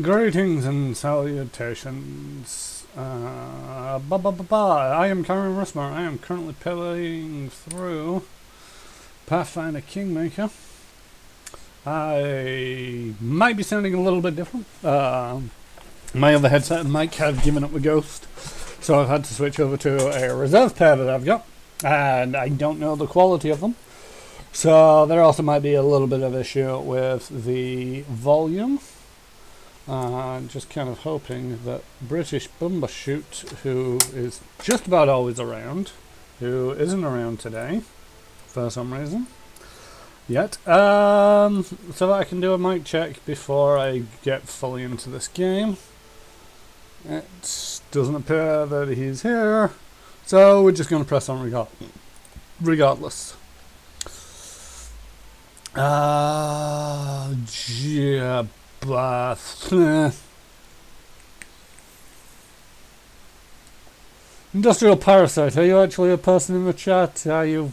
Greetings and salutations. I am Karen Rismer. I am currently playing through Pathfinder Kingmaker. I might be sounding a little bit different. My other headset and mic have given up the ghost, so I've had to switch over to a reserve pair that I've got, and I don't know the quality of them. So there also might be a little bit of issue with the volume. Just kind of hoping that British Bumbershoot, who is just about always around, who isn't around today for some reason yet, so that I can do a mic check before I get fully into this game. It doesn't appear that he's here, so we're just going to press on regardless. Yeah. Industrial Parasite, are you actually a person in the chat? Are you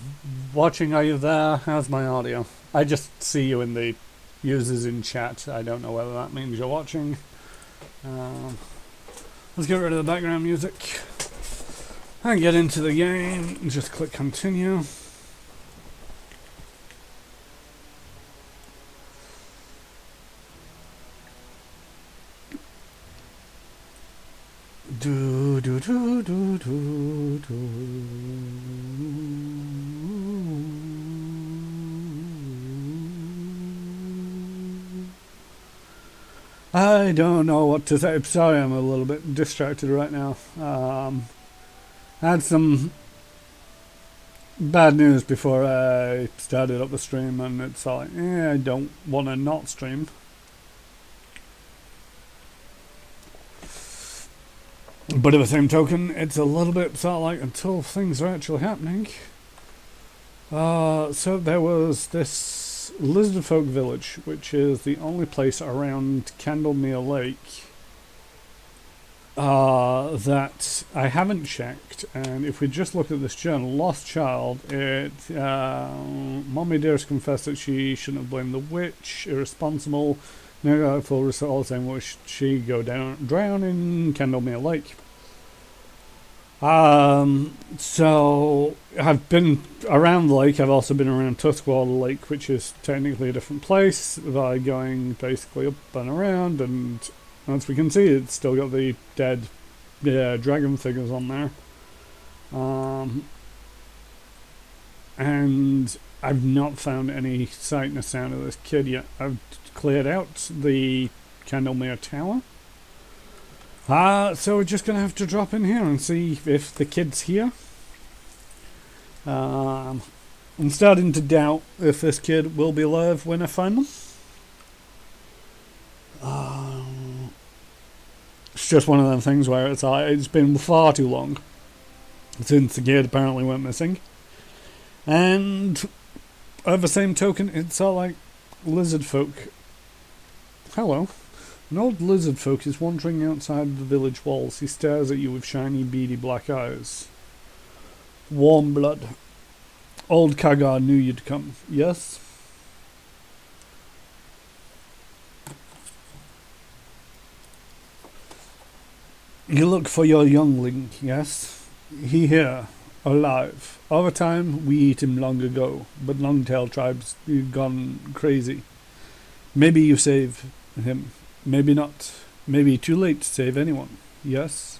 watching? Are you there? How's my audio? I just see you in the users in chat. I don't know whether that means you're watching. Let's get rid of the background music and get into the game. Just click continue. Do do do do do do. I don't know what to say. Sorry, I'm a little bit distracted right now. I had some bad news before I started up the stream, and it's like, I don't want to not stream. But at the same token, it's a little bit sort of like until things are actually happening. So there was this Lizard Folk village, which is the only place around Candlemere Lake that I haven't checked. And if we just look at this journal, Lost Child, Mommy Dearest confessed that she shouldn't have blamed the witch, irresponsible. No, full result saying wish she go drown in Candlemere Lake. So I've been around the lake. I've also been around Tuskwater Lake, which is technically a different place, by going basically up and around, and as we can see, it's still got the dead dragon figures on there. And I've not found any sight nor sound of this kid yet. I've cleared out the Candlemere Tower. So we're just going to have to drop in here and see if the kid's here. I'm starting to doubt if this kid will be alive when I find them. It's just one of them things where it's been far too long since the kid apparently went missing. And at the same token, it's all like lizard folk. Hello. An old lizard folk is wandering outside the village walls. He stares at you with shiny, beady black eyes. Warm blood. Old Kagar knew you'd come. Yes? You look for your youngling, yes? He here, alive. Over time, we eat him long ago, but Longtail tribe's gone crazy. Maybe you save him. Maybe not. Maybe too late to save anyone. Yes?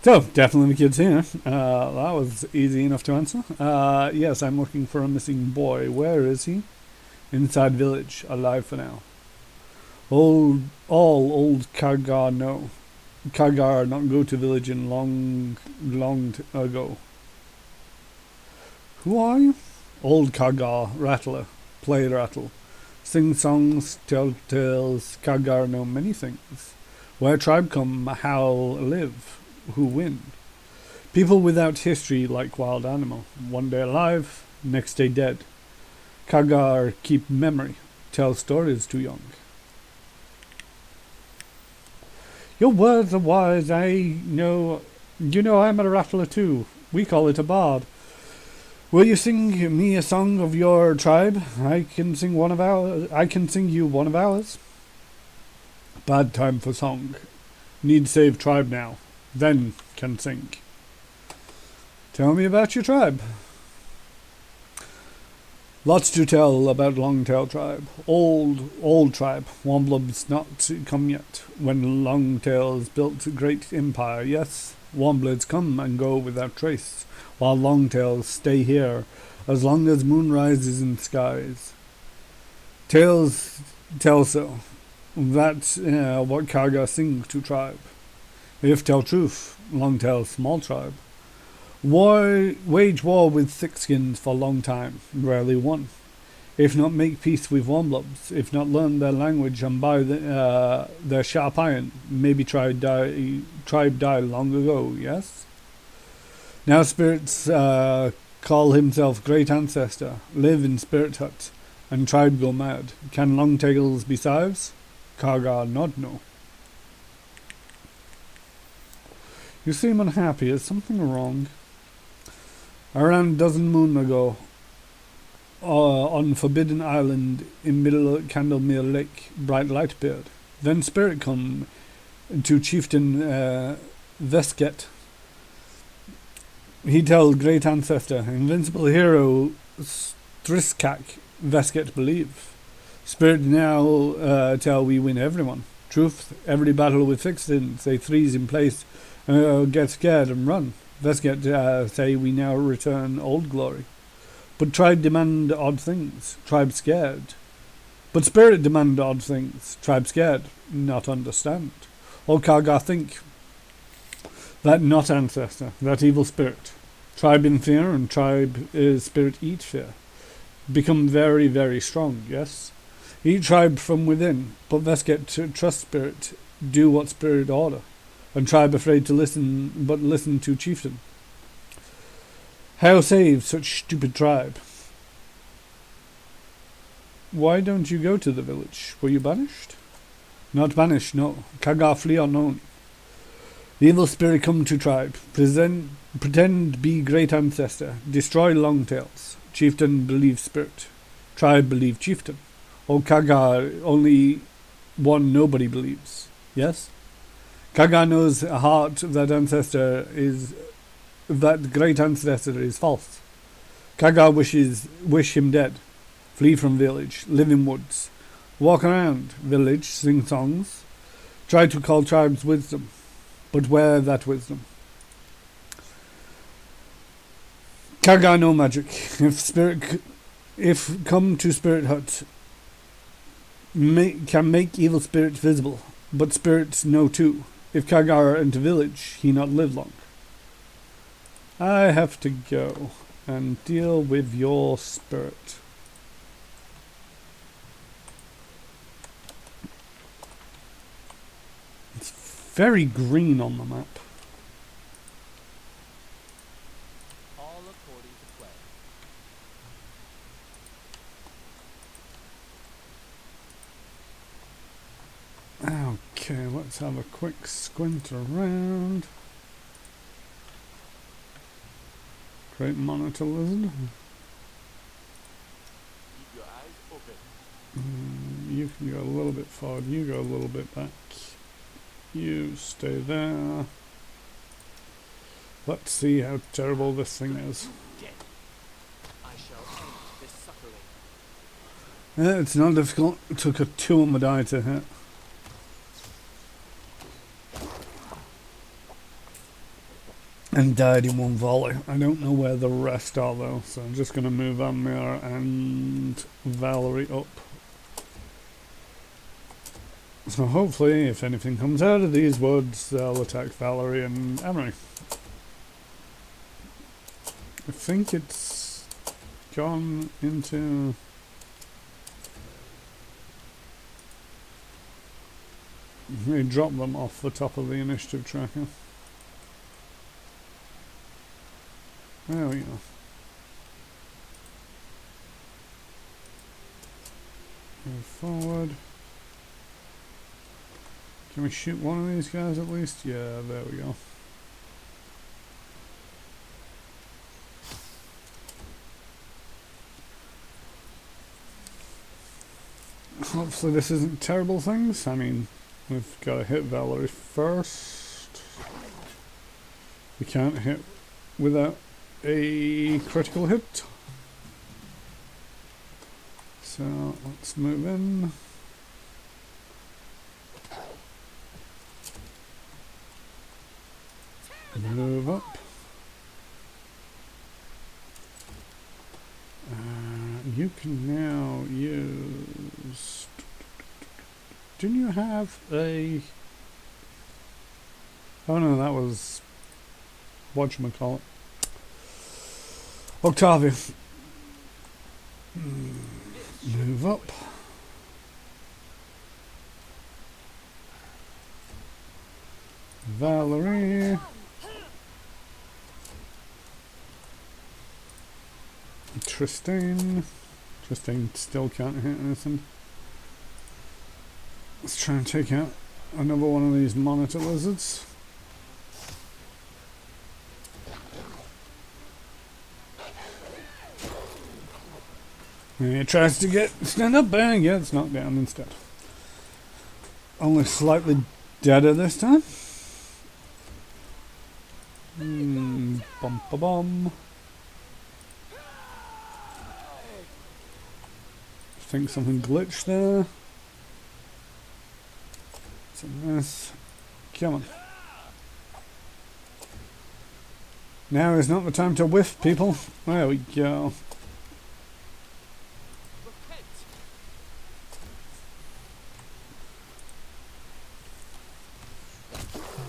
So, definitely the kid's here. That was easy enough to answer. Yes, I'm looking for a missing boy. Where is he? Inside village. Alive for now. All old Kagar know. Kagar not go to village in long ago. Who are you? Old Kagar, rattler. Play rattle. Sing songs, tell tales, Kagar know many things. Where tribe come, how live, who win. People without history like wild animal. One day alive, next day dead. Kagar keep memory, tell stories too young. Your words are wise, I know. You know I'm a rattler too. We call it a bard. Will you sing me a song of your tribe? I can sing you one of ours. Bad time for song. Need save tribe now. Then can sing. Tell me about your tribe. Lots to tell about Longtail tribe. Old tribe. Warmbloods not come yet. When Longtails built a great empire, yes, Warmbloods come and go without trace, while Longtails stay here as long as moon rises in skies. Tales tell so. That's what Karga sing to tribe. If tell truth, Longtail's small tribe. Wage war with thickskins for long time, rarely won. If not make peace with warmbloods, if not learn their language and buy their sharp iron, maybe tribe died long ago, yes? Now spirits call himself great ancestor, live in spirit hut, and tribe go mad. Can Longtails be sieves? Karga not know. You seem unhappy. Is something wrong? Around a dozen moon ago, on Forbidden Island in middle Candlemere Lake, bright light appeared. Then spirit come to Chieftain Vesket. He tell great ancestor, invincible hero Striskak Vesket believe. Spirit now tell we win everyone. Truth, every battle with fixins, they freeze in place, get scared and run. Vesket say we now return old glory. But tribe demand odd things, tribe scared. But spirit demand odd things, tribe scared, not understand. All Karga think that not ancestor, that evil spirit. Tribe in fear and tribe spirit eat fear. Become very, very strong, yes? Eat tribe from within, but Vesket trust spirit, do what spirit order. And tribe afraid to listen, but listen to chieftain. How save such stupid tribe? Why don't you go to the village? Were you banished? Not banished, no. Karga flee unknown. Evil spirit come to tribe. Pretend be great ancestor. Destroy Longtails. Chieftain believe spirit. Tribe believe chieftain. Oh, Karga only one nobody believes. Yes? Karga knows a heart that great ancestor is false. Karga wish him dead. Flee from village, live in woods. Walk around village, sing songs. Try to call tribes wisdom. But where that wisdom? Karga no magic. If come to spirit hut, can make evil spirit visible. But spirits know too. If Karga enter village, he not live long. I have to go and deal with your spirit. It's very green on the map. All according to plan. Okay, let's have a quick squint around. Great monitor lizard. Keep your eyes open. You can go a little bit forward, you go a little bit back. You stay there. Let's see how terrible this thing is. Dead. I shall end this suffering. Yeah, it's not difficult. It took a 2 on my die to hit. And died in one volley. I don't know where the rest are though, so I'm just going to move Amir and Valerie up. So hopefully, if anything comes out of these woods, they'll attack Valerie and Amir. I think it's gone into... They dropped them off the top of the initiative tracker. There we go. Move forward. Can we shoot one of these guys at least? Yeah, there we go. Hopefully this isn't terrible things. I mean, We've got to hit Valerie first. We can't hit without a critical hit. So let's move in. Move up. You can now use... Didn't you have a... Oh no, that was... Whatchamacallit? Octavia. Move up. Valerie. Tristane. Tristane still can't hit anything. Let's try and take out another one of these monitor lizards. And it tries to stand up, bang, yeah, it's knocked down instead. Only slightly deader this time. Bum ba bum. I think something glitched there. It's a mess. Come on. Now is not the time to whiff, people. There we go.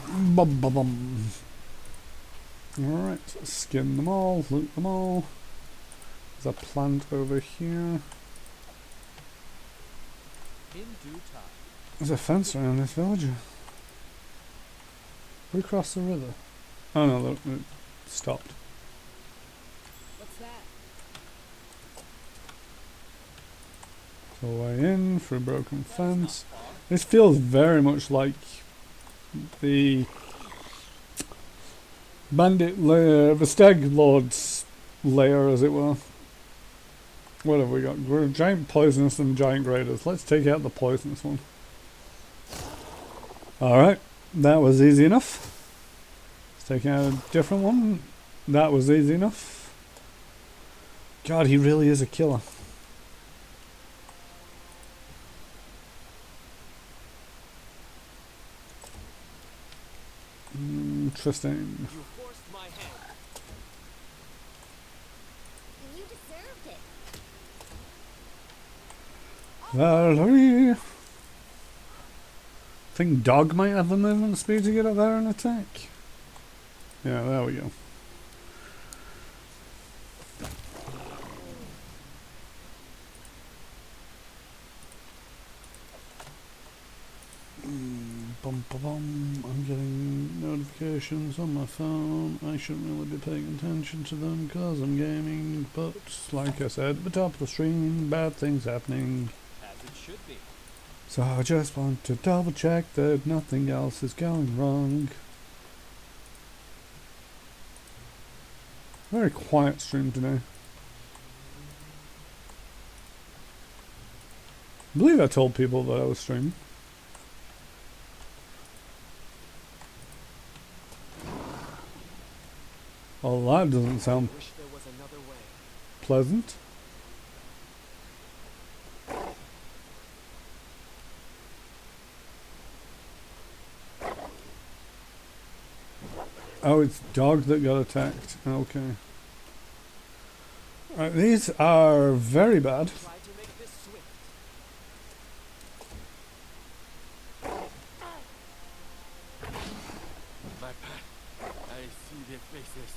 Bum bum bum. Alright, skin them all, loot them all. There's a plant over here. In due time. There's a fence around this villager. We crossed the river. Oh no, look, it stopped. What's that? So way in through broken fence. This feels very much like the bandit lair, the stag lord's lair, as it were. What have we got? We're giant poisonous and giant graders. Let's take out the poisonous one. Alright, that was easy enough. Let's take out a different one. That was easy enough. God, he really is a killer. Interesting. You forced my hand. You deserved it. Valerie. I think dog might have the movement speed to get up there and attack. Yeah, there we go. Bum, bum, bum. I'm getting notifications on my phone. I shouldn't really be paying attention to them because I'm gaming, but like I said at the top of the stream, bad things happening. As it should be. So I just want to double check that nothing else is going wrong. Very quiet stream today. I believe I told people that I was streaming. Well, that doesn't sound Wish there was another way. pleasant. Oh, it's dog that got attacked. Okay. Right, these are very bad. Try to make this swift. My path. I see their faces.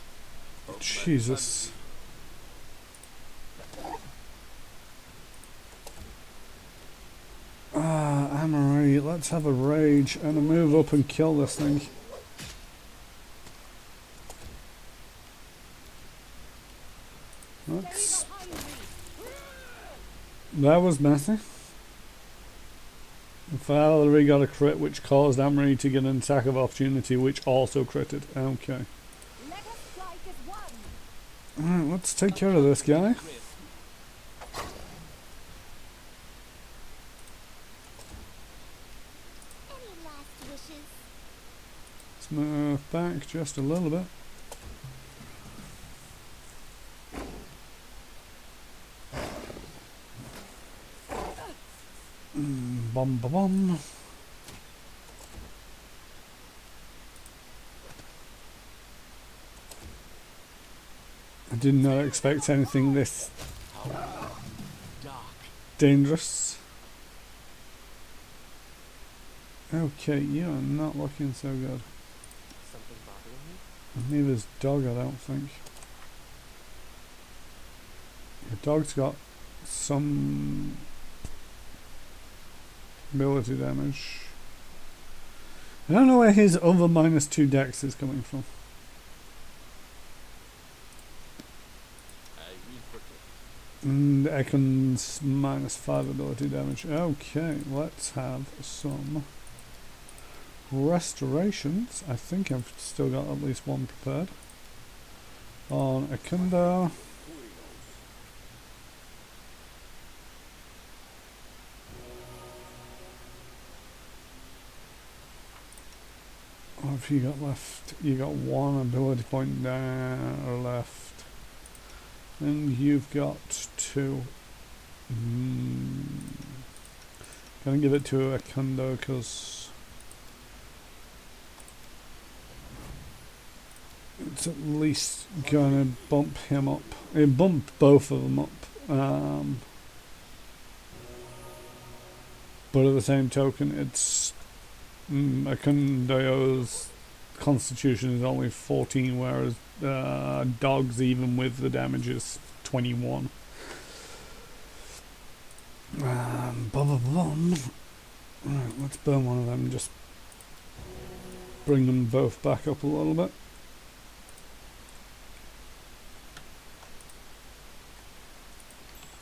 of my Jesus. Amory, let's have a rage and a move up and kill this thing. That's... That was messy. Valerie got a crit which caused Amory to get an attack of opportunity which also critted. Okay. Let us strike as one. Alright, let's take care of this guy. Any Let's move back just a little bit. Bum ba bum. I did not expect anything this Dark. dangerous. Okay, you are not looking so good. Something bothering you? And neither's dog, I don't think. Your dog's got some ability damage. I don't know where his other -2 dex is coming from. I read quickly. And Ekon's -5 ability damage. Okay, let's have some restorations. I think I've still got at least one prepared. On Ekunda. What have you got left? You got one ability point down left. And you've got 2. Gonna give it to Ekunda because it's at least gonna bump him up. It bumped both of them up. But at the same token, it's Ekunda's constitution is only 14, whereas dogs, even with the damage, is 21. Right, let's burn one of them. Just bring them both back up a little bit.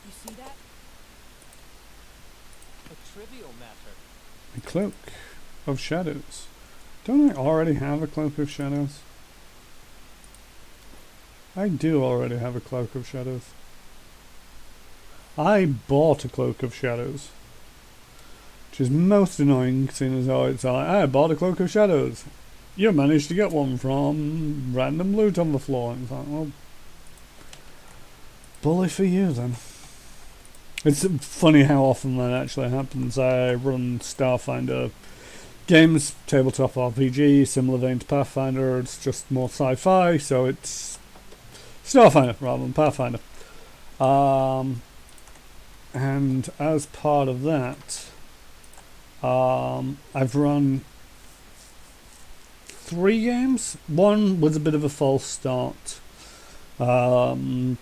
You see that? A trivial matter. A cloak of shadows. Don't I already have a cloak of shadows? I do already have a cloak of shadows. I bought a cloak of shadows, which is most annoying, seeing as how it's like, I bought a cloak of shadows. You managed to get one from random loot on the floor. And it's like, well, bully for you then. It's funny how often that actually happens. I run Starfinder Games, tabletop RPG, similar vein to Pathfinder. It's just more sci-fi, so it's Starfinder rather than Pathfinder. And as part of that, I've run 3 games. One was a bit of a false start. Played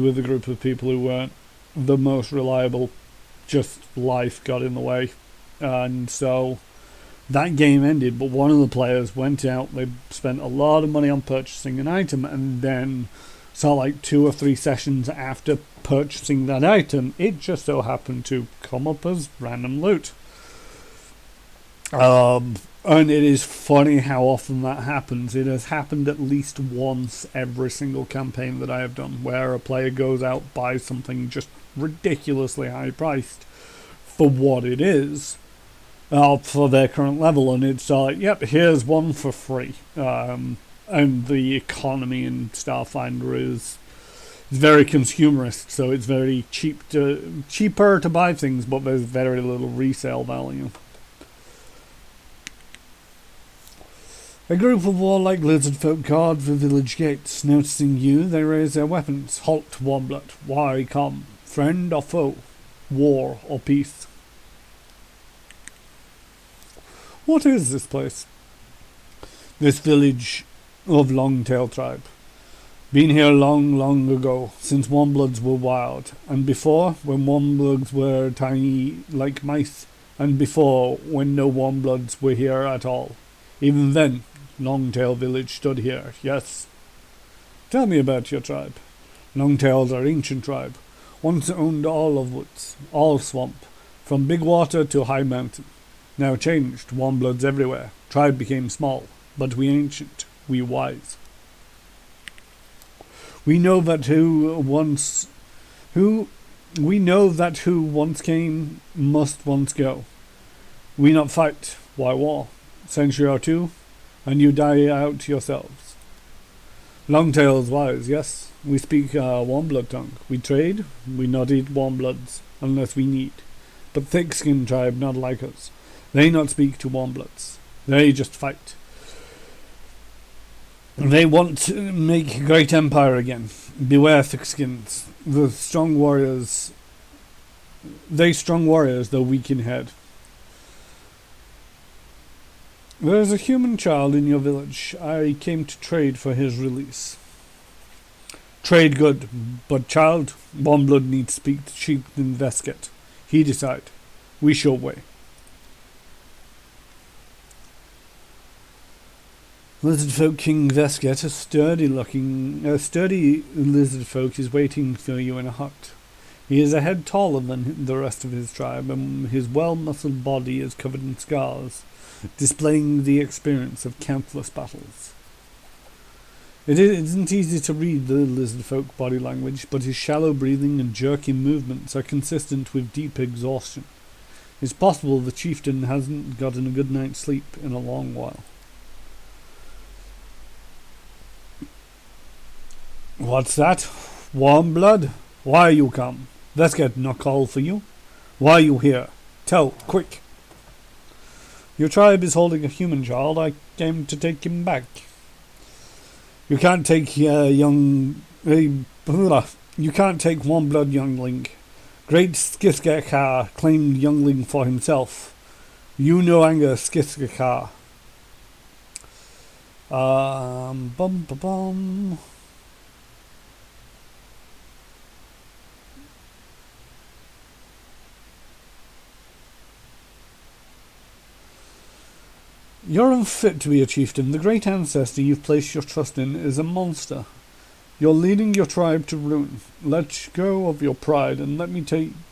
with a group of people who weren't the most reliable. Just life got in the way. And so that game ended, but one of the players went out, they spent a lot of money on purchasing an item, and then saw like 2 or 3 sessions after purchasing that item, it just so happened to come up as random loot. And it is funny how often that happens. It has happened at least once every single campaign that I have done, where a player goes out, buys something just ridiculously high priced for what it is, for their current level, and it's like, yep, here's one for free. And the economy in Starfinder is very consumerist, so it's very cheaper to buy things, but there's very little resale value. A group of warlike lizard folk guard the village gates. Noticing you, they raise their weapons. Halt, Warmblood. Why come? Friend or foe? War or peace? What is this place? This village of Longtail tribe. Been here long, long ago, since Warmbloods were wild, and before, when Warmbloods were tiny like mice, and before, when no Warmbloods were here at all. Even then, Longtail village stood here, yes. Tell me about your tribe. Longtails are ancient tribe. Once owned all of woods, all swamp, from big water to high mountain. Now changed, Warmbloods everywhere. Tribe became small, but we ancient, we wise. We know that who once came must once go. We not fight, why war? Century or two, and you die out yourselves. Longtail's wise, yes. We speak warm blood tongue. We trade, we not eat warm bloods, unless we need. But thick-skinned tribe not like us. They not speak to warm bloods. They just fight. They want to make great empire again. Beware thick-skins. The strong warriors... They strong warriors, though weak in head. There is a human child in your village. I came to trade for his release. Trade good, but child, warm blood needs speak to Chieftain Vesket. He decide. We show way. Lizard folk King Vesket, a sturdy lizard folk, is waiting for you in a hut. He is a head taller than the rest of his tribe, and his well-muscled body is covered in scars, displaying the experience of countless battles. It isn't easy to read the lizard folk body language, but his shallow breathing and jerky movements are consistent with deep exhaustion. It's possible the chieftain hasn't gotten a good night's sleep in a long while. What's that? Warm blood? Why you come? Vesket not call for you? Why you here? Tell, quick. Your tribe is holding a human child. I came to take him back. You can't take you can't take warm blood youngling. Great Skiskakar claimed youngling for himself. You no anger Skiskakar. Bum ba bum. You're unfit to be a chieftain. The great ancestor you've placed your trust in is a monster. You're leading your tribe to ruin. Let go of your pride and let me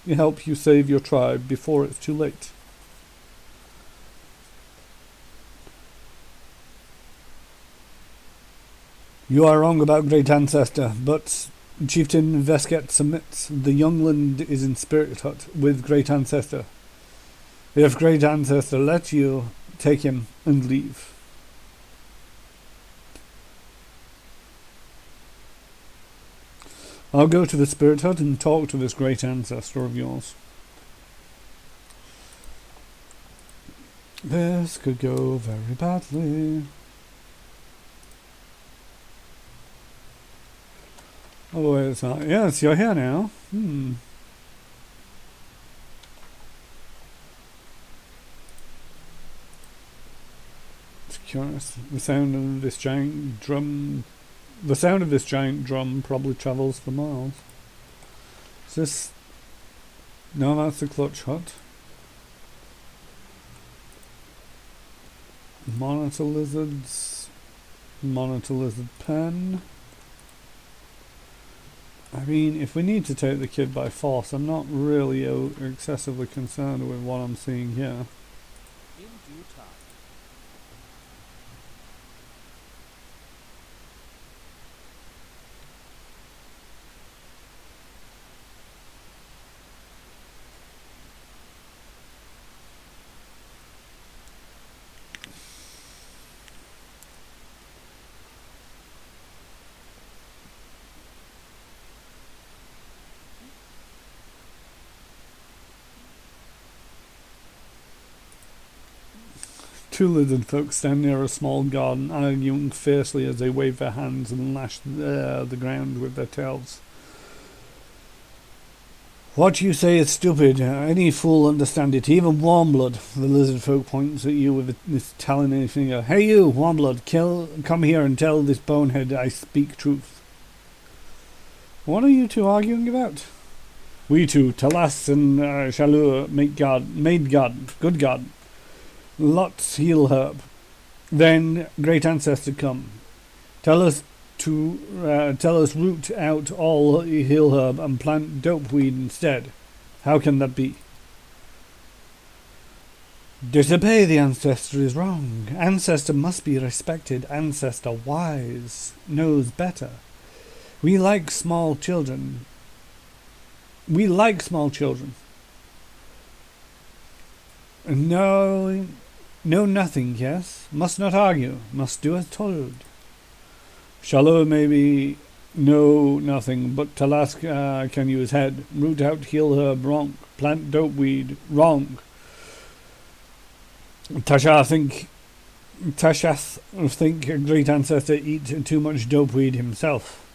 help you save your tribe before it's too late. You are wrong about great ancestor, but Chieftain Vesket submits. The youngling is in spirit hut with great ancestor. If great ancestor lets you, take him and leave. I'll go to the spirit hut and talk to this great ancestor of yours. This could go very badly. Oh wait, it's not. Yes, you're here now. Curious. The sound of this giant drum probably travels for miles. Is this... No, that's the clutch hut. Monitor lizards. Monitor lizard pen. I mean, if we need to take the kid by force, I'm not really excessively concerned with what I'm seeing here. In due time. Two lizard folk stand near a small garden, arguing fiercely as they wave their hands and lash the ground with their tails. What you say is stupid. Any fool understand it, even Warmblood. The lizard folk points at you with this talon finger. Hey you, Warmblood, come here and tell this bonehead I speak truth. What are you two arguing about? We two, Talas and Shalur, made God, good God. Lots heal herb. Then great ancestor come. Tell us root out all heal herb and plant dope weed instead. How can that be? Disobey the ancestor is wrong. Ancestor must be respected. Ancestor wise, knows better. We like small children. No, know nothing, yes? Must not argue, must do as told. Shallow maybe know nothing, but Talask can use head. Root out, heal herb, wrong. Plant dope weed, wrong. Tashath think a great ancestor eat too much dope weed himself.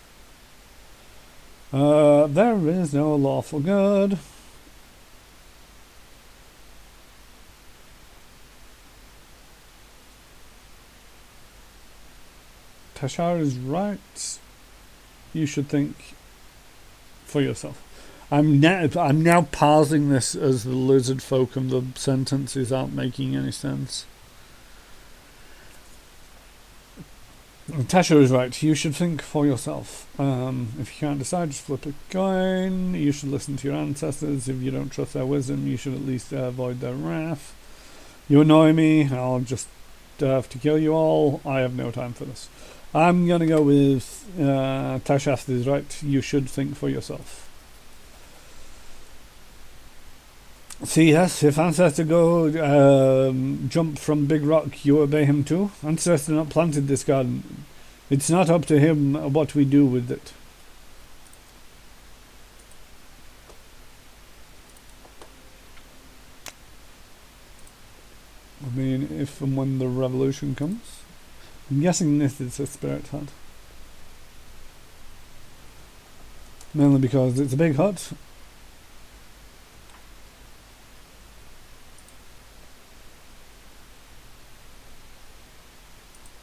There is no lawful good. Tashar is right. You should think for yourself. I'm now parsing this as the lizard folk and the sentences aren't making any sense. Tasha is right. You should think for yourself. If you can't decide, just flip a coin. You should listen to your ancestors. If you don't trust their wisdom, you should at least avoid their wrath. You annoy me. I'll just have to kill you all. I have no time for this. I'm going to go with Tashath is right. You should think for yourself. See, yes, if Ancestor go jump from Big Rock, you obey him too. Ancestor not planted this garden. It's not up to him what we do with it. I mean, if and when the revolution comes. I'm guessing this is a spirit hut. Mainly because it's a big hut.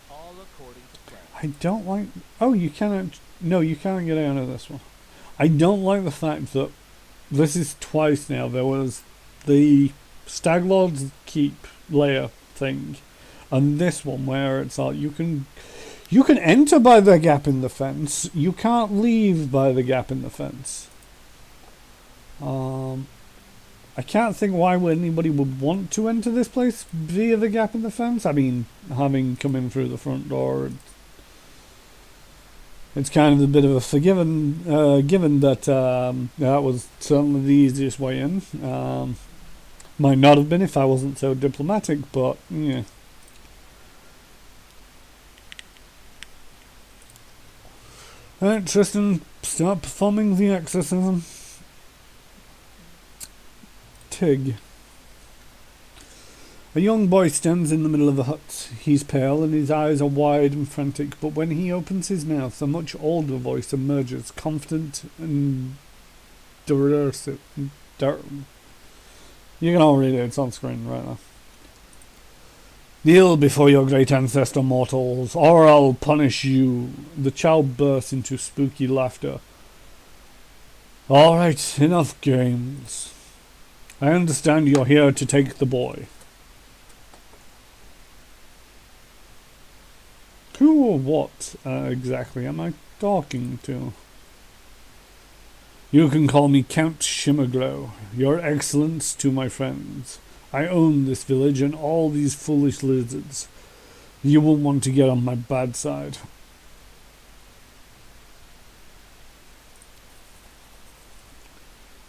All according to plan. I don't like... Oh, you cannot... No, you can't get out of this one. I don't like the fact that this is twice now. There was the Staglord's Keep layer thing. And this one where it's like you can enter by the gap in the fence. You can't leave by the gap in the fence. I can't think why anybody would want to enter this place via the gap in the fence. I mean, having come in through the front door, it's kind of a bit of a forgiven, given that that was certainly the easiest way in. Might not have been if I wasn't so diplomatic, but yeah. Alright, Tristan, start performing the exorcism. Tig. A young boy stands in the middle of the hut. He's pale and his eyes are wide and frantic, but when he opens his mouth, a much older voice emerges, confident and derisive. You can all read it, it's on screen right now. Kneel before your great ancestor, mortals, or I'll punish you. The child bursts into spooky laughter. All right, enough games. I understand you're here to take the boy. Who or what exactly am I talking to? You can call me Count Shimmerglow, your excellence to my friends. I own this village and all these foolish lizards. You won't want to get on my bad side.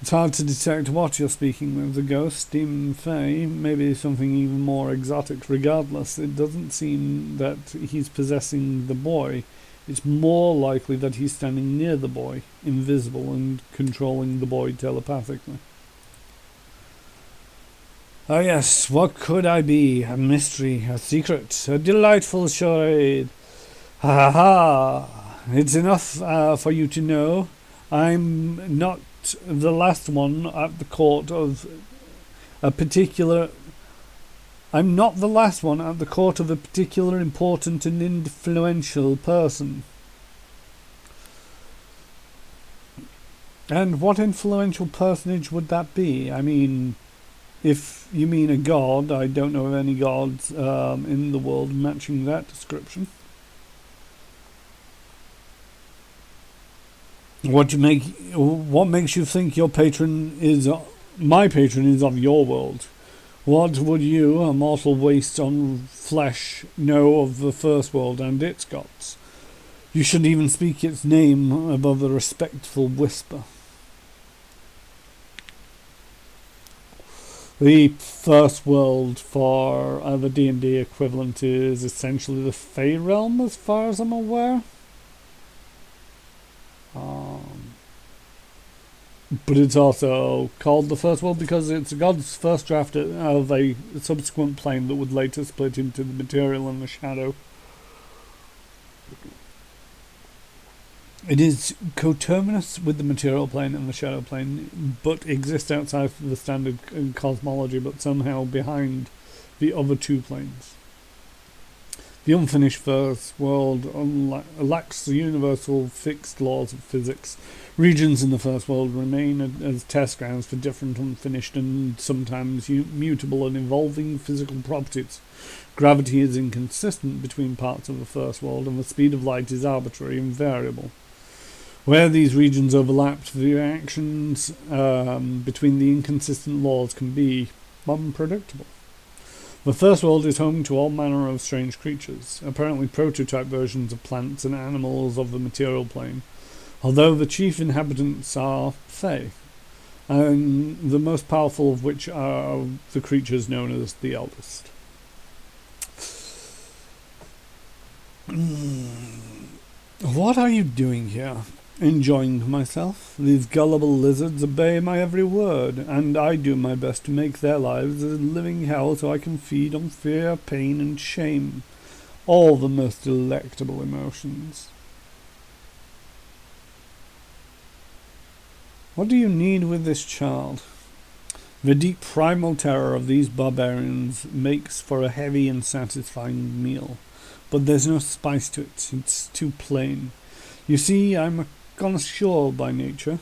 It's hard to detect what you're speaking with. The ghost, demon, fae, maybe something even more exotic. Regardless, it doesn't seem that he's possessing the boy. It's more likely that he's standing near the boy, invisible, and controlling the boy telepathically. Ah yes, what could I be? A mystery, a secret, a delightful charade. Ha ha ha! It's enough for you to know I'm not the last one at the court of a particular... I'm not the last one at the court of a particular important and influential person. And what influential personage would that be? I mean... If you mean a god, I don't know of any gods in the world matching that description. What makes you think your patron is my patron is of your world? What would you, a mortal waste on flesh, know of the first world and its gods? You shouldn't even speak its name above a respectful whisper. The first world for the D&D equivalent is essentially the Fey realm, as far as I'm aware. But it's also called the first world because it's God's first draft of a subsequent plane that would later split into the material and the shadow. It is coterminous with the material plane and the shadow plane, but exists outside of the standard cosmology, but somehow behind the other two planes. The unfinished first world lacks the universal fixed laws of physics. Regions in the first world remain as test grounds for different unfinished and sometimes mutable and evolving physical properties. Gravity is inconsistent between parts of the first world, and the speed of light is arbitrary and variable. Where these regions overlap, the reactions between the inconsistent laws can be unpredictable. The first world is home to all manner of strange creatures, apparently prototype versions of plants and animals of the material plane, although the chief inhabitants are Fae, and the most powerful of which are the creatures known as the Eldest. What are you doing here? Enjoying myself? These gullible lizards obey my every word, and I do my best to make their lives a living hell so I can feed on fear, pain, and shame. All the most delectable emotions. What do you need with this child? The deep primal terror of these barbarians makes for a heavy and satisfying meal, but there's no spice to it. It's too plain. You see, I'm a connoisseur by nature.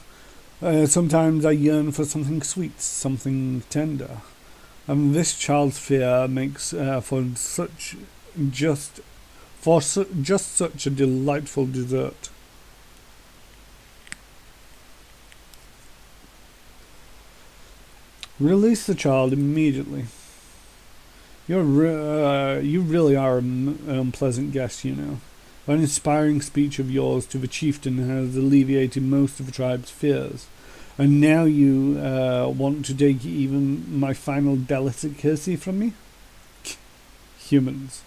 Sometimes I yearn for something sweet, something tender. And this child's fear makes for just such a delightful dessert. Release the child immediately. You really are an unpleasant guest, you know. An inspiring speech of yours to the chieftain has alleviated most of the tribe's fears, and now you want to take even my final delicacy from me? Humans.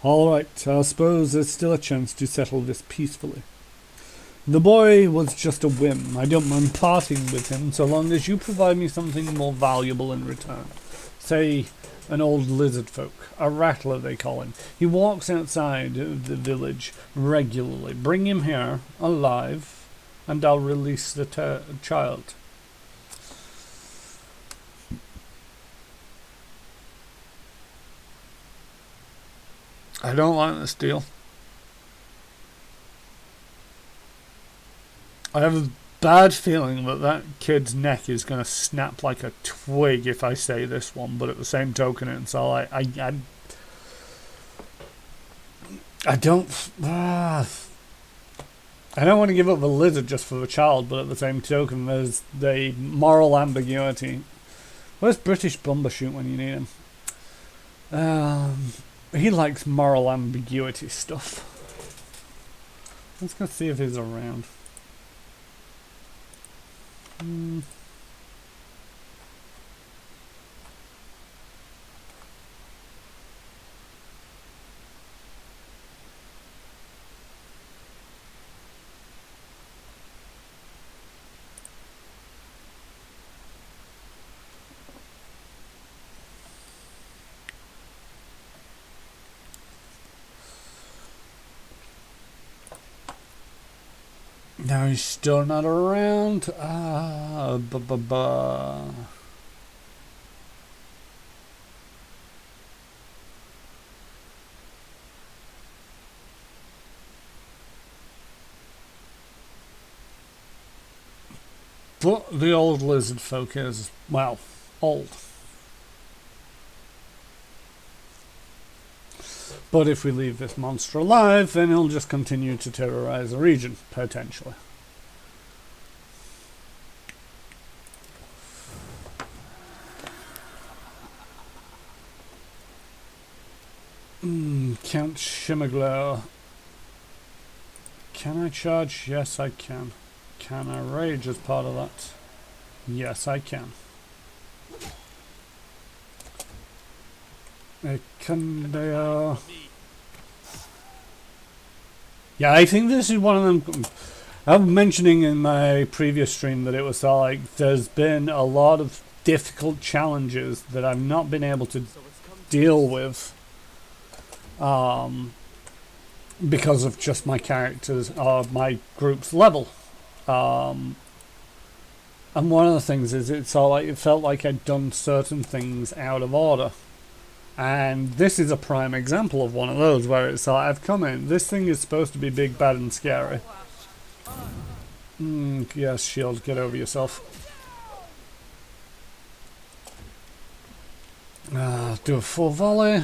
All right, I suppose there's still a chance to settle this peacefully. The boy was just a whim. I don't mind parting with him so long as you provide me something more valuable in return. Say, an old lizard folk, a rattler they call him. He walks outside of the village regularly. Bring him here, alive, and I'll release the child. I don't like this deal. I have a bad feeling that that kid's neck is going to snap like a twig if I say this one, but at the same token, it's all I don't. I don't want to give up the lizard just for the child, but at the same token, there's the moral ambiguity. Where's British Bumbershoot when you need him? He likes moral ambiguity stuff. Let's go see if he's around. No, he's still not around. But the old lizard folk is, well, old. But if we leave this monster alive, then he'll just continue to terrorize the region, potentially. Count Shimmerglow. Can I charge? Yes, I can. Can I rage as part of that? Yes, I can. Candia. Yeah, I think this is one of them. I'm mentioning in my previous stream that it was like there's been a lot of difficult challenges that I've not been able to So it's come to deal this. with because of just my characters or my group's level. And one of the things is it's all like it felt like I'd done certain things out of order. And this is a prime example of one of those where it's like I've come in. This thing is supposed to be big, bad, and scary. Yes, shield, get over yourself. Do a full volley.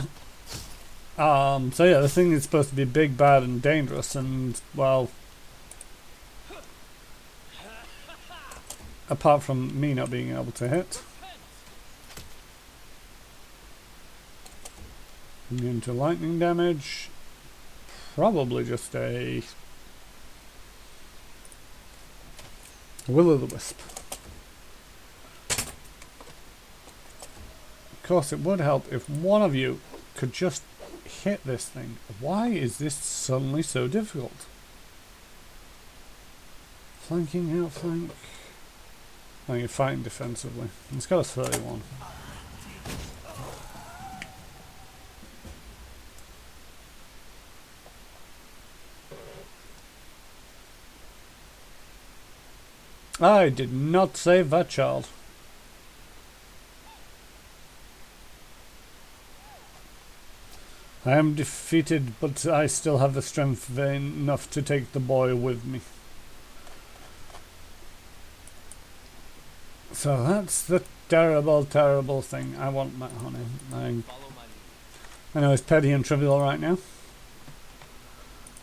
So yeah, the thing is supposed to be big, bad, and dangerous, and well, apart from me not being able to hit. Immune to lightning damage. Probably just a will-o'-the-wisp. Of course, it would help if one of you could just hit this thing. Why is this suddenly so difficult? Flanking, outflank. Oh, you're fighting defensively. It's got a 31. I did not save that child. I am defeated, but I still have the strength enough to take the boy with me. So that's the terrible, terrible thing. I want that honey. Follow my lead. I know it's petty and trivial right now.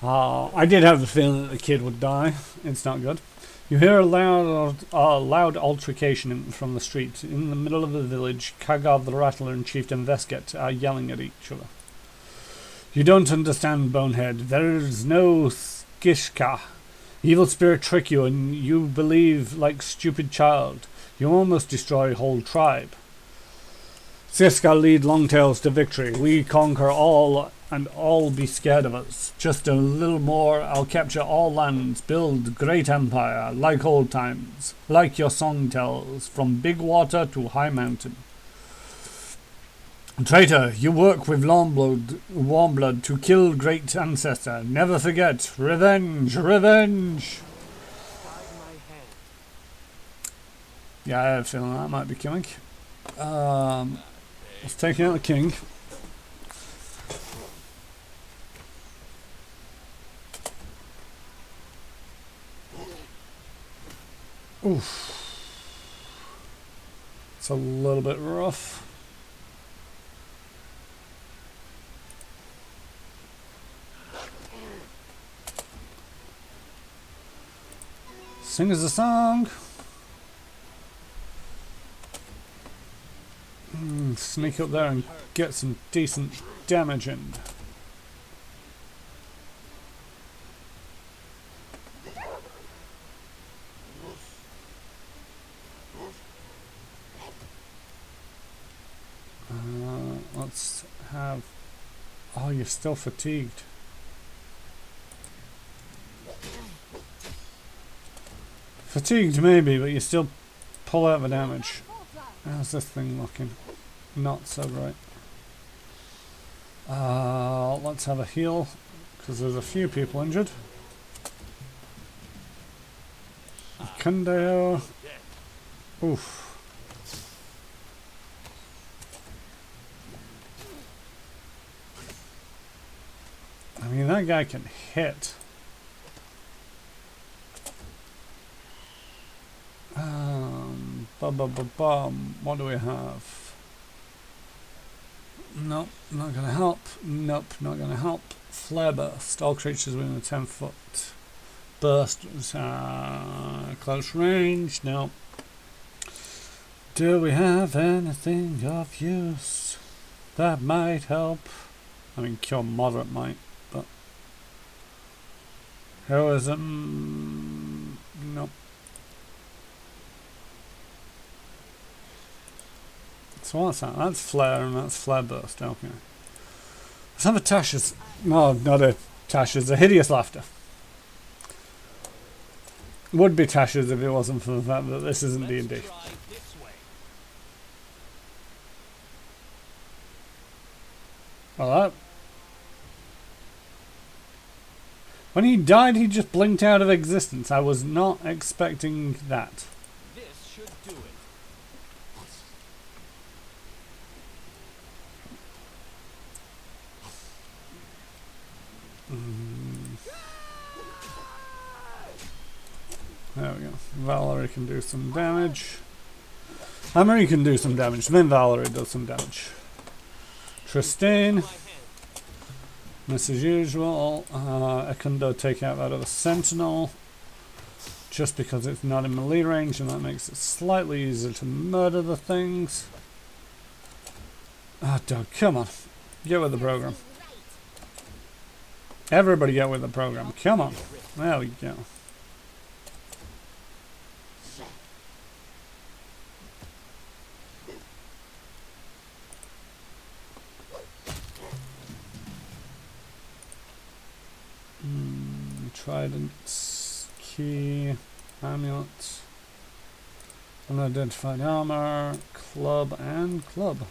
I did have the feeling that the kid would die. It's not good. You hear a loud altercation from the street. In the middle of the village, Kagov the Rattler and Chieftain Vesket are yelling at each other. You don't understand, Bonehead. There is no Skishka. Evil spirit trick you and you believe like stupid child. You almost destroy whole tribe. Siska lead Longtails to victory. We conquer all and all be scared of us. Just a little more, I'll capture all lands, build great empire, like old times, like your song tells, from big water to high mountain. Traitor, you work with Warmblood to kill great ancestor. Never forget, revenge, revenge! Guide my hand. Yeah, I have a feeling that might be coming. Let's take out the king. Oof. It's a little bit rough. Sing us a song. Sneak up there and get some decent damage in. Let's have... Oh, you're still fatigued. Fatigued maybe, but you still pull out the damage. How's this thing looking? Not so great. Let's have a heal, because there's a few people injured. Kundeo. Oof. I mean, that guy can hit. What do we have? Nope, not gonna help. Nope, not gonna help. Flare burst. All creatures within a 10-foot burst. Close range. Nope. Do we have anything of use that might help? I mean, cure moderate might, but heroism. Nope. So what's that? That's flare and that's flare burst. Okay. Let's have a Tasha's. No, not a Tasha's. A hideous laughter. Would be Tasha's if it wasn't for the fact that this isn't D&D. Try this way. Well, that. When he died, he just blinked out of existence. I was not expecting that. This should do it. There we go. Valerie can do some damage. Amory can do some damage. Then Valerie does some damage. Tristane. My hand. Miss as usual. Ekundo take out that other sentinel. Just because it's not in melee range, and that makes it slightly easier to murder the things. Ah, dog, come on. Get with the program. Everybody get with the program. Come on. There we go. Trident, key, amulet, unidentified armor, club, and club.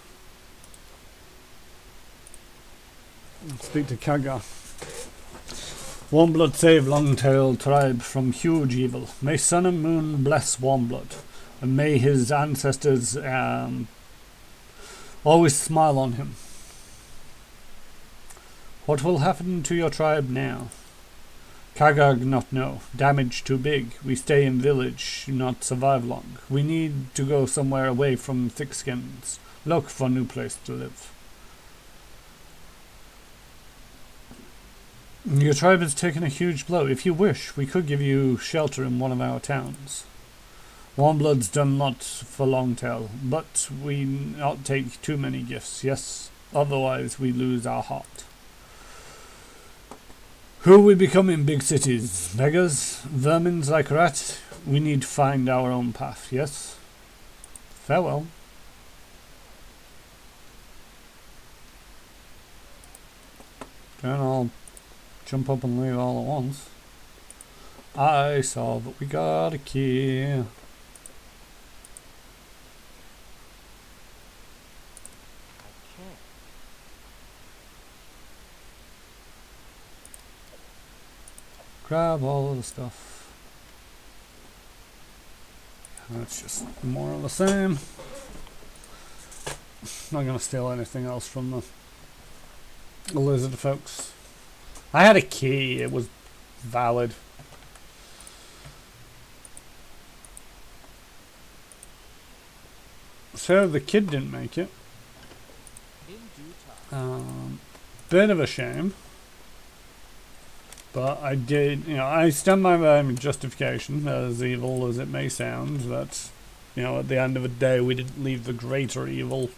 Speak to Kaga. Warmblood save Longtail tribe from huge evil. May sun and moon bless Warmblood, and may his ancestors always smile on him. What will happen to your tribe now? Kagag not know. Damage too big. We stay in village, not survive long. We need to go somewhere away from thick skins. Look for new place to live. Your tribe has taken a huge blow. If you wish, we could give you shelter in one of our towns. Warmblood's done lot for Longtail, but we not take too many gifts, yes? Otherwise we lose our heart. Who we become in big cities? Beggars? Vermins like rat? We need to find our own path, yes? Farewell. Then I'll jump up and leave all at once. I saw that we got a key. Okay. Grab all of the stuff. That's just more of the same. Not gonna steal anything else from the lizard folks. I had a key, it was valid. So the kid didn't make it. In due time. Bit of a shame. But I did, I stand by my justification, as evil as it may sound, that, at the end of the day we didn't leave the greater evil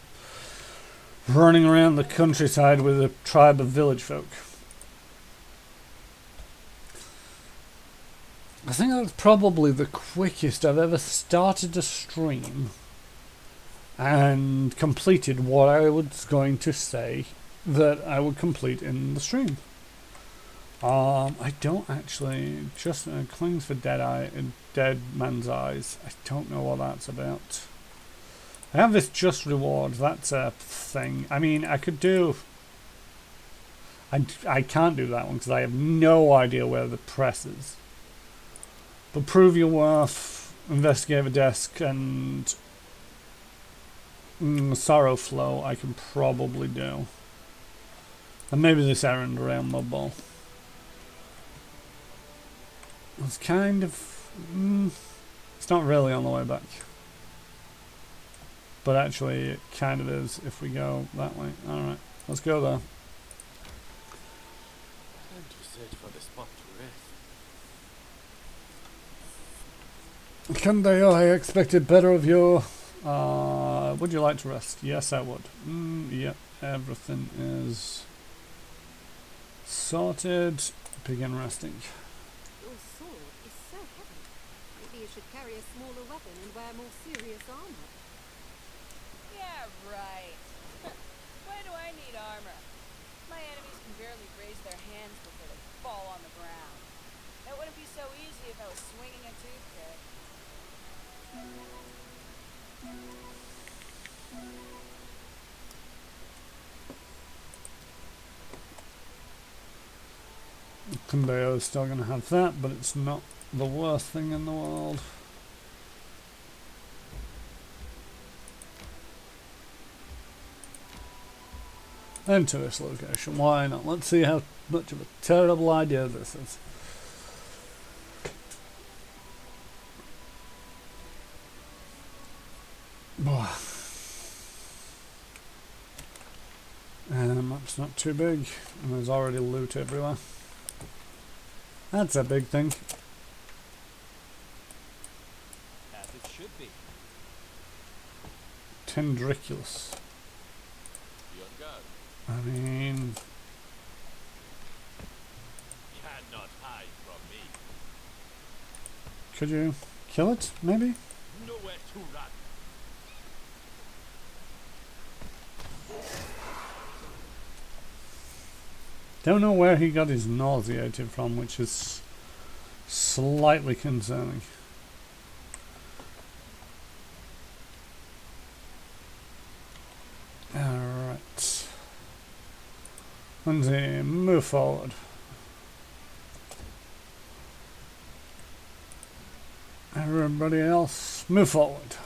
running around the countryside with a tribe of village folk. I think that's probably the quickest I've ever started a stream and completed what I was going to say that I would complete in the stream. I don't actually, just clings for dead man's eyes. I don't know what that's about. I have this just reward, that's a thing. I mean, I could do... I can't do that one because I have no idea where the press is. But prove your worth, investigate the desk, and sorrow flow I can probably do. And maybe this errand around Mud Ball. It's kind of... it's not really on the way back. But actually it kind of is if we go that way. Alright, let's go there. Time to search for the spot to rest. Kandeo, I expected better of you. Would you like to rest? Yes, I would. Yep, everything is sorted. Begin resting. Your sword is so heavy. Maybe you should carry a smaller weapon and wear more serious armor. Yeah, right. Why do I need armor? My enemies can barely raise their hands before they fall on the ground. That wouldn't be so easy if I was swinging a toothpick. Conveyor is still going to have that, but it's not the worst thing in the world. Into this location, why not? Let's see how much of a terrible idea this is. And the map's not too big, and there's already loot everywhere. That's a big thing. As it should be. Tendriculus. Be on guard. I mean, Cannot hide from me. could you kill it, maybe? Nowhere to run. Don't know where he got his nauseated from, which is slightly concerning. Alright. Lindsay, move forward. Everybody else, move forward.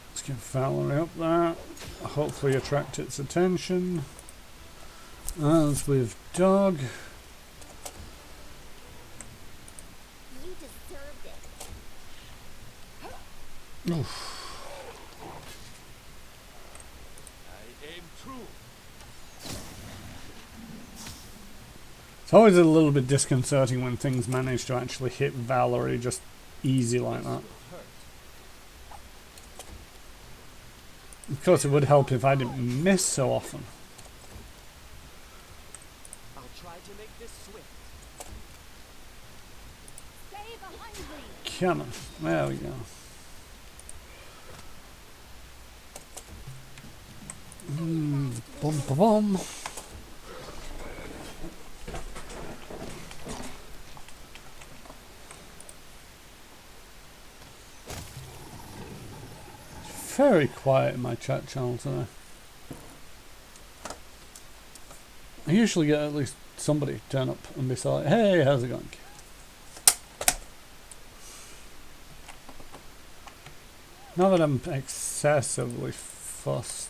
Let's get Valerie up there. Hopefully attract its attention. As with Dog. You deserved it. Oof. I aim true. It's always a little bit disconcerting when things manage to actually hit Valerie just easy like that. Of course, it would help if I didn't miss so often. I'll try to make this swift. Stay behind me. Come on. There we go. Bum bum bum. Very quiet in my chat channel today. I usually get at least somebody turn up and be like, hey, how's it going? Not that I'm excessively fussed.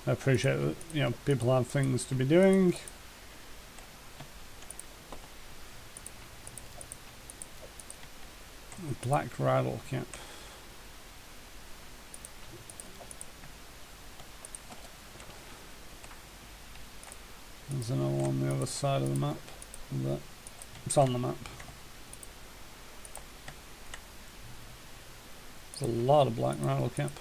I appreciate that, you know, people have things to be doing. Black Rattle Camp. There's another one on the other side of the map. It's on the map. There's a lot of Black Rattle Camp.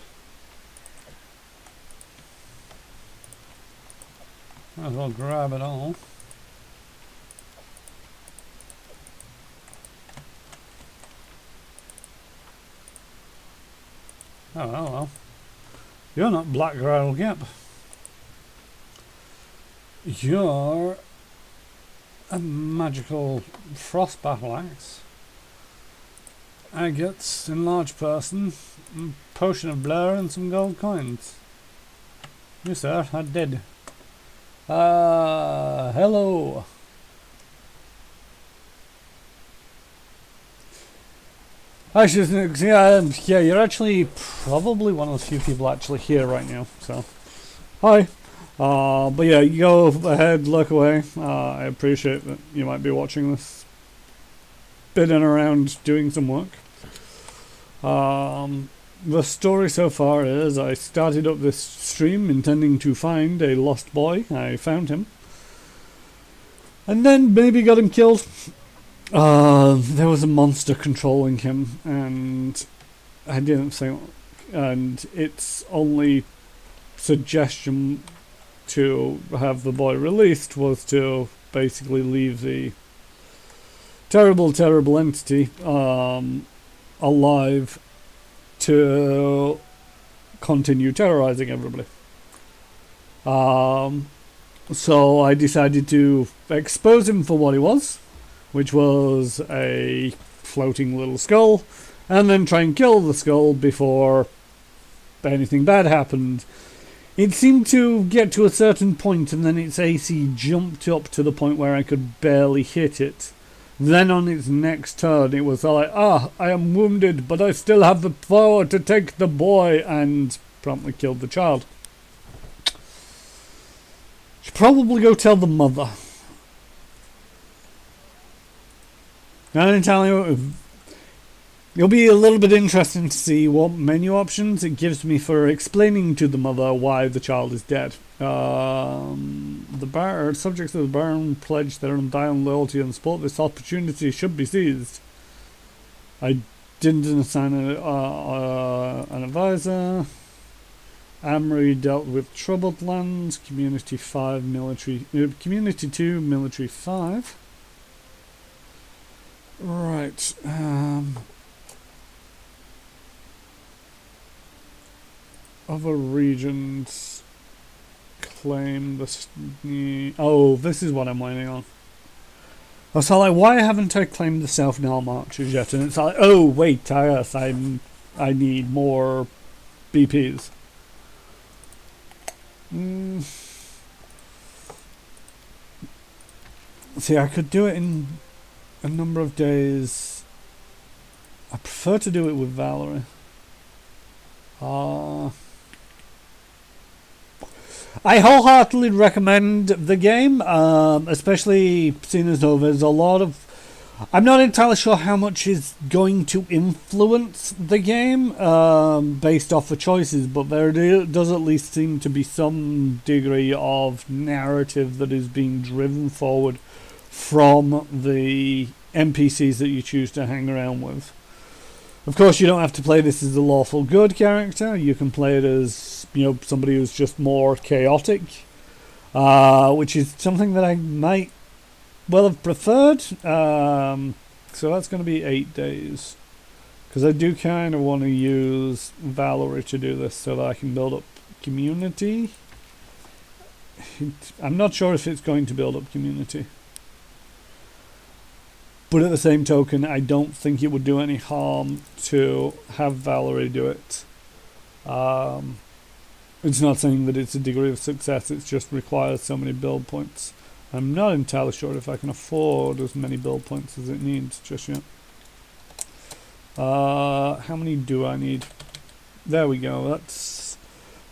Might as well grab it all. Oh, well. You're not Black Rattle Camp. You're a magical frost battle axe. Agates, enlarged person, potion of blur, and some gold coins. You, sir, are dead. Hello. Actually, yeah, you're actually probably one of the few people actually here right now. So, hi. But yeah, you go ahead, look away. I appreciate that you might be watching this, bidding around doing some work. The story so far is I started up this stream intending to find a lost boy. I found him. And then maybe got him killed. There was a monster controlling him, and I didn't think, and its only suggestion to have the boy released was to basically leave the terrible, terrible entity alive to continue terrorizing everybody. So I decided to expose him for what he was, which was a floating little skull, and then try and kill the skull before anything bad happened. It seemed to get to a certain point, and then its AC jumped up to the point where I could barely hit it. Then on its next turn, it was like, I am wounded, but I still have the power to take the boy, and promptly killed the child. Should probably go tell the mother. Now, I tell you, it'll be a little bit interesting to see what menu options it gives me for explaining to the mother why the child is dead. The subjects of the Baron pledge their undying loyalty and support. This opportunity should be seized. I didn't assign an advisor. Amory dealt with troubled lands. Community 5, military. Community 2, military 5. Right. Other regions claim this. Oh, this is what I'm waiting on. I was like, why haven't I claimed the South Nile marches yet? And it's like, oh wait, yes, I need more BPs. See, I could do it in a number of days. I prefer to do it with Valerie. I wholeheartedly recommend the game, especially seeing as though there's a lot of... I'm not entirely sure how much is going to influence the game based off the choices, but there does at least seem to be some degree of narrative that is being driven forward from the NPCs that you choose to hang around with. Of course, you don't have to play this as a lawful good character. You can play it as, somebody who's just more chaotic, which is something that I might well have preferred. So that's going to be 8 days. Because I do kind of want to use Valerie to do this so that I can build up community. I'm not sure if it's going to build up community. But at the same token, I don't think it would do any harm to have Valerie do it. It's not saying that it's a degree of success, it just requires so many build points. I'm not entirely sure if I can afford as many build points as it needs just yet. How many do I need? There we go, that's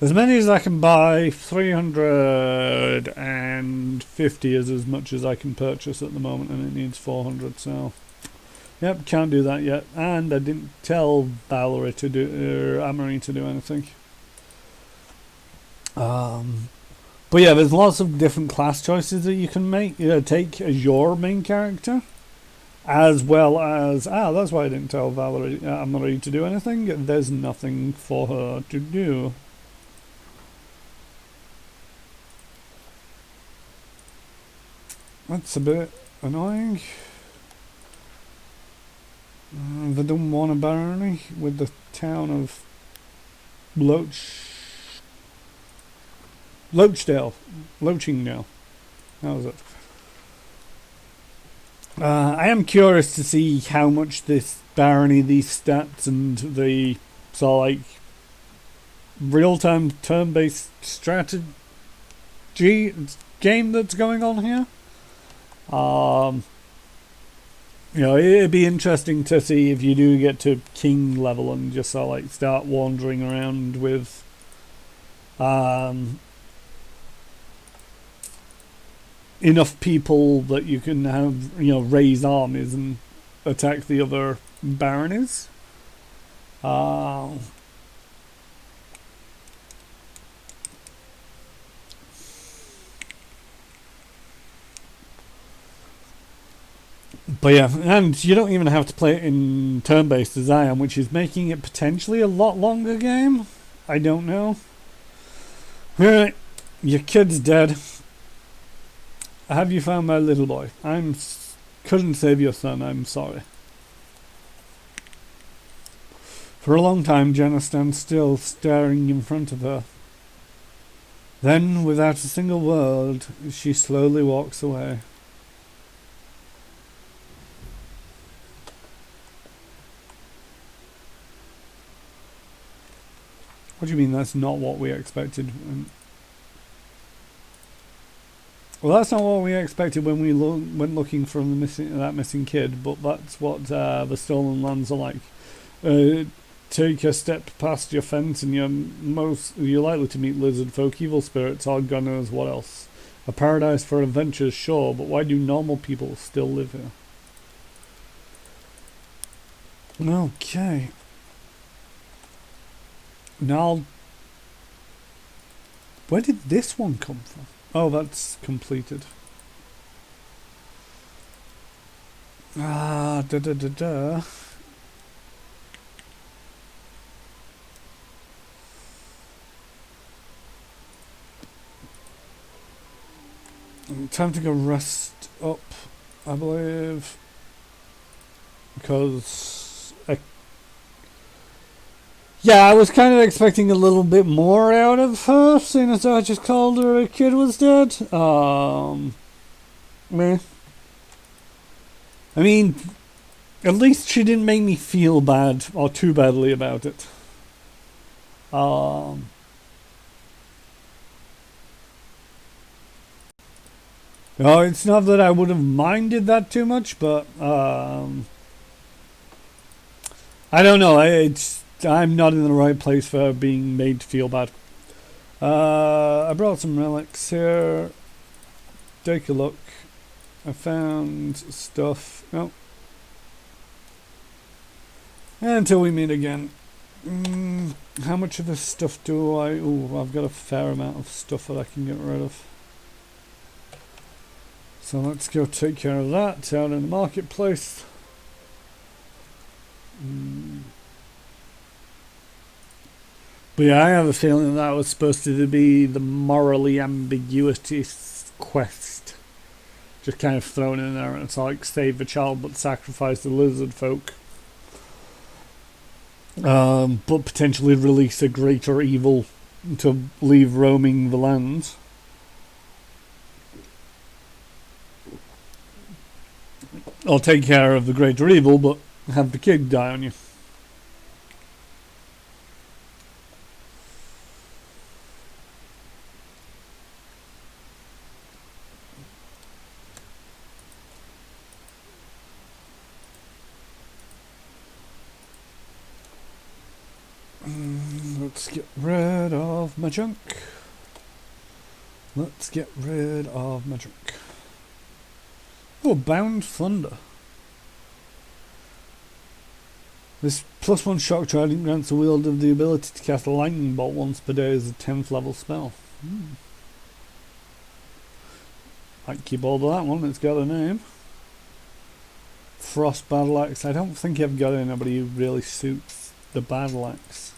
as many as I can buy. 350 is as much as I can purchase at the moment, and it needs 400, so yep, can't do that yet. And I didn't tell Valerie to do Amory to do anything. But yeah, there's lots of different class choices that you can make, take as your main character, as well as that's why I didn't tell Valerie Amory to do anything. There's nothing for her to do. That's a bit annoying. They don't want a barony with the town of Loachingdale. How's it? I am curious to see how much this barony, these stats, and the real-time turn-based strategy game that's going on here. It'd be interesting to see if you do get to king level and just start wandering around with enough people that you can have raise armies and attack the other baronies. But yeah, and you don't even have to play it in turn-based as I am, which is making it potentially a lot longer game. I don't know. Right, your kid's dead. Have you found my little boy? Couldn't save your son, I'm sorry. For a long time, Jenna stands still, staring in front of her. Then, without a single word, she slowly walks away. What do you mean that's not what we expected? Well, that's not what we expected when we went looking for that missing kid, but that's what the stolen lands are like. Take a step past your fence and you're likely to meet lizard folk, evil spirits, or God knows what else. A paradise for adventures, sure, but why do normal people still live here? Okay. Now, where did this one come from? Oh, that's completed. Ah, da. Time to go rest up, I believe, because I was kind of expecting a little bit more out of her, seeing as I just called her a kid was dead. Meh. I mean, at least she didn't make me feel bad or too badly about it. No, it's not that I would have minded that too much, but I don't know. I'm not in the right place for being made to feel bad. I brought some relics here. Take a look. I found stuff. Oh. Until we meet again. How much of this stuff do I... Ooh, I've got a fair amount of stuff that I can get rid of. So let's go take care of that out in the marketplace. But yeah, I have a feeling that was supposed to be the morally ambiguous quest. Just kind of thrown in there, and it's like save a child but sacrifice the lizard folk. But potentially release a greater evil to leave roaming the lands. Or take care of the greater evil, but have the kid die on you. Let's get rid of my junk. Oh, Bound Thunder. This +1 shock trident grants the wielder the ability to cast a lightning bolt once per day as a 10th level spell. Might keep hold of that one, it's got a name. Frost Battle Axe. I don't think I've got anybody who really suits the Battle Axe.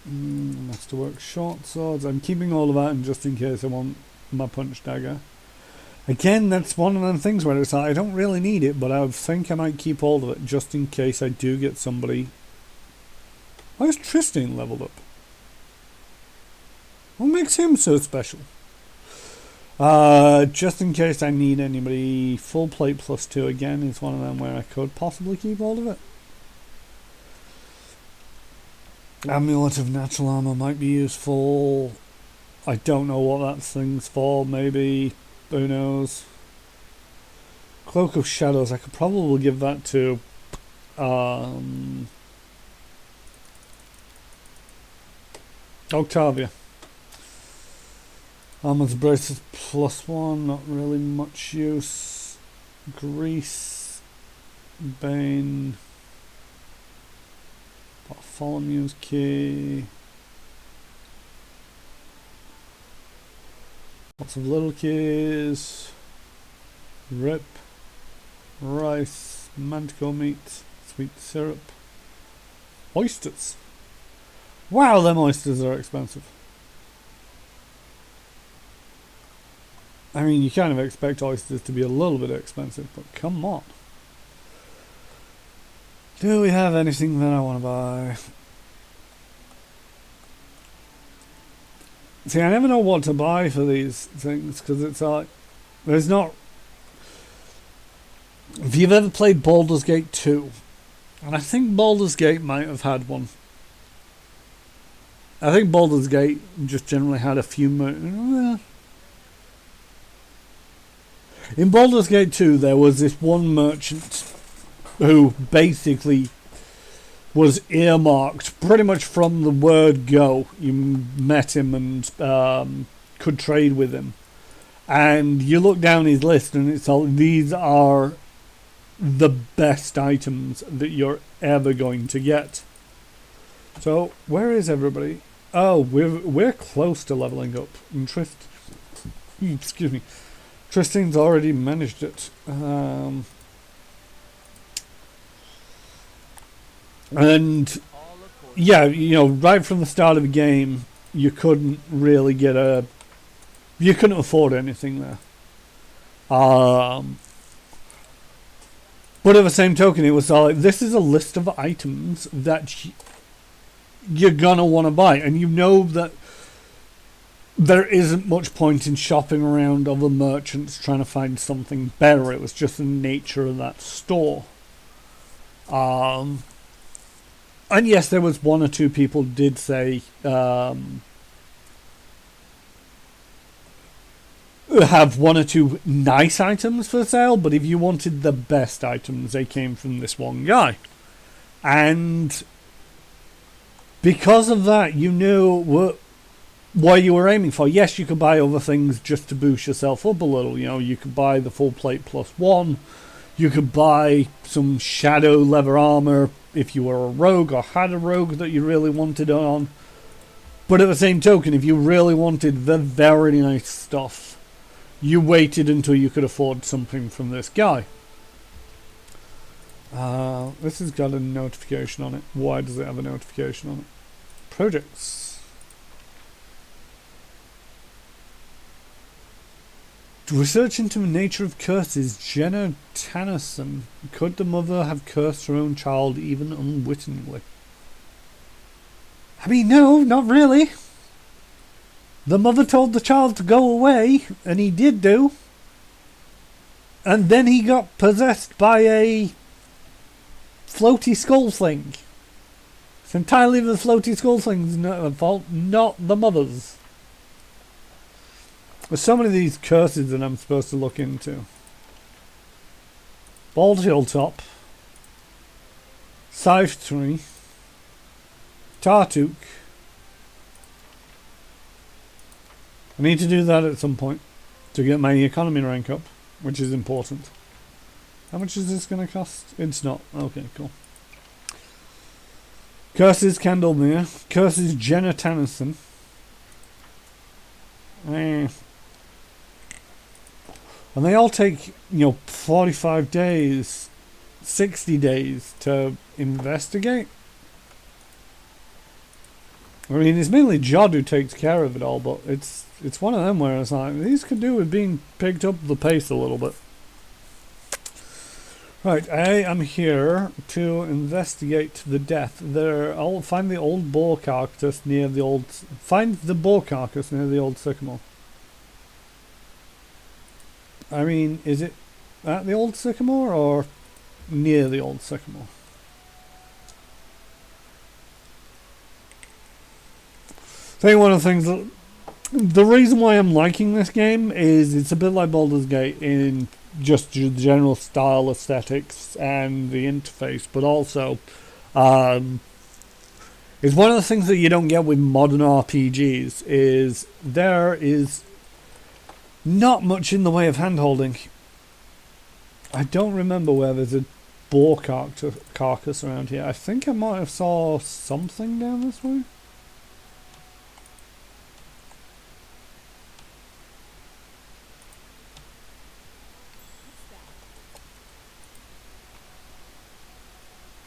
Masterwork short swords. I'm keeping all of that in just in case I want my punch dagger. Again, that's one of them things where it's like I don't really need it, but I think I might keep hold of it just in case I do get somebody. Why is Tristan leveled up? What makes him so special? Just in case I need anybody. Full plate +2 again is one of them where I could possibly keep hold of it. Amulet of Natural Armor might be useful. I don't know what that thing's for, maybe. Who knows? Cloak of Shadows, I could probably give that to Octavia. Armor's Braces +1, not really much use. Grease, Bane, Bartholomew's Key. Lots of little keys. Rip. Rice. Manticore meat. Sweet syrup. Oysters. Wow, them oysters are expensive. I mean, you kind of expect oysters to be a little bit expensive, but come on. Do we have anything that I want to buy? See, I never know what to buy for these things, because it's like, there's not... If you've ever played Baldur's Gate 2, and I think Baldur's Gate might have had one. I think Baldur's Gate just generally had a few... In Baldur's Gate 2, there was this one merchant who basically was earmarked pretty much from the word go. You met him and could trade with him. And you look down his list and it's all, these are the best items that you're ever going to get. So, where is everybody? Oh, we're close to leveling up. And excuse me. Tristan's already managed it. And yeah, you know, right from the start of the game, you couldn't really get you couldn't afford anything there. But at the same token, it was like, this is a list of items that you're gonna want to buy, and you know that there isn't much point in shopping around other merchants trying to find something better. It was just the nature of that store. And yes, there was one or two people did say have one or two nice items for sale, but if you wanted the best items, they came from this one guy. And because of that, you knew what you were aiming for. Yes, you could buy other things just to boost yourself up a little. You know, you could buy the full plate +1. You could buy some shadow leather armor if you were a rogue or had a rogue that you really wanted on. But at the same token, if you really wanted the very nice stuff, you waited until you could afford something from this guy. This has got a notification on it. Why does it have a notification on it? Projects. Research into the nature of curses. Jenna Tennyson. Could the mother have cursed her own child even unwittingly? I mean, no, not really. The mother told the child to go away, and he did do. And then he got possessed by a floaty skull thing. It's entirely the floaty skull thing's fault, not the mother's. There's so many of these curses that I'm supposed to look into. Bald Hilltop. Scythe Tree. Tartuk. I need to do that at some point to get my economy rank up, which is important. How much is this going to cost? It's not. Okay, cool. Curses Candlemere. Curses Jenna Tennyson. And they all take, 45 days, 60 days to investigate. I mean, it's mainly Jod who takes care of it all, but it's one of them where it's like, these could do with being picked up the pace a little bit. Right, I am here to investigate the death. I'll find the old boar carcass near the old... Find the boar carcass near the old sycamore. I mean, is it at the old sycamore or near the old sycamore? I think one of the things that... The reason why I'm liking this game is it's a bit like Baldur's Gate in just the general style, aesthetics, and the interface, but also it's one of the things that you don't get with modern RPGs is there is not much in the way of hand-holding. I don't remember where there's a boar carcass around here. I think I might have saw something down this way.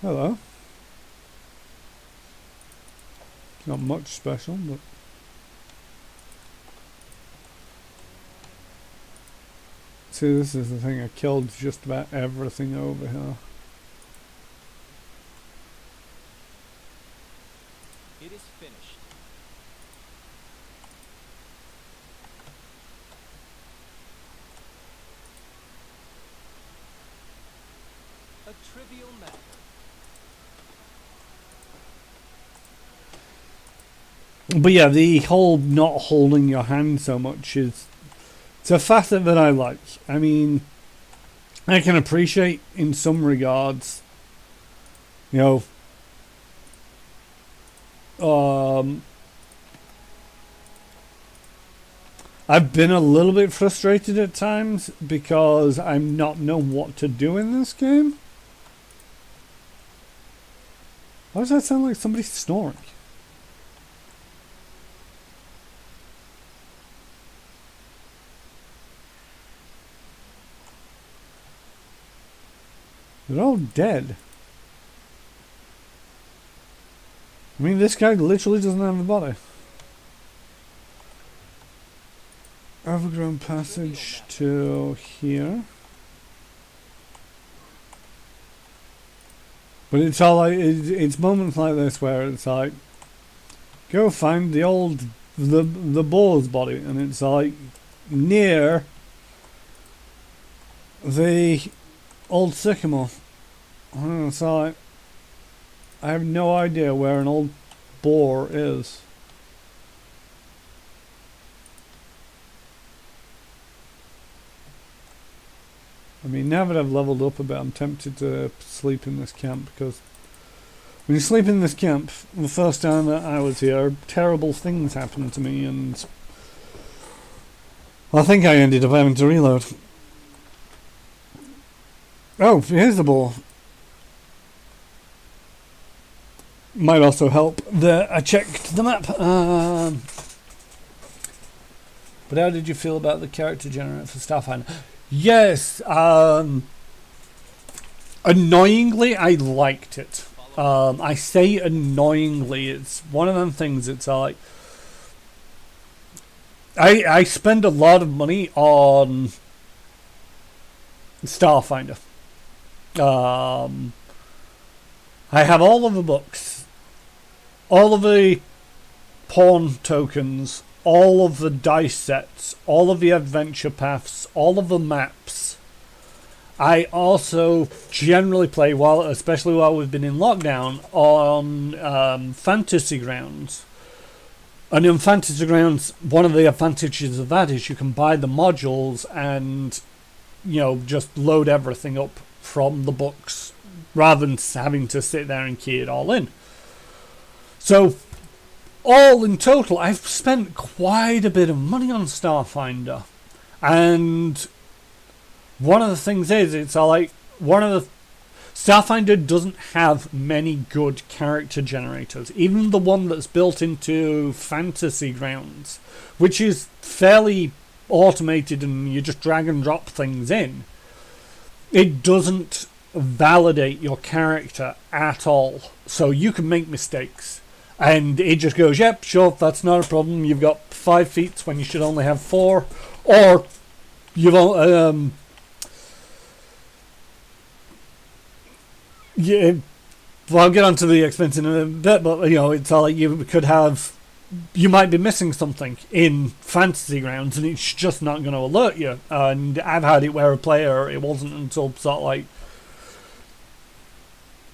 Hello. Not much special, but... See, this is the thing. I killed just about everything over here. It is finished. A trivial matter. But yeah, the whole not holding your hand so much is... It's a facet that I like. I mean, I can appreciate in some regards, you know, I've been a little bit frustrated at times because I'm not knowing what to do in this game. Why does that sound like somebody snoring? They're all dead. I mean, this guy literally doesn't have a body. Overgrown passage to here. But it's all like, it's moments like this where it's like, go find the old, the boar's body. And it's like, near the old sycamore. And it's like, I have no idea where an old boar is. I mean, now that I've leveled up a bit, I'm tempted to sleep in this camp, because when you sleep in this camp, the first time that I was here, terrible things happened to me, and I think I ended up having to reload. Oh, here's the boar. Might also help that I checked the map. But how did you feel about the character generator for Starfinder? Yes, annoyingly, I liked it. I say annoyingly, it's one of them things, it's like, I spend a lot of money on Starfinder. I have all of the books, all of the pawn tokens, all of the dice sets, all of the adventure paths, all of the maps. I also generally play, especially while we've been in lockdown, on Fantasy Grounds. And in Fantasy Grounds, one of the advantages of that is you can buy the modules and, you know, just load everything up from the books rather than having to sit there and key it all in. So, all in total, I've spent quite a bit of money on Starfinder. And one of the things is, it's like, Starfinder doesn't have many good character generators. Even the one that's built into Fantasy Grounds, which is fairly automated and you just drag and drop things in, it doesn't validate your character at all. So you can make mistakes. And it just goes, yep, sure, that's not a problem. You've got 5 feats when you should only have 4. Or you've yeah, well, I'll get onto the expense in a bit, but, you know, it's all like you might be missing something in Fantasy Grounds and it's just not going to alert you. And I've had it where a player, it wasn't until sort of like,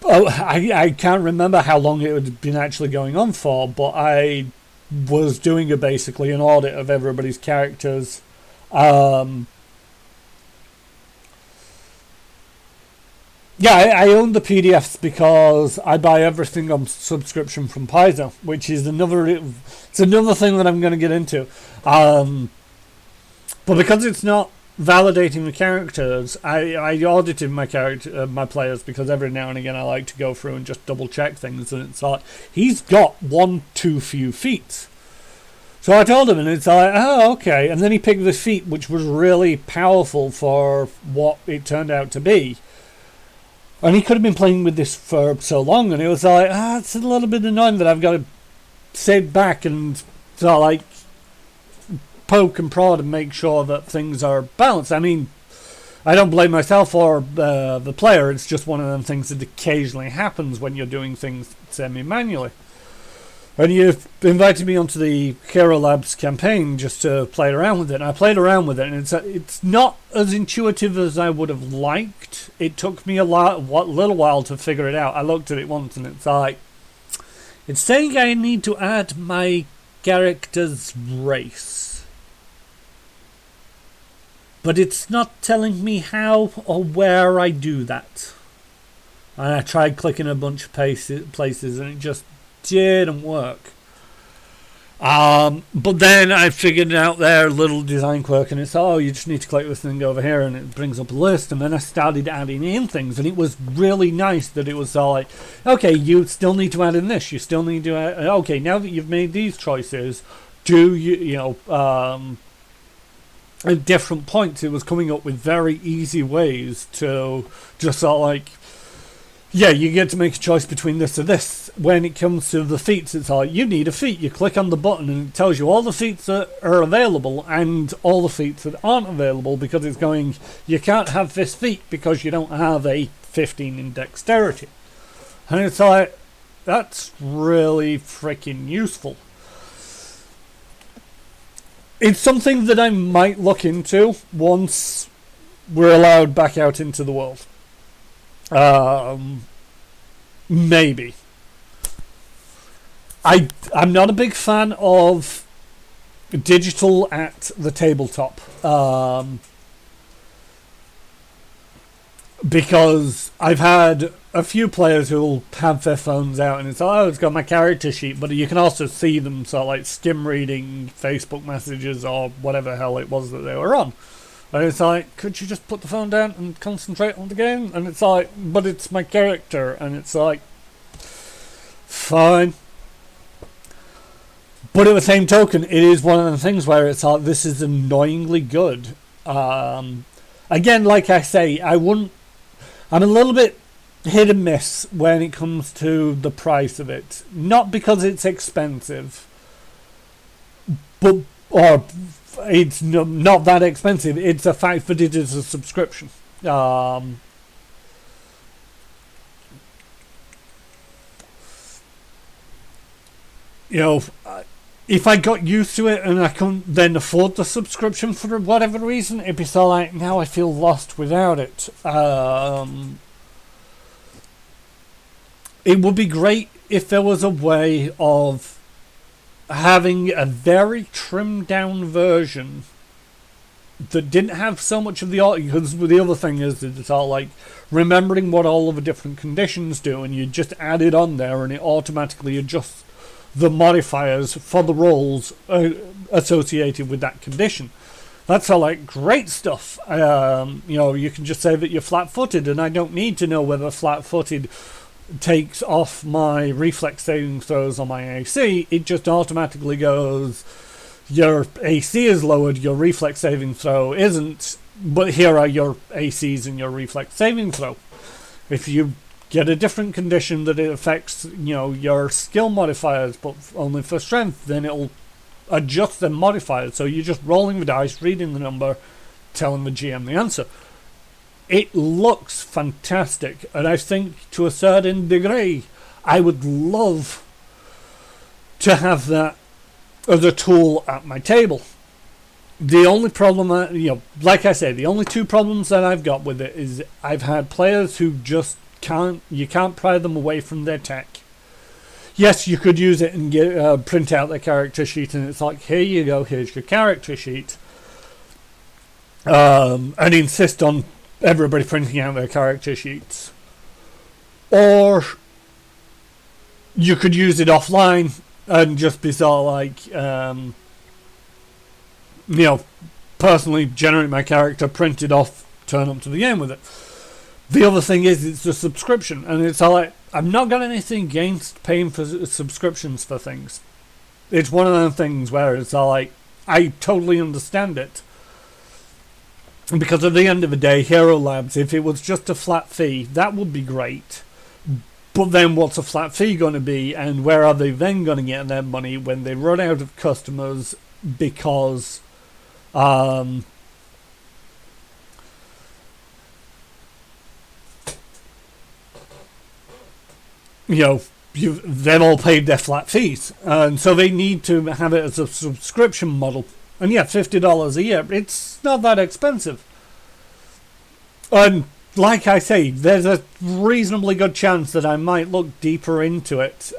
I can't remember how long it had been actually going on for, but I was doing basically an audit of everybody's characters. Yeah, I own the PDFs because I buy everything on subscription from Paizo, which is another thing that I'm going to get into. But because it's not validating the characters, I audited my players, because every now and again I like to go through and just double check things, and it's like, he's got one too few feats. So I told him, and it's like, oh, okay. And then he picked this feat, which was really powerful for what it turned out to be. And he could have been playing with this for so long, and it was like, it's a little bit annoying that I've got to sit back and sort of like poke and prod and make sure that things are balanced. I mean, I don't blame myself or the player. It's just one of them things that occasionally happens when you're doing things semi-manually. And you've invited me onto the Hero Labs campaign just to play around with it. And I played around with it, and it's not as intuitive as I would have liked. It took me a little while to figure it out. I looked at it once, and it's like, it's saying I need to add my character's race, but it's not telling me how or where I do that. And I tried clicking a bunch of places, and it just didn't work. But then I figured out their little design quirk, and it's, you just need to click this thing over here, and it brings up a list. And then I started adding in things, and it was really nice that it was all like, okay, you still need to add in this, you still need to add, okay, now that you've made these choices, do at different points it was coming up with very easy ways to just sort of like, yeah, you get to make a choice between this or this. When it comes to the feats, it's like, you need a feat. You click on the button and it tells you all the feats that are available and all the feats that aren't available, because it's going, you can't have this feat because you don't have a 15 in dexterity. And it's like, that's really freaking useful. It's something that I might look into once we're allowed back out into the world. Maybe. I'm not a big fan of digital at the tabletop, because I've had a few players who'll have their phones out and it's got my character sheet, but you can also see them sort of like skim reading Facebook messages or whatever the hell it was that they were on. And it's like, could you just put the phone down and concentrate on the game? And it's like, but it's my character. And it's like, fine. But at the same token, it is one of the things where it's like, this is annoyingly good. Again, like I say, I'm a little bit hit and miss when it comes to the price of it. Not because it's expensive, or it's not that expensive. It's the fact that it is a subscription. If I got used to it and I couldn't then afford the subscription for whatever reason, it'd be so like, now I feel lost without it. It would be great if there was a way of having a very trimmed down version that didn't have so much of the audio, because the other thing is that it's all like remembering what all of the different conditions do, and you just add it on there and it automatically adjusts the modifiers for the rolls associated with that condition. That's all like great stuff. You can just say that you're flat-footed, and I don't need to know whether flat-footed takes off my reflex saving throws on my AC. It just automatically goes, your AC is lowered, your reflex saving throw isn't, but here are your ACs and your reflex saving throw. If you get a different condition that it affects, your skill modifiers, but only for strength, then it'll adjust the modifiers. So you're just rolling the dice, reading the number, telling the GM the answer. It looks fantastic, and I think to a certain degree I would love to have that as a tool at my table. The only problem, like I say, the only two problems that I've got with it is I've had players who just you can't pry them away from their tech. Yes, you could use it and print out their character sheet, and it's like, here you go, here's your character sheet, and insist on everybody printing out their character sheets. Or you could use it offline and just be sort of like, personally generate my character, print it off, turn up to the game with it. The other thing is, it's a subscription, and it's all like, I've not got anything against paying for subscriptions for things. It's one of those things where it's all like, I totally understand it. Because at the end of the day, Hero Labs, if it was just a flat fee, that would be great. But then what's a flat fee going to be, and where are they then going to get their money when they run out of customers because they've all paid their flat fees, and so they need to have it as a subscription model. And yeah, $50 a year, it's not that expensive. And like I say, there's a reasonably good chance that I might look deeper into it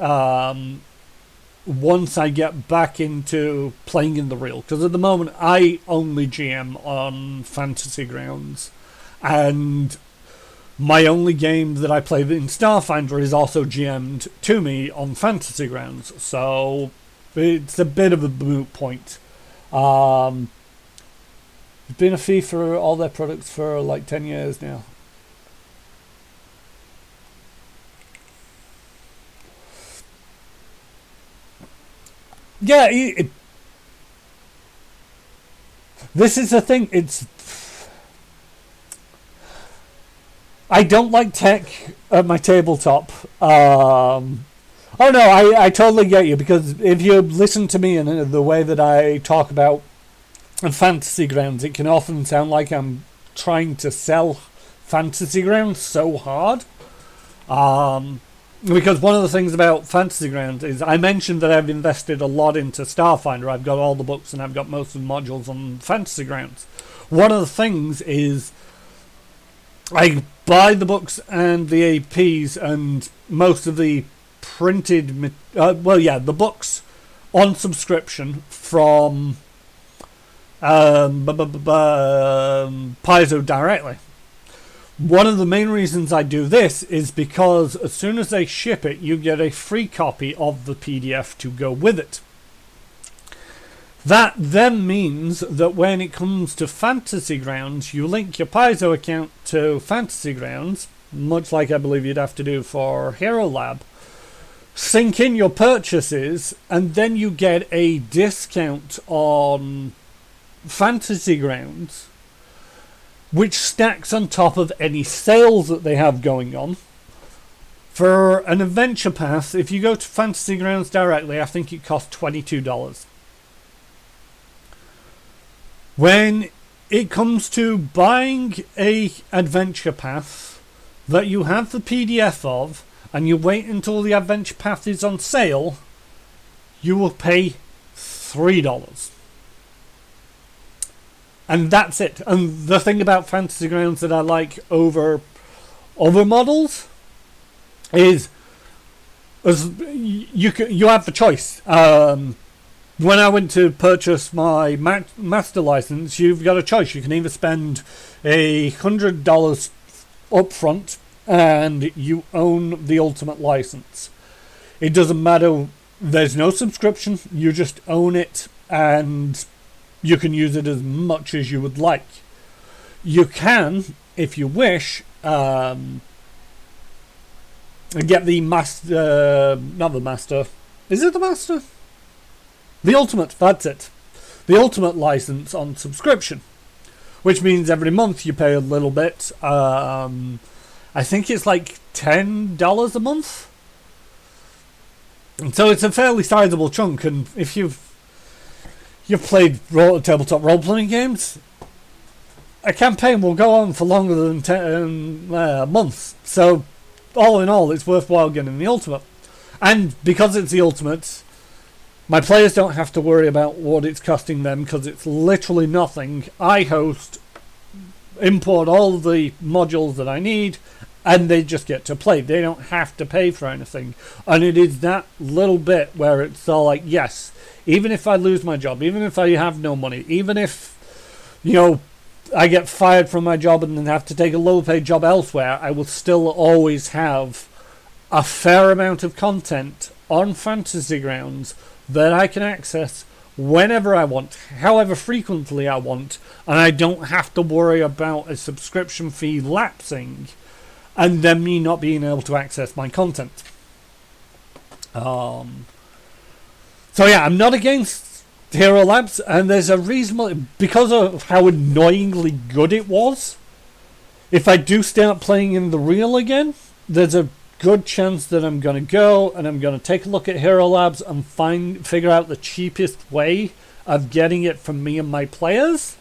once I get back into playing in the real. Because at the moment, I only GM on Fantasy Grounds. And my only game that I play in Starfinder is also GM'd to me on Fantasy Grounds. So it's a bit of a moot point. It's been a fee for all their products for like 10 years now. Yeah, this is the thing. I don't like tech at my tabletop. Oh no, I totally get you, because if you listen to me and the way that I talk about Fantasy Grounds, it can often sound like I'm trying to sell Fantasy Grounds so hard. Because one of the things about Fantasy Grounds is I mentioned that I've invested a lot into Starfinder. I've got all the books and I've got most of the modules on Fantasy Grounds. One of the things is I buy the books and the APs and most of the printed, the books on subscription from Paizo directly. One of the main reasons I do this is because as soon as they ship it, you get a free copy of the PDF to go with it. That then means that when it comes to Fantasy Grounds, you link your Paizo account to Fantasy Grounds, much like I believe you'd have to do for Hero Lab. Sync in your purchases, and then you get a discount on Fantasy Grounds, which stacks on top of any sales that they have going on. For an adventure pass, if you go to Fantasy Grounds directly, I think it costs $22. When it comes to buying a adventure pass that you have the PDF of, and you wait until the adventure path is on sale, you will pay $3. And that's it. And the thing about Fantasy Grounds that I like over other models is you have the choice. When I went to purchase my master license, you've got a choice. You can either spend $100 up front and you own the ultimate license. It doesn't matter. There's no subscription. You just own it and you can use it as much as you would like. You can, if you wish, get the master, not the master. Is it the master? The ultimate, that's it. The ultimate license on subscription, which means every month you pay a little bit. I think it's like $10 a month. And so it's a fairly sizable chunk, and if you've played tabletop role-playing games, a campaign will go on for longer than 10 months. So, all in all, it's worthwhile getting the ultimate. And because it's the ultimate, my players don't have to worry about what it's costing them, because it's literally nothing. I host, import all the modules that I need, and they just get to play. They don't have to pay for anything. And it is that little bit where it's all like, yes, even if I lose my job, even if I have no money, even if, I get fired from my job and then have to take a low paid job elsewhere, I will still always have a fair amount of content on Fantasy Grounds that I can access whenever I want, however frequently I want, and I don't have to worry about a subscription fee lapsing and then me not being able to access my content. So yeah, I'm not against Hero Labs, and there's a reasonable, because of how annoyingly good it was, if I do start playing in the real again, there's a good chance that I'm going to go and I'm going to take a look at Hero Labs and figure out the cheapest way of getting it from me and my players,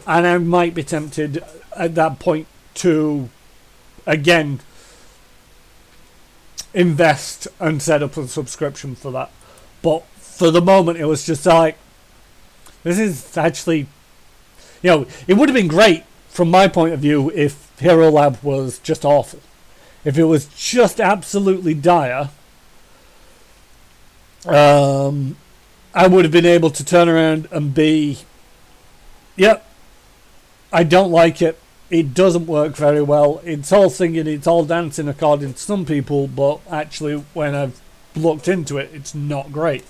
and I might be tempted at that point to again invest and set up a subscription for that. But for the moment it was just like, this is actually, it would have been great from my point of view if Hero Lab was just awful. If it was just absolutely dire, I would have been able to turn around and be, yep, I don't like it. It doesn't work very well. It's all singing, it's all dancing according to some people, but actually when I've looked into it, it's not great.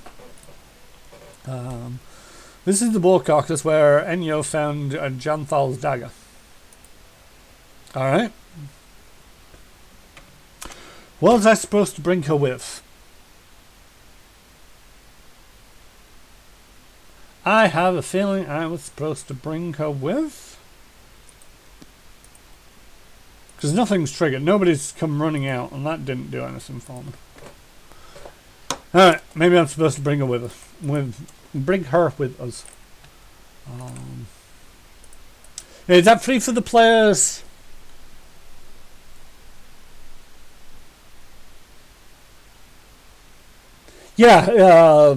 This is the Boar Carcass where Ennio found Janthal's dagger. Alright. What was I supposed to bring her with? I have a feeling I was supposed to bring her with, because nothing's triggered. Nobody's come running out, and that didn't do anything for me. Alright, maybe I'm supposed to bring her with us. Bring her with us. Is that free for the players? Yeah,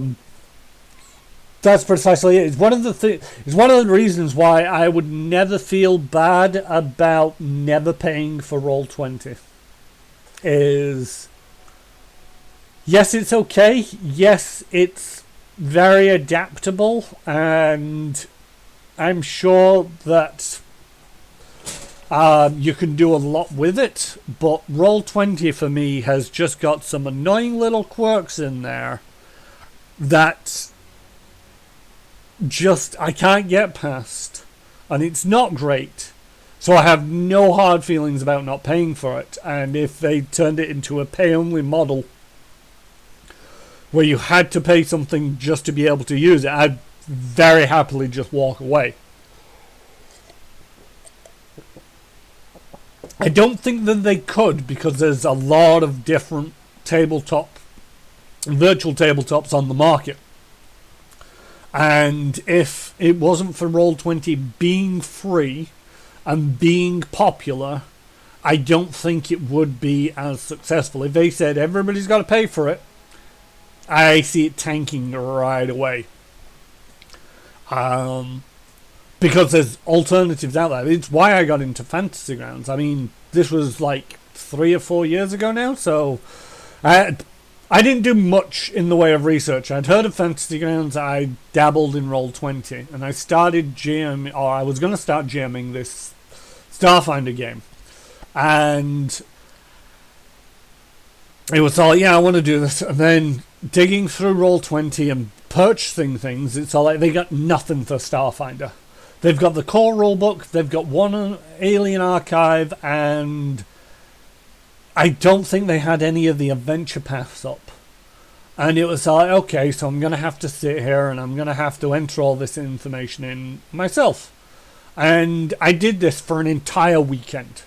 that's precisely it. It's one of the reasons why I would never feel bad about never paying for Roll20. Is, yes, it's okay. Yes, it's very adaptable, and I'm sure that you can do a lot with it, but Roll20 for me has just got some annoying little quirks in there that just I can't get past, and it's not great. So I have no hard feelings about not paying for it, and if they turned it into a pay-only model where you had to pay something just to be able to use it, I'd very happily just walk away. I don't think that they could, because there's a lot of different virtual tabletops on the market. And if it wasn't for Roll20 being free and being popular, I don't think it would be as successful. If they said everybody's got to pay for it, I see it tanking right away. Because there's alternatives out there. It's why I got into Fantasy Grounds. I mean, this was like 3 or 4 years ago now, so I didn't do much in the way of research. I'd heard of Fantasy Grounds, I dabbled in Roll20, and I started I was going to start GMing this Starfinder game. And it was all, yeah, I want to do this. And then digging through Roll20 and purchasing things, it's all like they got nothing for Starfinder. They've got the core rulebook, they've got one Alien Archive, and I don't think they had any of the adventure paths up. And it was like, okay, so I'm going to have to sit here and I'm going to have to enter all this information in myself. And I did this for an entire weekend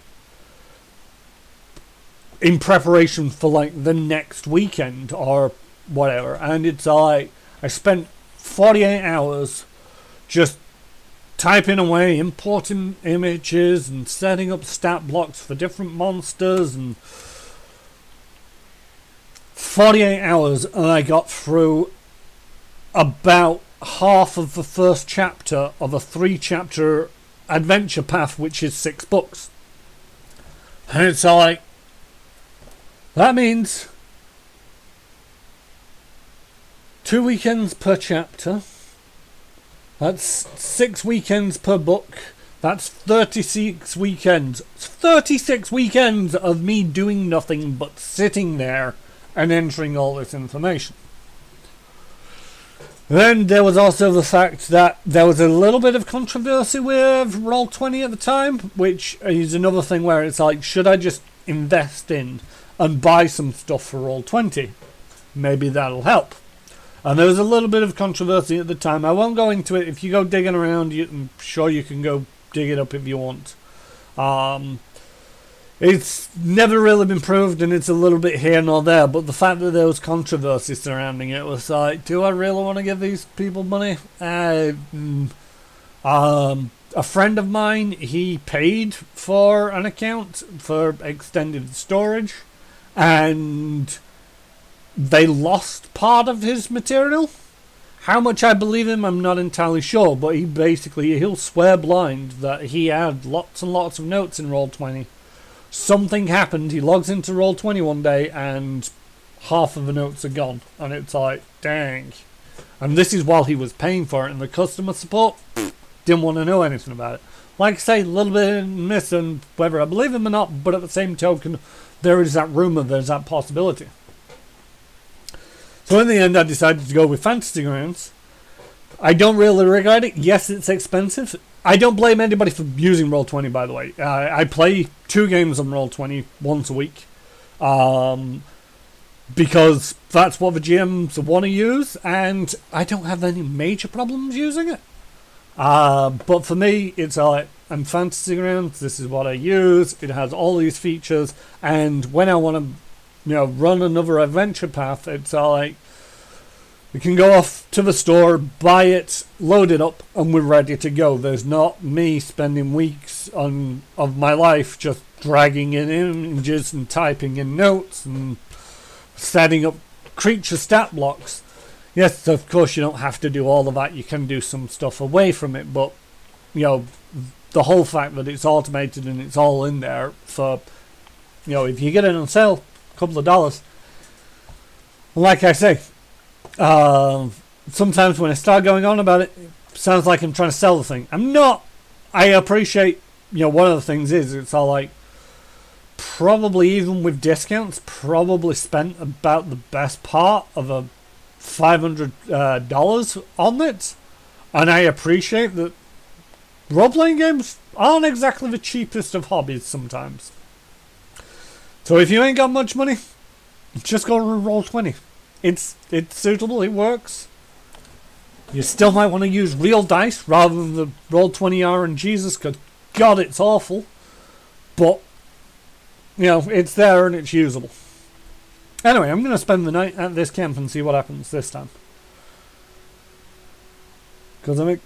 in preparation for like the next weekend or whatever. And it's like, I spent 48 hours just typing away, importing images and setting up stat blocks for different monsters, and 48 hours, and I got through about half of the first chapter of a 3-chapter adventure path, which is 6 books. And it's like, that means 2 weekends per chapter. That's 6 weekends per book. That's 36 weekends. 36 weekends of me doing nothing but sitting there and entering all this information. Then there was also the fact that there was a little bit of controversy with Roll20 at the time, which is another thing where it's like, should I just invest in and buy some stuff for Roll20? Maybe that'll help. And there was a little bit of controversy at the time. I won't go into it. If you go digging around, I'm sure you can go dig it up if you want. It's never really been proved, and it's a little bit here nor there. But the fact that there was controversy surrounding it was like, do I really want to give these people money? A friend of mine, he paid for an account for extended storage, and they lost part of his material. How much I believe him, I'm not entirely sure, but he'll swear blind that he had lots and lots of notes in Roll20. Something happened, he logs into Roll20 one day and half of the notes are gone, and it's like, dang. And this is while he was paying for it, and the customer support didn't want to know anything about it. Like I say, a little bit miss and whether I believe him or not, but at the same token, there is that rumour, there's that possibility. So in the end, I decided to go with Fantasy Grounds. I don't really regret it. Yes, it's expensive. I don't blame anybody for using Roll20, by the way. I play 2 games on Roll20 once a week. Because that's what the GMs want to use, and I don't have any major problems using it. But for me, it's like, I'm Fantasy Grounds, this is what I use, it has all these features, and when I want to, run another adventure path, it's like, we can go off to the store, buy it, load it up, and we're ready to go. There's not me spending weeks of my life just dragging in images and typing in notes and setting up creature stat blocks. Yes, of course you don't have to do all of that. You can do some stuff away from it, but the whole fact that it's automated and it's all in there for, if you get it on sale, a couple of dollars. Like I say, sometimes when I start going on about it, it sounds like I'm trying to sell the thing. I'm not. I appreciate, one of the things is it's all like, probably even with discounts, probably spent about the best part of a $500 on it, and I appreciate that role-playing games aren't exactly the cheapest of hobbies sometimes. So if you ain't got much money, just go to Roll20. It's suitable, it works. You still might want to use real dice rather than the Roll20 RNGs, because God, it's awful. But it's there and it's usable. Anyway, I'm going to spend the night at this camp and see what happens this time. Because I'm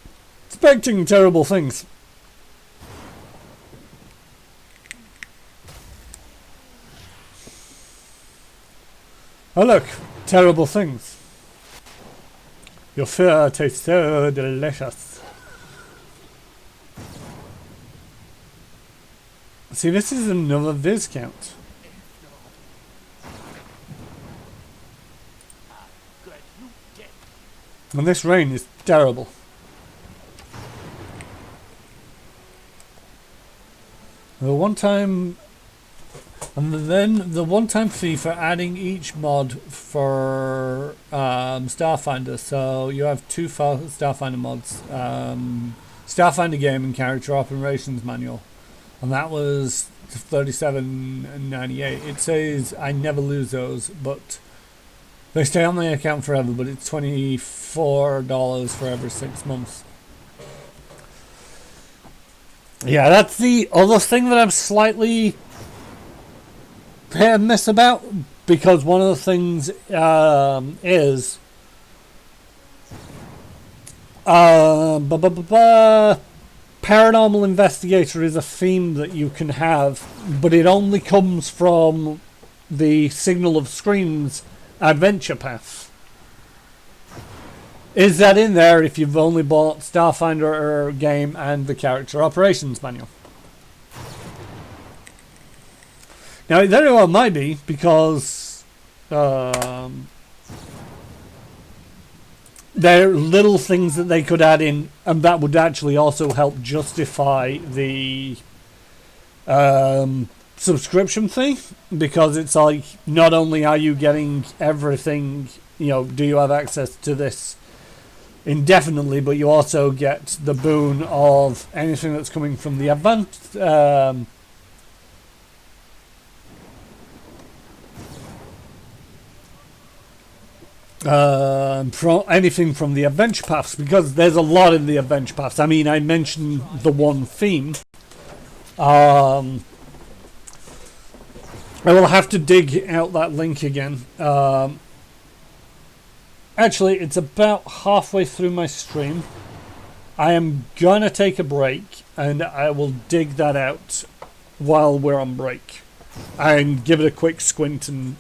expecting terrible things. Oh look, terrible things. Your fear tastes so delicious. See, this is another Viscount. And this rain is terrible. The one-time fee for adding each mod for Starfinder. So you have 2 Starfinder mods. Starfinder Game and Character Operations Manual. And that was $37.98. It says I never lose those, but they stay on my account forever, but it's $24 for every 6 months. Yeah, that's the other thing that I'm slightly hit and miss about, because one of the things is Paranormal Investigator is a theme that you can have, but it only comes from the Signal of Screams adventure path. Is that in there if you've only bought Starfinder Game and the Character Operations Manual? Now it very well might be, because there are little things that they could add in, and that would actually also help justify the subscription fee, because it's like, not only are you getting everything, do you have access to this indefinitely, but you also get the boon of anything that's coming from the advanced from anything from the adventure paths, because there's a lot in the adventure paths. I mean, I mentioned the one theme. I will have to dig out that link again. Actually, it's about halfway through my stream. I am gonna take a break, and I will dig that out while we're on break and give it a quick squint and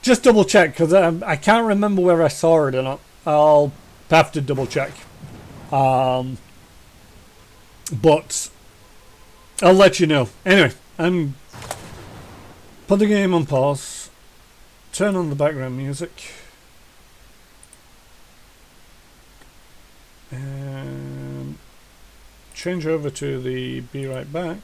just double check, because I can't remember whether I saw it or not. I'll have to double check. But I'll let you know. Anyway, I'm put the game on pause, turn on the background music, and change over to the Be Right Back.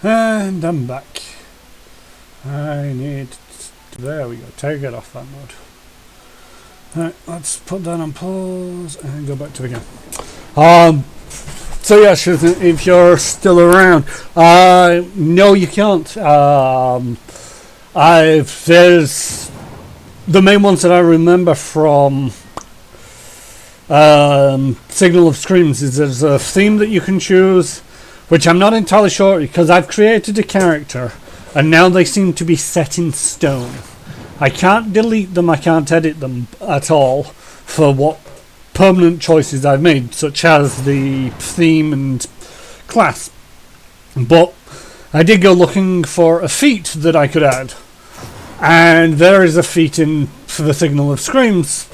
And I'm back. I need... There we go. Take it off that mode. Alright, let's put that on pause and go back to the game. So yeah, Shazam, if you're still around, no, you can't. There's the main ones that I remember from Signal of Screams is there's a theme that you can choose, which I'm not entirely sure because I've created a character and now they seem to be set in stone. I can't delete them, I can't edit them at all for what permanent choices I've made, such as the theme and class. But I did go looking for a feat that I could add, and there is a feat in for the Signal of Screams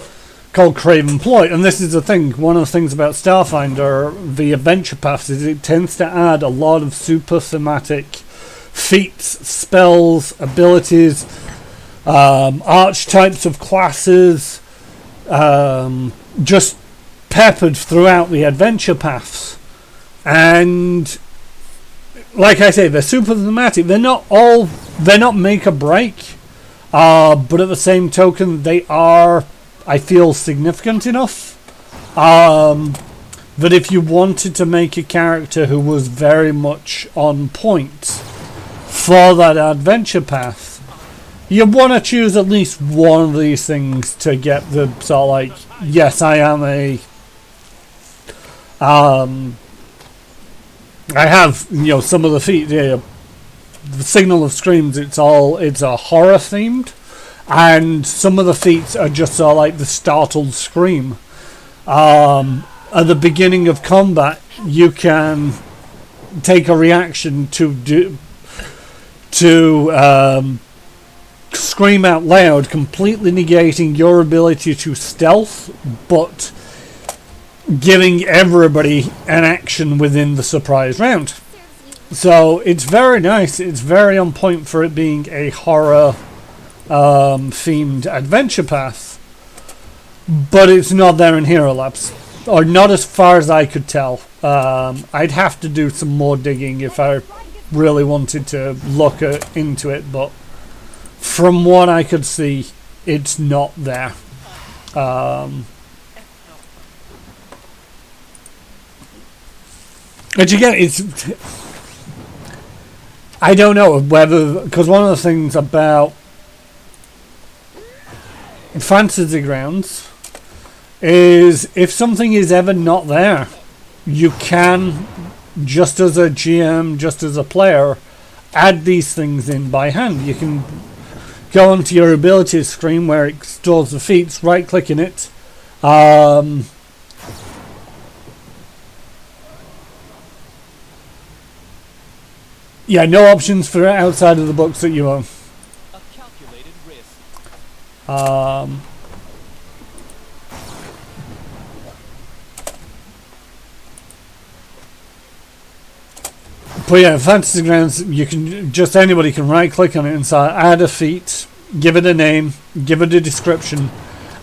called Craven Ploy. And this is the thing, one of the things about Starfinder, the adventure paths, is it tends to add a lot of super thematic feats, spells, abilities, archetypes of classes, just peppered throughout the adventure paths. And like I say, they're super thematic. They're not make or break, but at the same token they are, I feel, significant enough that if you wanted to make a character who was very much on point for that adventure path, you want to choose at least one of these things to get the sort of like, yes, I am a I have, some of the feet. The Signal of Screams, it's a horror themed, and some of the feats are just sort of like the startled scream. At the beginning of combat, you can take a reaction to scream out loud, completely negating your ability to stealth, but giving everybody an action within the surprise round. So it's very nice. It's very on point for it being a horror themed adventure path, but it's not there in Hero Labs, or not as far as I could tell. I'd have to do some more digging if I really wanted to look into it, but from what I could see, it's not there. But again, I don't know whether, because one of the things about Fantasy Grounds is if something is ever not there, you can, just as a GM, just as a player, add these things in by hand. You can go onto your abilities screen where it stores the feats, right click in it, yeah, no options for outside of the books that you own. A calculated risk. But yeah, Fantasy Grounds, you can anybody can right click on it and say add a feat, give it a name, give it a description,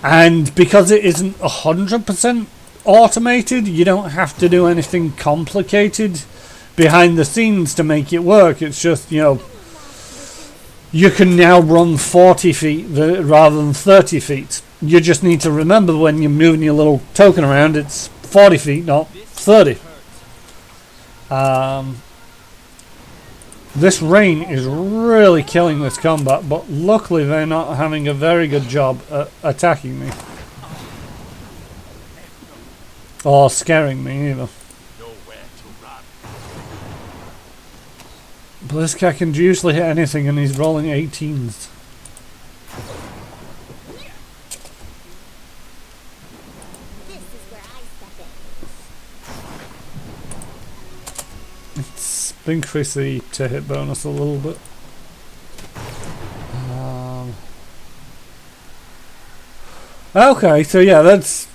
and because it isn't 100% automated, you don't have to do anything complicated behind the scenes to make it work. It's just, you can now run 40 feet rather than 30 feet. You just need to remember when you're moving your little token around, it's 40 feet, not 30. This rain is really killing this combat, but luckily they're not having a very good job at attacking me. Or scaring me either. But this guy can usually hit anything and he's rolling 18s. This is where I step in. It's increased the to hit bonus a little bit. Okay, so yeah, that's...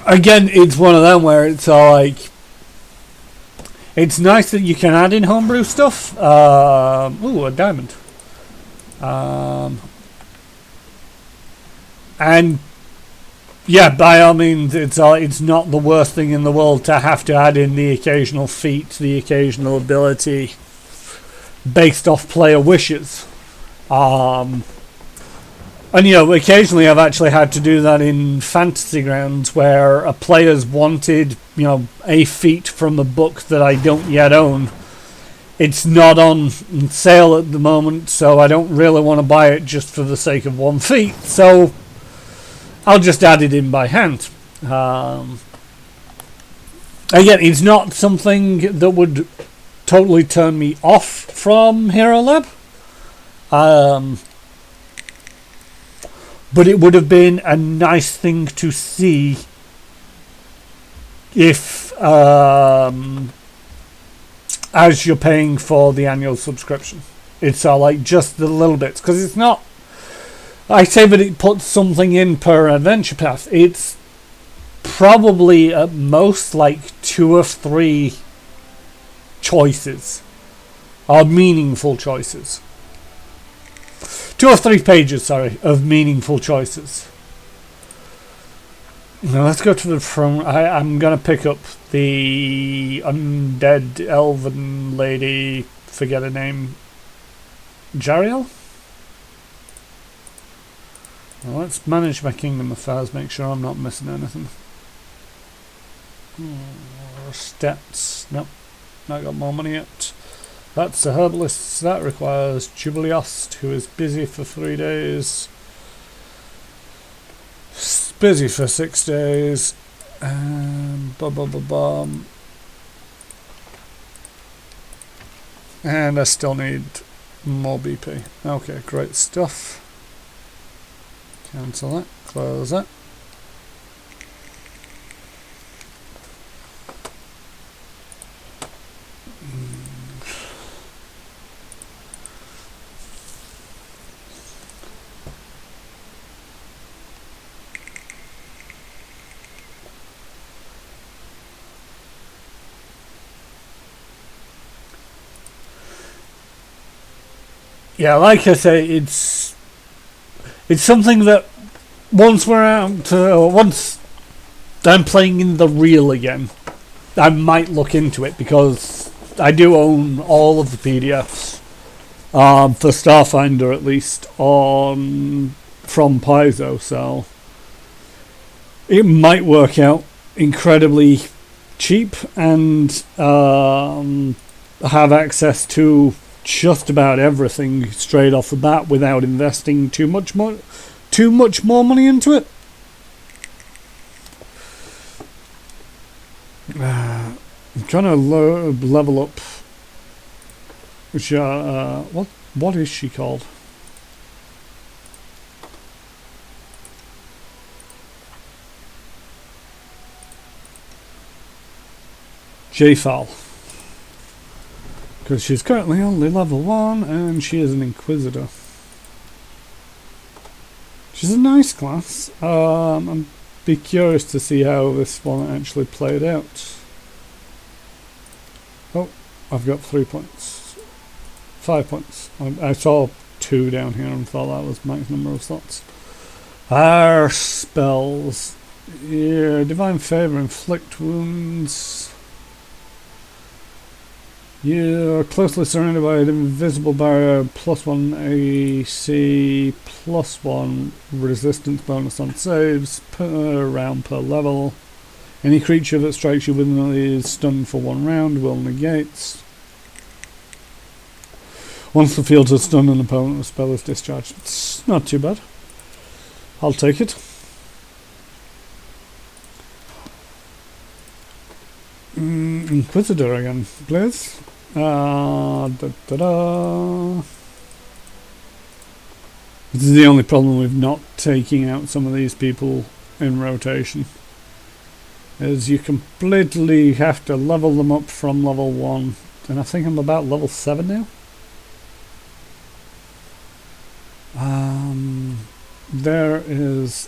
Again, it's one of them where it's all like... It's nice that you can add in homebrew stuff. Ooh, a diamond. And Yeah, by all means, it's not the worst thing in the world to have to add in the occasional feat, the occasional ability based off player wishes. And occasionally I've actually had to do that in Fantasy Grounds where a player's wanted, a feat from a book that I don't yet own. It's not on sale at the moment, so I don't really want to buy it just for the sake of one feat. So I'll just add it in by hand. Again, it's not something that would totally turn me off from Hero Lab. But it would have been a nice thing to see if, as you're paying for the annual subscription, it's like just the little bits. Because it's not, I say that it puts something in per adventure path. It's probably at most like 2 or 3 choices, or meaningful choices. 2 or 3 pages, of meaningful choices. Now let's go to the front. I'm going to pick up the undead elven lady, forget her name, Jariel? Well, let's manage my kingdom affairs, make sure I'm not missing anything. Stats, nope, not got more money yet. That's a herbalist. That requires Jubiliost, who is busy for 3 days. Busy for 6 days. And I still need more BP. Okay, great stuff. Cancel that. Close that. Yeah, like I say, it's something that once we're out, once I'm playing in the real again, I might look into it because I do own all of the PDFs for Starfinder, at least from Paizo, so it might work out incredibly cheap and have access to just about everything straight off the bat without investing too much more money into it. I'm trying to level up. What is she called? J-Fal. Because she's currently only level 1 and she is an Inquisitor. She's a nice class. I'd be curious to see how this one actually played out. Oh, I've got 3 points. 5 points. I saw 2 down here and thought that was max number of slots. Our spells. Yeah, Divine Favor, Inflict Wounds. You're closely surrounded by an invisible barrier, +1 AC, +1 resistance bonus on saves per round per level. Any creature that strikes you within is stunned for 1 round, will negate. Once the field has stunned an opponent, the spell is discharged. It's not too bad. I'll take it. Inquisitor again, please. This is the only problem with not taking out some of these people in rotation, is you completely have to level them up from level 1, and I think I'm about level 7 now. There is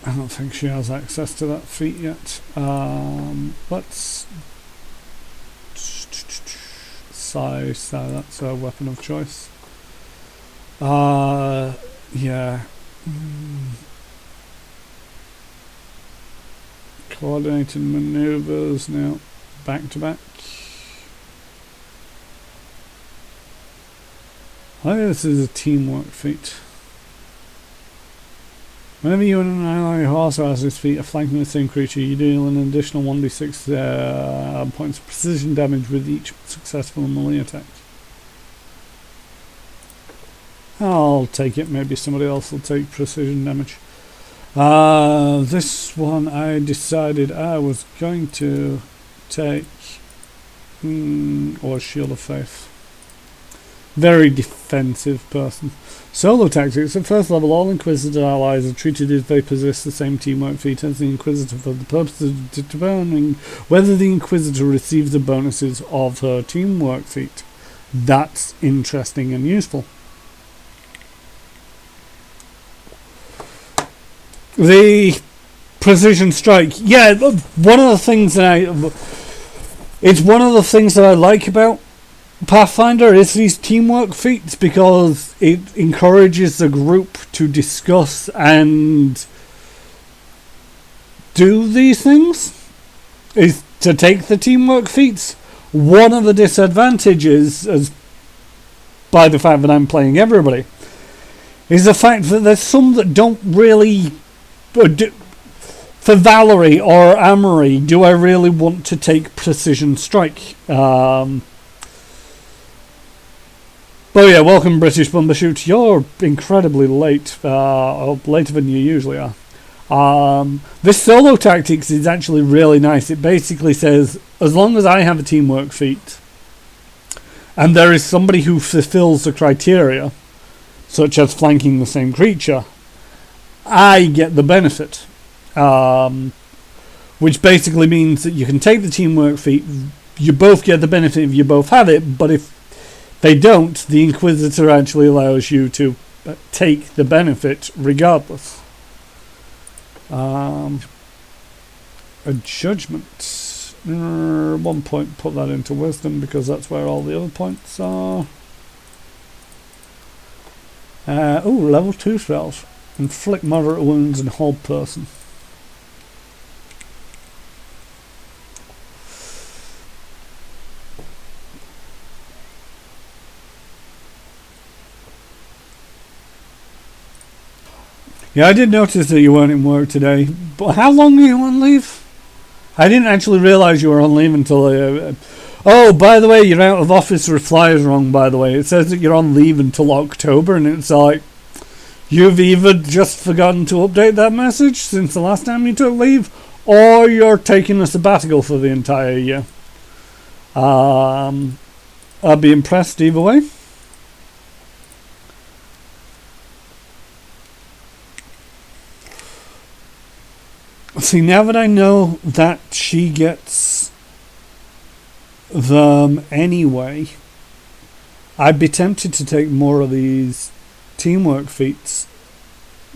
I don't think she has access to that feat yet. Let's size, that's a weapon of choice. Yeah. Coordinated maneuvers now. Back to back. I think this is a teamwork feat. Whenever you and an ally who also has this feat are flanking the same creature, you deal an additional 1d6 points of precision damage with each successful melee attack. I'll take it. Maybe somebody else will take precision damage. This one I decided I was going to take or Shield of Faith. Very defensive person. Solo tactics. At first level, all Inquisitor allies are treated as they possess the same teamwork feat as the Inquisitor for the purpose of determining whether the Inquisitor receives the bonuses of her teamwork feat. That's interesting and useful. The precision strike. Yeah, one of the things that it's one of the things that I like about Pathfinder is these teamwork feats, because it encourages the group to discuss and do these things, is to take the teamwork feats. One of the disadvantages, as by the fact that I'm playing everybody, is the fact that there's some that don't really for Valerie or Amory, do I really want to take precision strike? Oh yeah, welcome British Bumbershoot. You're incredibly late, or later than you usually are. This solo tactics is actually really nice. It basically says, as long as I have a teamwork feat, and there is somebody who fulfills the criteria, such as flanking the same creature, I get the benefit. Which basically means that you can take the teamwork feat, you both get the benefit if you both have it, but if they don't, the Inquisitor actually allows you to take the benefit regardless. A judgment. 1 point, put that into wisdom because that's where all the other points are. Level 2 spells. Inflict moderate wounds and hold person. Yeah, I did notice that you weren't in work today. But how long are you on leave? I didn't actually realise you were on leave until... oh, by the way, your out of office reply is wrong, by the way. It says that you're on leave until October, and it's like... You've either just forgotten to update that message since the last time you took leave, or you're taking a sabbatical for the entire year. I'd be impressed either way. See, now that I know that she gets them anyway, I'd be tempted to take more of these teamwork feats,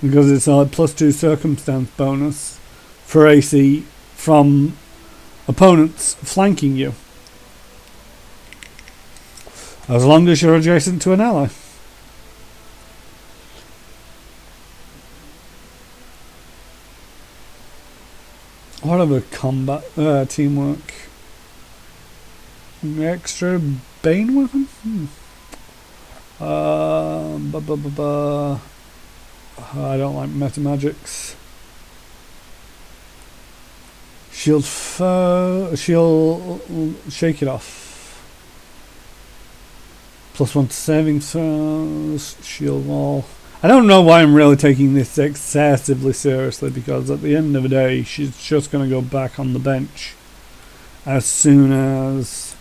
because it's a +2 circumstance bonus for AC from opponents flanking you, as long as you're adjacent to an ally. What other combat teamwork? Extra Bane weapon? I don't like meta magics. Shield shake it off. +1 to saving throws. Shield wall. I don't know why I'm really taking this excessively seriously, because at the end of the day, she's just going to go back on the bench as soon as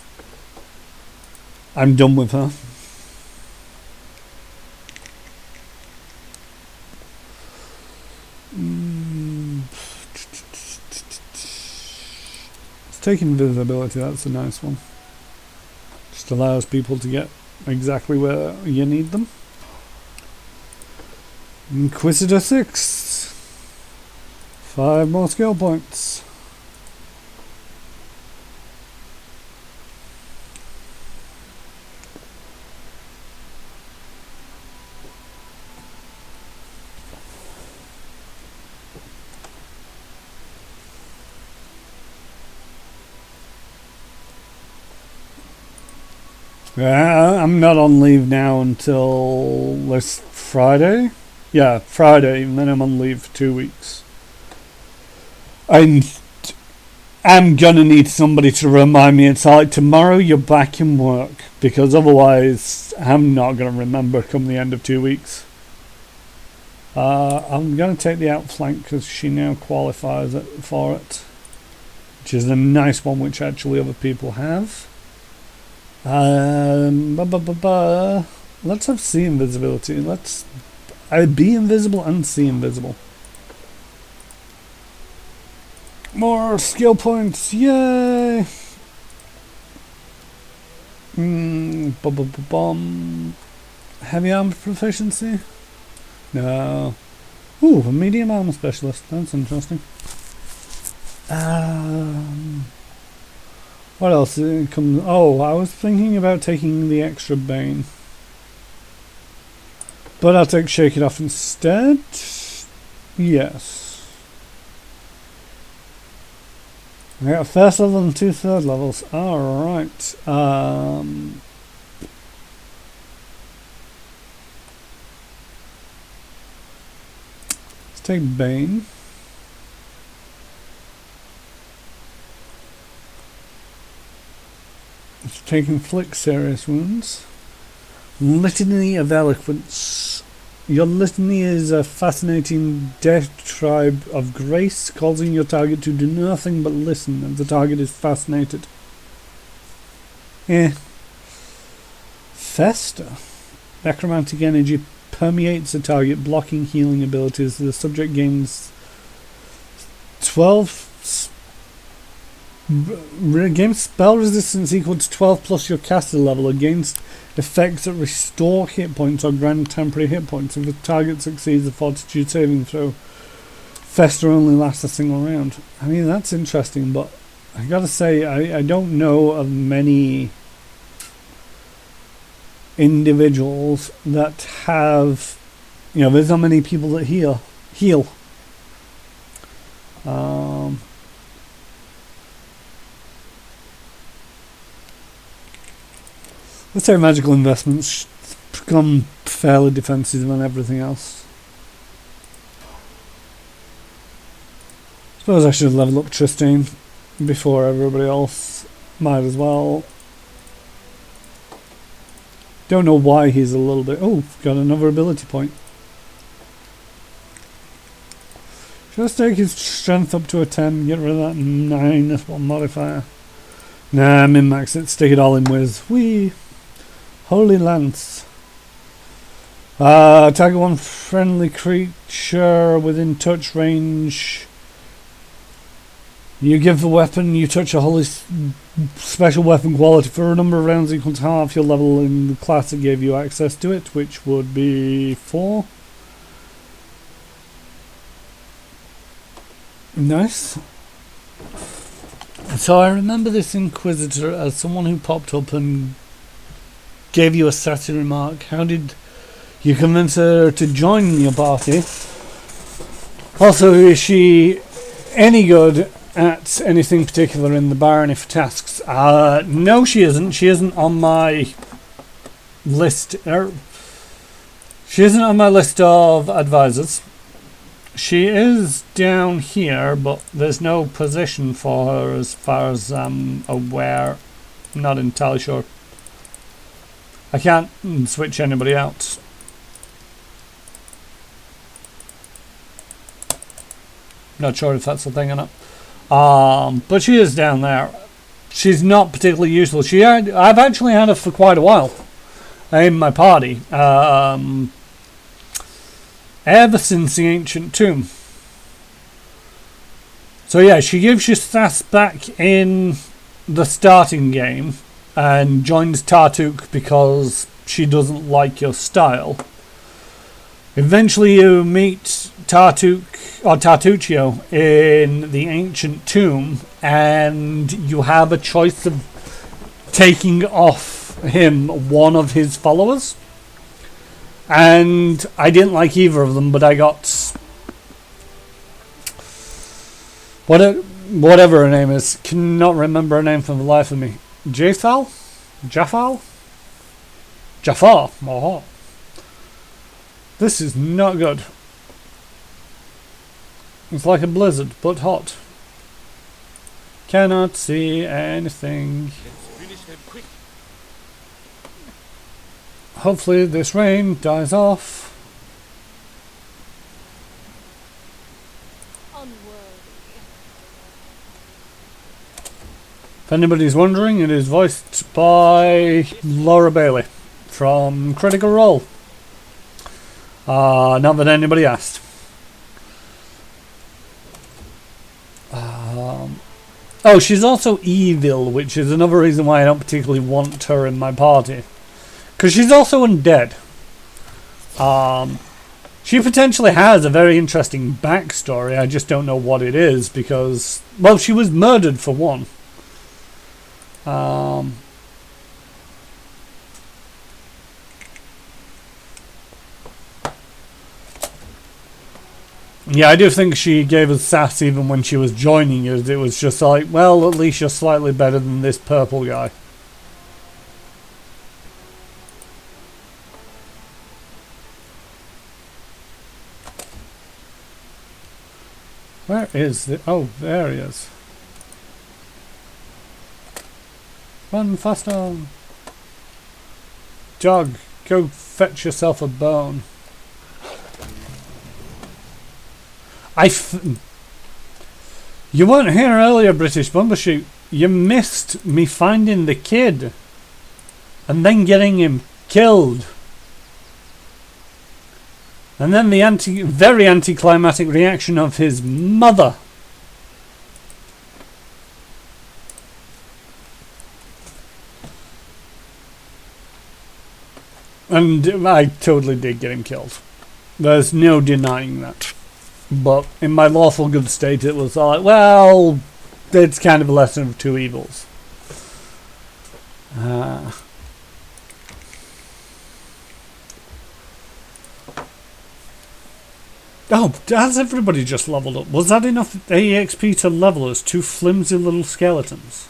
I'm done with her. It's taking invisibility, that's a nice one. Just allows people to get exactly where you need them. Inquisitor 6. 5 more skill points. I'm not on leave now until this Friday. Yeah, Friday, and then I'm on leave for 2 weeks. I'm gonna need somebody to remind me. It's like tomorrow you're back in work, because otherwise I'm not gonna remember come the end of 2 weeks. I'm gonna take the outflank because she now qualifies for it, which is a nice one, which actually other people have. Let's have see invisibility. Let's be invisible and see invisible. More skill points, yay! Heavy armor proficiency? No. Ooh, a medium armor specialist. That's interesting. What else comes? Oh, I was thinking about taking the extra bane, but I'll take shake it off instead. Yes. I got a first level and 2 third levels. Alright. Let's take Bane. It's taking Inflict serious wounds. Litany of Eloquence. Your litany is a fascinating diatribe of grace, causing your target to do nothing but listen as the target is fascinated. Fester. Necromantic energy permeates the target, blocking healing abilities. The subject gains 12 gains spell resistance equal to 12 plus your caster level against effects that restore hit points or grant temporary hit points. If the target succeeds the fortitude saving throw, Fester only lasts a single round. I mean, that's interesting, but I gotta say, I don't know of many individuals that have, there's not many people that heal. Let's say magical investments become fairly defensive on everything else. Suppose I should level up Tristane before everybody else. Might as well. Don't know why he's a little bit... Oh, got another ability point. Just take his strength up to a 10, get rid of that -1 modifier. Nah, min-max it, stick it all in with. Whee! Holy Lance. Target one friendly creature within touch range. You give the weapon, you touch a holy special weapon quality for a number of rounds equal to half your level in the class that gave you access to it, which would be 4. Nice. So I remember this Inquisitor as someone who popped up and gave you a sassy remark. How did you convince her to join your party? Also, is she any good at anything particular in the barony for tasks? No, she isn't. She isn't on my list. She isn't on my list of advisors. She is down here, but there's no position for her as far as I'm aware. I'm not entirely sure. I can't switch anybody out. Not sure if that's the thing or not. But she is down there. She's not particularly useful. I've actually had her for quite a while in my party. Ever since the Ancient Tomb. So yeah, she gives you stats back in the starting game and joins Tartuk because she doesn't like your style. Eventually you meet Tartuk or Tartuccio in the Ancient Tomb, and you have a choice of taking off him one of his followers. And I didn't like either of them, but I got whatever her name is. Cannot remember her name for the life of me. Jafal? Jafar. Oh. This is not good. It's like a blizzard, but hot. Cannot see anything. Let's finish them quick. Hopefully this rain dies off. If anybody's wondering, it is voiced by Laura Bailey from Critical Role. Not that anybody asked. Oh, she's also evil, which is another reason why I don't particularly want her in my party. Because she's also undead. She potentially has a very interesting backstory. I just don't know what it is because, well, she was murdered for one. Yeah, I do think she gave us sass even when she was joining us. It was just like, well, at least you're slightly better than this purple guy. Where is the... Oh, there he is. Run faster. Jog, go fetch yourself a bone. You weren't here earlier, British Bumbershoot. You missed me finding the kid and then getting him killed. And then the very anticlimactic reaction of his mother. And I totally did get him killed. There's no denying that. But in my lawful good state, it was like, well, it's kind of a lesson of two evils. Oh, has everybody just leveled up? Was that enough AEXP to level us two flimsy little skeletons?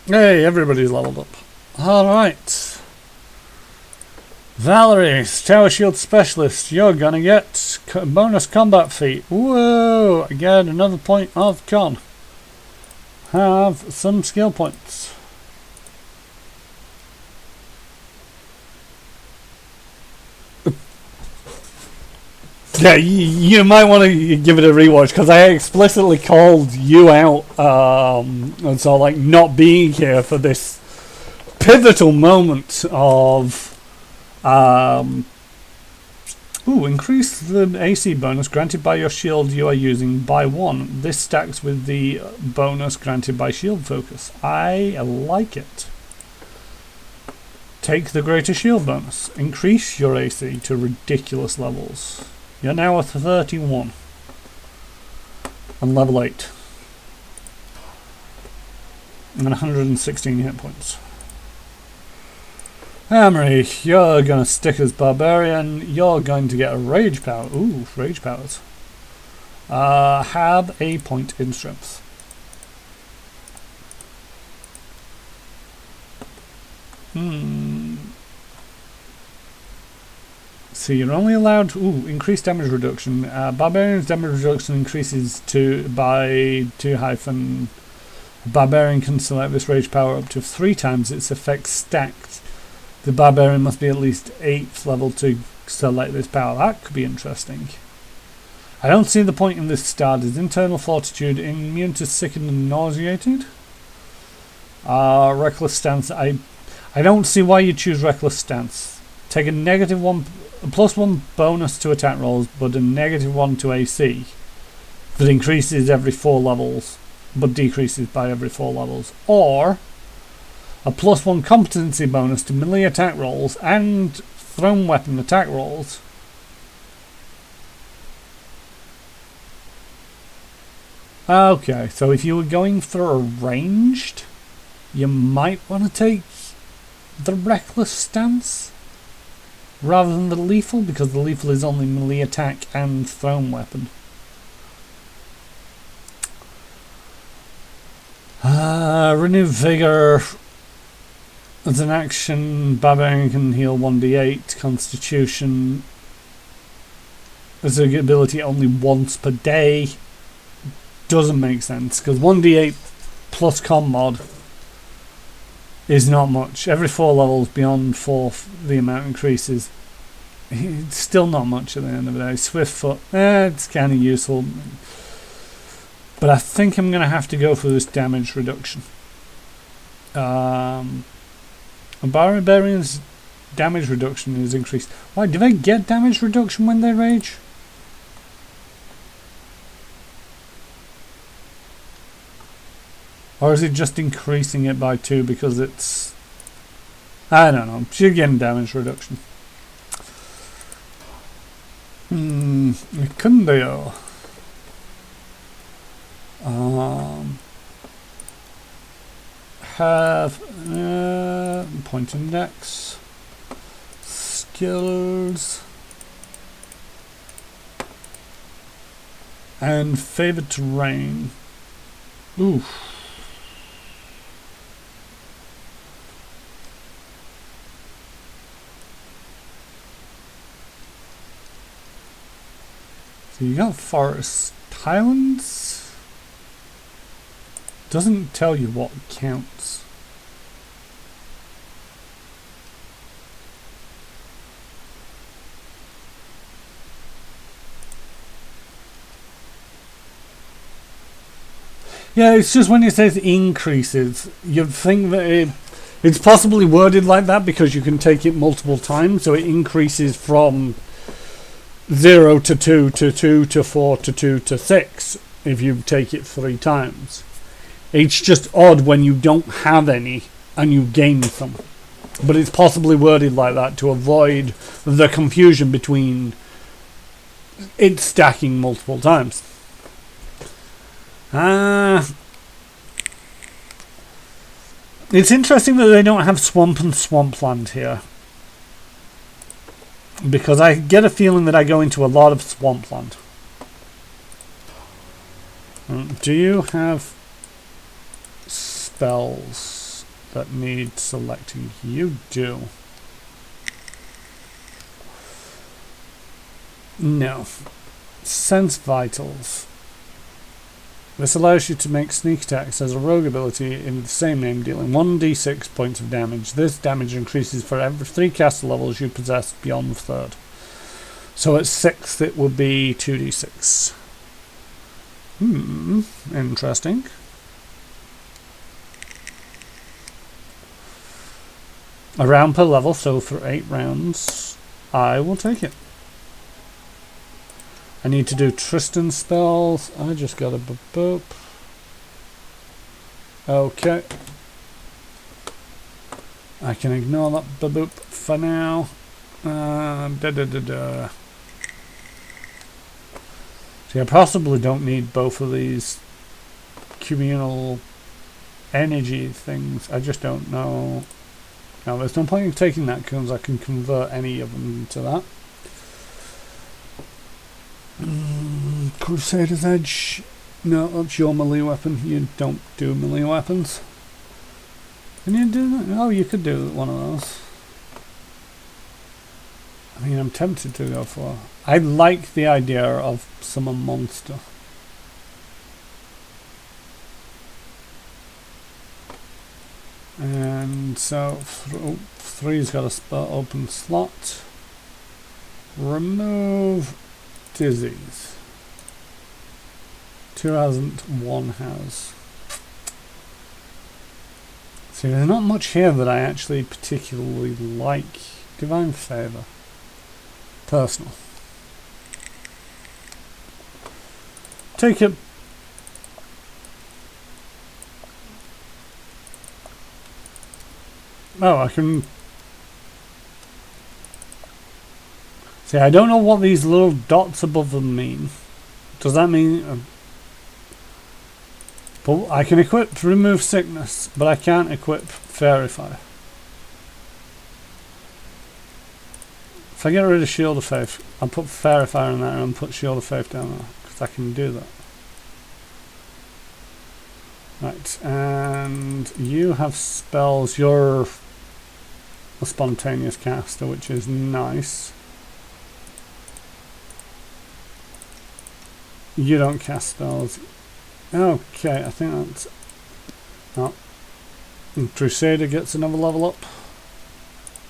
Hey, everybody's leveled up. Alright. Valerie, Tower Shield Specialist, you're gonna get bonus combat feat. Whoa! Again, another point of con. Have some skill points. Yeah, you might want to give it a rewatch because I explicitly called you out, and so like not being here for this pivotal moment of, increase the AC bonus granted by your shield you are using by 1. This stacks with the bonus granted by shield focus. I like it. Take the greater shield bonus. Increase your AC to ridiculous levels. You're now at 31 and level 8 and 116 hit points. Amory, you're gonna stick as barbarian. You're going to get a rage power. Ooh, rage powers. Have a point in strength. So you're only allowed increased damage reduction. Barbarian's damage reduction increases by 2 - Barbarian can select this rage power up to 3 times its effect stacked. The barbarian must be at least 8th level to select this power. That could be interesting. I don't see the point in this start. Is internal fortitude immune to sickened and nauseated? Reckless stance. I don't see why you choose reckless stance. Take a +1 bonus to attack rolls, but a -1 to AC that increases every 4 levels, but decreases by every 4 levels. Or a +1 competency bonus to melee attack rolls and thrown weapon attack rolls. Okay, so if you were going for a ranged, you might want to take the reckless stance rather than the lethal, because the lethal is only melee attack and thrown weapon. Renew Vigor. As an action, Barbarian can heal 1d8. Constitution. As an ability only once per day. Doesn't make sense, because 1d8 plus con mod is not much. Every 4 levels beyond 4 the amount increases. It's still not much at the end of the day. Swiftfoot, it's kind of useful. But I think I'm going to have to go for this damage reduction. Barbarian's damage reduction is increased. Why, do they get damage reduction when they rage? Or is it just increasing it by 2 because it's... I don't know. She's getting damage reduction. It couldn't be all. Have point index, skills, and favored terrain. Oof. So you got forest highlands. Doesn't tell you what counts. Yeah, it's just when it says increases, you'd think that it's possibly worded like that because you can take it multiple times, so it increases from 0 to 2 to 2 to 4 to 2 to 6 if you take it 3 times. It's just odd when you don't have any and you gain some. But it's possibly worded like that to avoid the confusion between it stacking multiple times. It's interesting that they don't have swamp and swampland here. Because I get a feeling that I go into a lot of swampland. Do you have spells that need selecting? You do. No. Sense Vitals. This allows you to make sneak attacks as a rogue ability in the same name, dealing 1d6 points of damage. This damage increases for every 3 caster levels you possess beyond the 3rd. So at 6th it would be 2d6. Interesting. A round per level, so for 8 rounds, I will take it. I need to do Tristan spells. I just got a boop. Okay. I can ignore that boop for now. See, I possibly don't need both of these communal energy things. I just don't know. Now, there's no point in taking that because I can convert any of them into that. Crusader's Edge. No, that's your melee weapon. You don't do melee weapons. Can you do that? Oh, you could do one of those. I mean, I'm tempted to go for... I like the idea of summon monster. And so, 3's got a spell open slot. Remove disease. 2 hasn't, 1 has. See, there's not much here that I actually particularly like. Divine Favour. Personal. Take it. Oh, I can... See, I don't know what these little dots above them mean. Does that mean... but I can equip Remove Sickness, but I can't equip Fairy Fire. If I get rid of Shield of Faith, I'll put Fairy Fire in there and put Shield of Faith down there, because I can do that. Right, and you have spells. You're a spontaneous caster, which is nice. You don't cast spells. Okay, I think that's... Oh. Crusader gets another level up.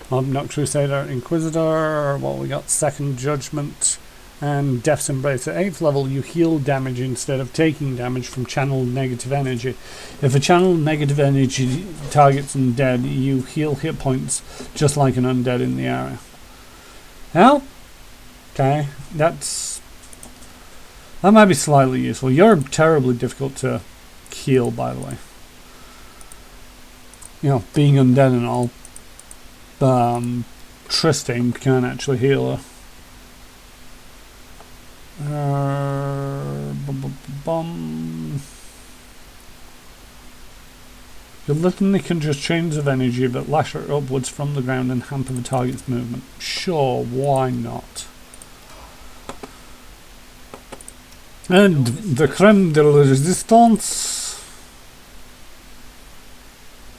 Not Crusader, Inquisitor. What we got? Second Judgment. And Death's Embrace. At 8th level, you heal damage instead of taking damage from channeled negative energy. If a channeled negative energy targets undead, you heal hit points just like an undead in the area. Well, okay, that might be slightly useful. You're terribly difficult to heal, by the way. You know, being undead and all. Tristan can actually heal her. Your litany can just chains of energy that lash her upwards from the ground and hamper the target's movement. Sure, why not? And the creme de la resistance.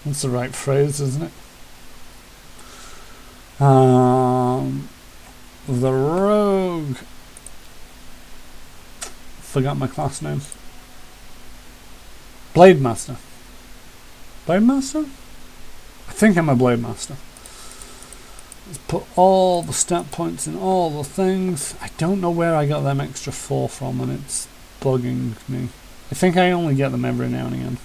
That's the right phrase, isn't it? The rogue. Forgot my class name. Blade Master. Blade Master? I think I'm a Blade Master. Let's put all the stat points in all the things. I don't know where I got them extra 4 from, and it's bugging me. I think I only get them every now and again.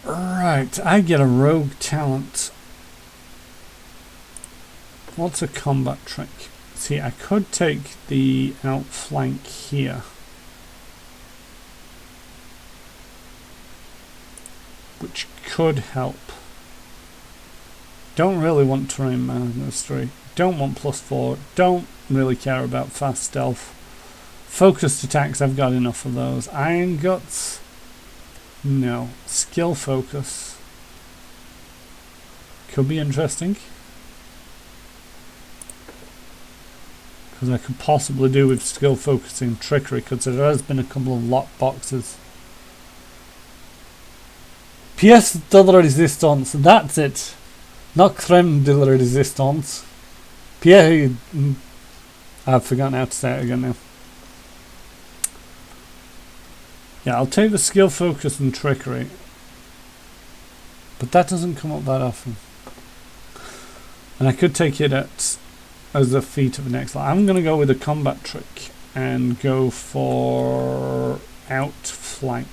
Right, I get a rogue talent. What's a combat trick? See, I could take the outflank here. Which could help. Don't really want terrain mastery. Don't want +4. Don't really care about fast stealth. Focused attacks, I've got enough of those. Iron Guts. No. Skill focus. Could be interesting. Because I could possibly do with skill focusing trickery, because there has been a couple of lock boxes. Pièce de la résistance, that's it. Not crème de la résistance. Pièce. I've forgotten how to say it again now. Yeah, I'll take the skill focus and trickery. But that doesn't come up that often. And I could take it as a feat of the next level. I'm going to go with a combat trick and go for outflank.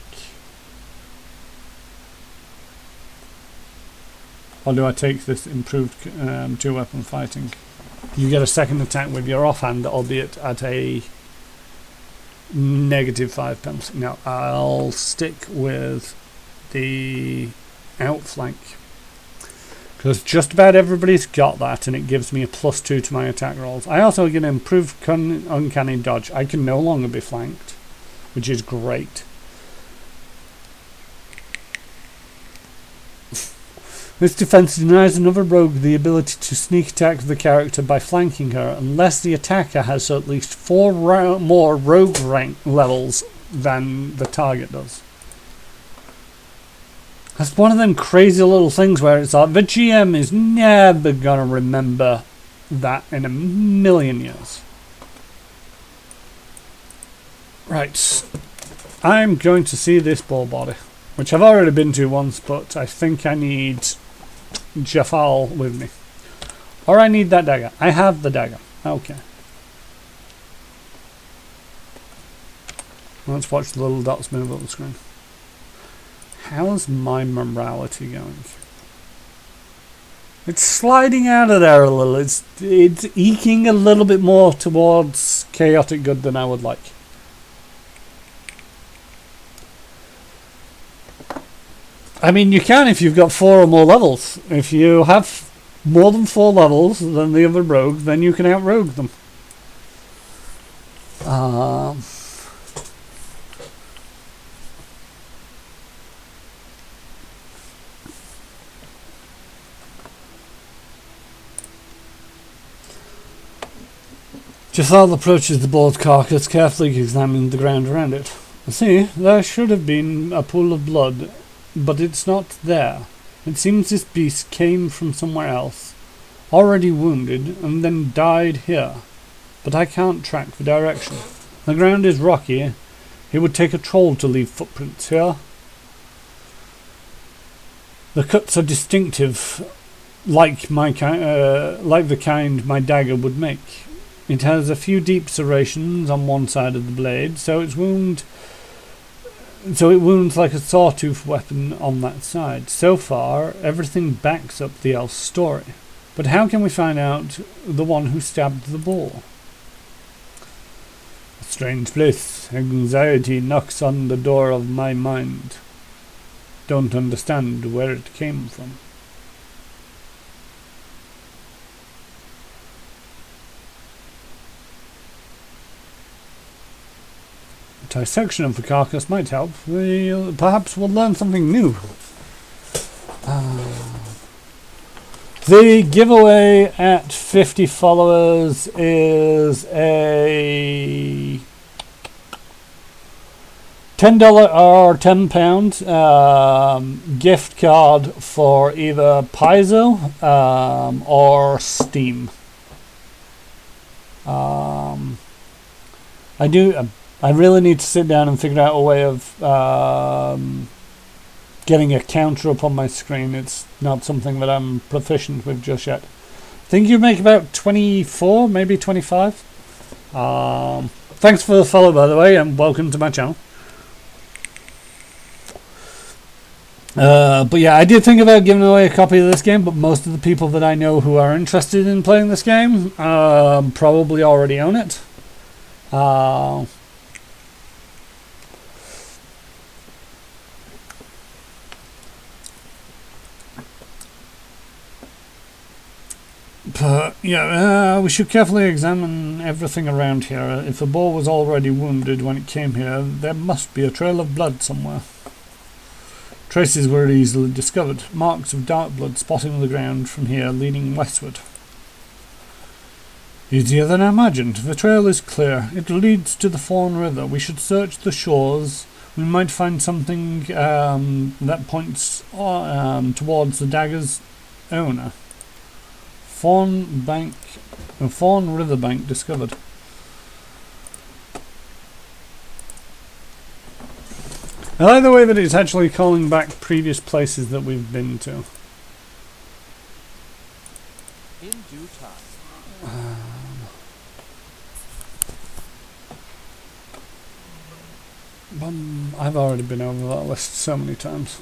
Or do I take this improved 2-weapon fighting? You get a second attack with your offhand, albeit at a -5 penalty. Now I'll stick with the outflank. Because just about everybody's got that, and it gives me a +2 to my attack rolls. I also get an improved uncanny dodge. I can no longer be flanked, which is great. This defense denies another rogue the ability to sneak attack the character by flanking her, unless the attacker has at least 4 more rogue rank levels than the target does. That's one of them crazy little things where it's like the GM is never gonna remember that in a million years. Right, I'm going to see this ball body, which I've already been to once, but I think I need Jafal with me. Or I need that dagger. I have the dagger. Okay. Let's watch the little dots move up the screen. How's my morality going? It's sliding out of there a little. It's eking a little bit more towards chaotic good than I would like. I mean, you can if you've got 4 or more levels. If you have more than 4 levels than the other rogue, then you can out-rogue them. Jafal approaches the bald carcass, carefully examining the ground around it. See, there should have been a pool of blood, but it's not there. It seems this beast came from somewhere else, already wounded, and then died here. But I can't track the direction. The ground is rocky. It would take a troll to leave footprints here. The cuts are distinctive, like the kind my dagger would make. It has a few deep serrations on one side of the blade, so it wounds like a sawtooth weapon on that side. So far, everything backs up the elf's story. But how can we find out the one who stabbed the boar? A strange place. Anxiety knocks on the door of my mind. Don't understand where it came from. Dissection of the carcass might help. Perhaps we'll learn something new. The giveaway at 50 followers is a $10 or £10 gift card for either Paizo or Steam. I really need to sit down and figure out a way of getting a counter up on my screen. It's not something that I'm proficient with just yet. I think you make about 24, maybe 25. Thanks for the follow, by the way, and welcome to my channel. But yeah, I did think about giving away a copy of this game, but most of the people that I know who are interested in playing this game probably already own it. But yeah, we should carefully examine everything around here. If the boar was already wounded when it came here, there must be a trail of blood somewhere. Traces were easily discovered. Marks of dark blood spotting the ground from here, leading westward. Easier than I imagined. The trail is clear. It leads to the Fawn River. We should search the shores. We might find something that points towards the dagger's owner. Fawn River Bank discovered. I like the way that it's actually calling back previous places that we've been to. In due time. I've already been over that list so many times.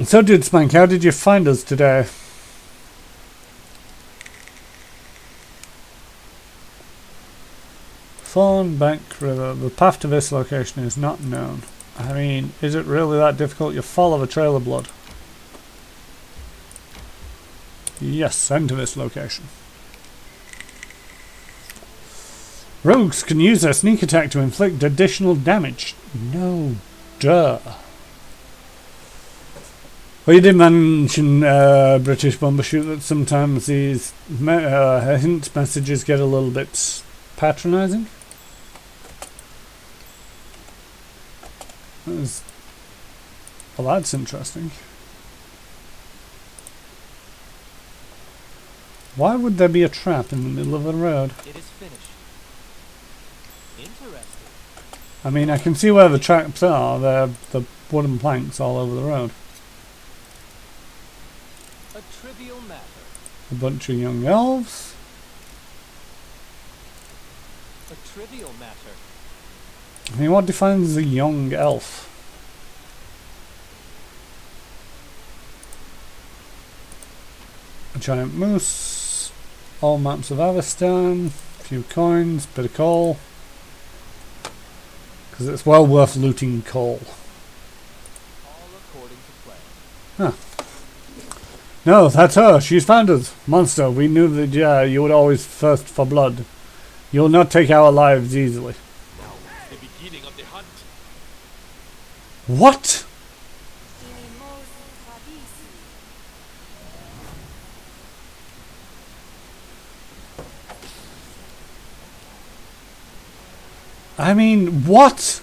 So, dude Spank, how did you find us today? Fawn Bank River. The path to this location is not known. I mean, is it really that difficult? You follow a trail of blood. Yes, send to this location. Rogues can use their sneak attack to inflict additional damage. No, duh. Well, you did mention, British Bumbershoot, that sometimes these hint messages get a little bit patronising. Well, that's interesting. Why would there be a trap in the middle of the road? It is finished. Interesting. I mean, I can see where the traps are. They're the wooden planks all over the road. A trivial matter. A bunch of young elves. A trivial matter. I mean, what defines a young elf? A giant moose. All maps of Avestan. A few coins. Bit of coal. Because it's well worth looting coal. All according to plan. Huh. No, that's her. She's found us. Monster, we knew that you would always thirst for blood. You will not take our lives easily. Now is the beginning of the hunt. What? I mean, what?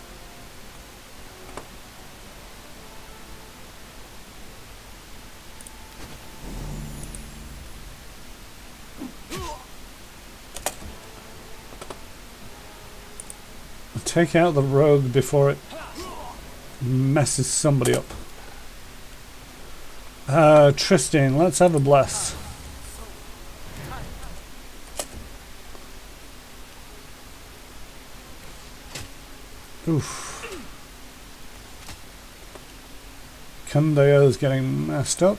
Take out the rogue before it messes somebody up. Tristan, let's have a bless. Oof. Kundeo's getting messed up.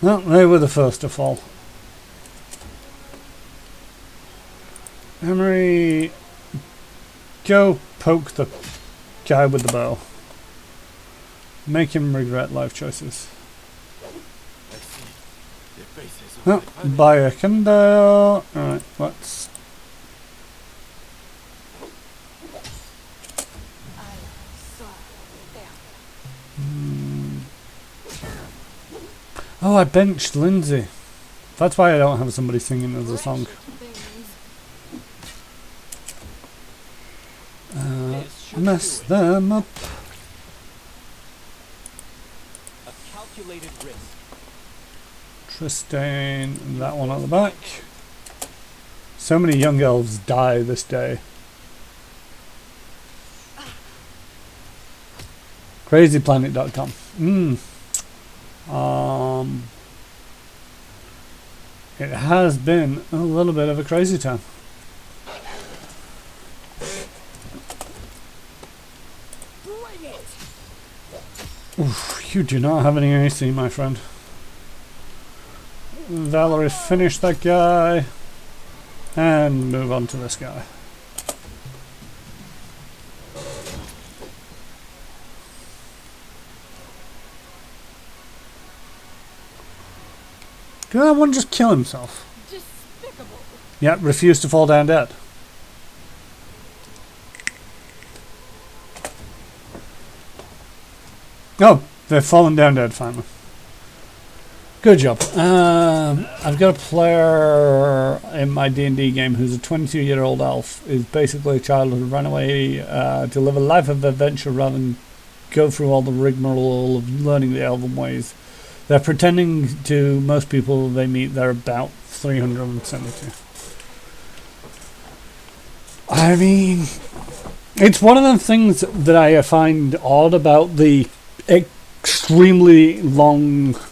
Well, they were the first to fall. Emery, go poke the guy with the bow. Make him regret life choices. I see the faces of Oh, my buy a Kundeo. Alright, let's... Oh, I benched Lindsay. That's why I don't have somebody singing as a song. Mess them up. A calculated risk. Tristan, that one on the back. So many young elves die this day. Crazyplanet.com. It has been a little bit of a crazy time. Oof, you do not have any AC, my friend. Valerie, finish that guy. And move on to this guy. Did that one just kill himself? Despicable. Yeah, refused to fall down dead. Oh, they've fallen down dead finally. Good job. I've got a player in my D&D game who's a 22-year-old elf. Is basically a child who ran away to live a life of adventure rather than go through all the rigmarole of learning the elven ways. They're pretending to most people they meet they're about 372. I mean, it's one of the things that I find odd about the extremely long-lived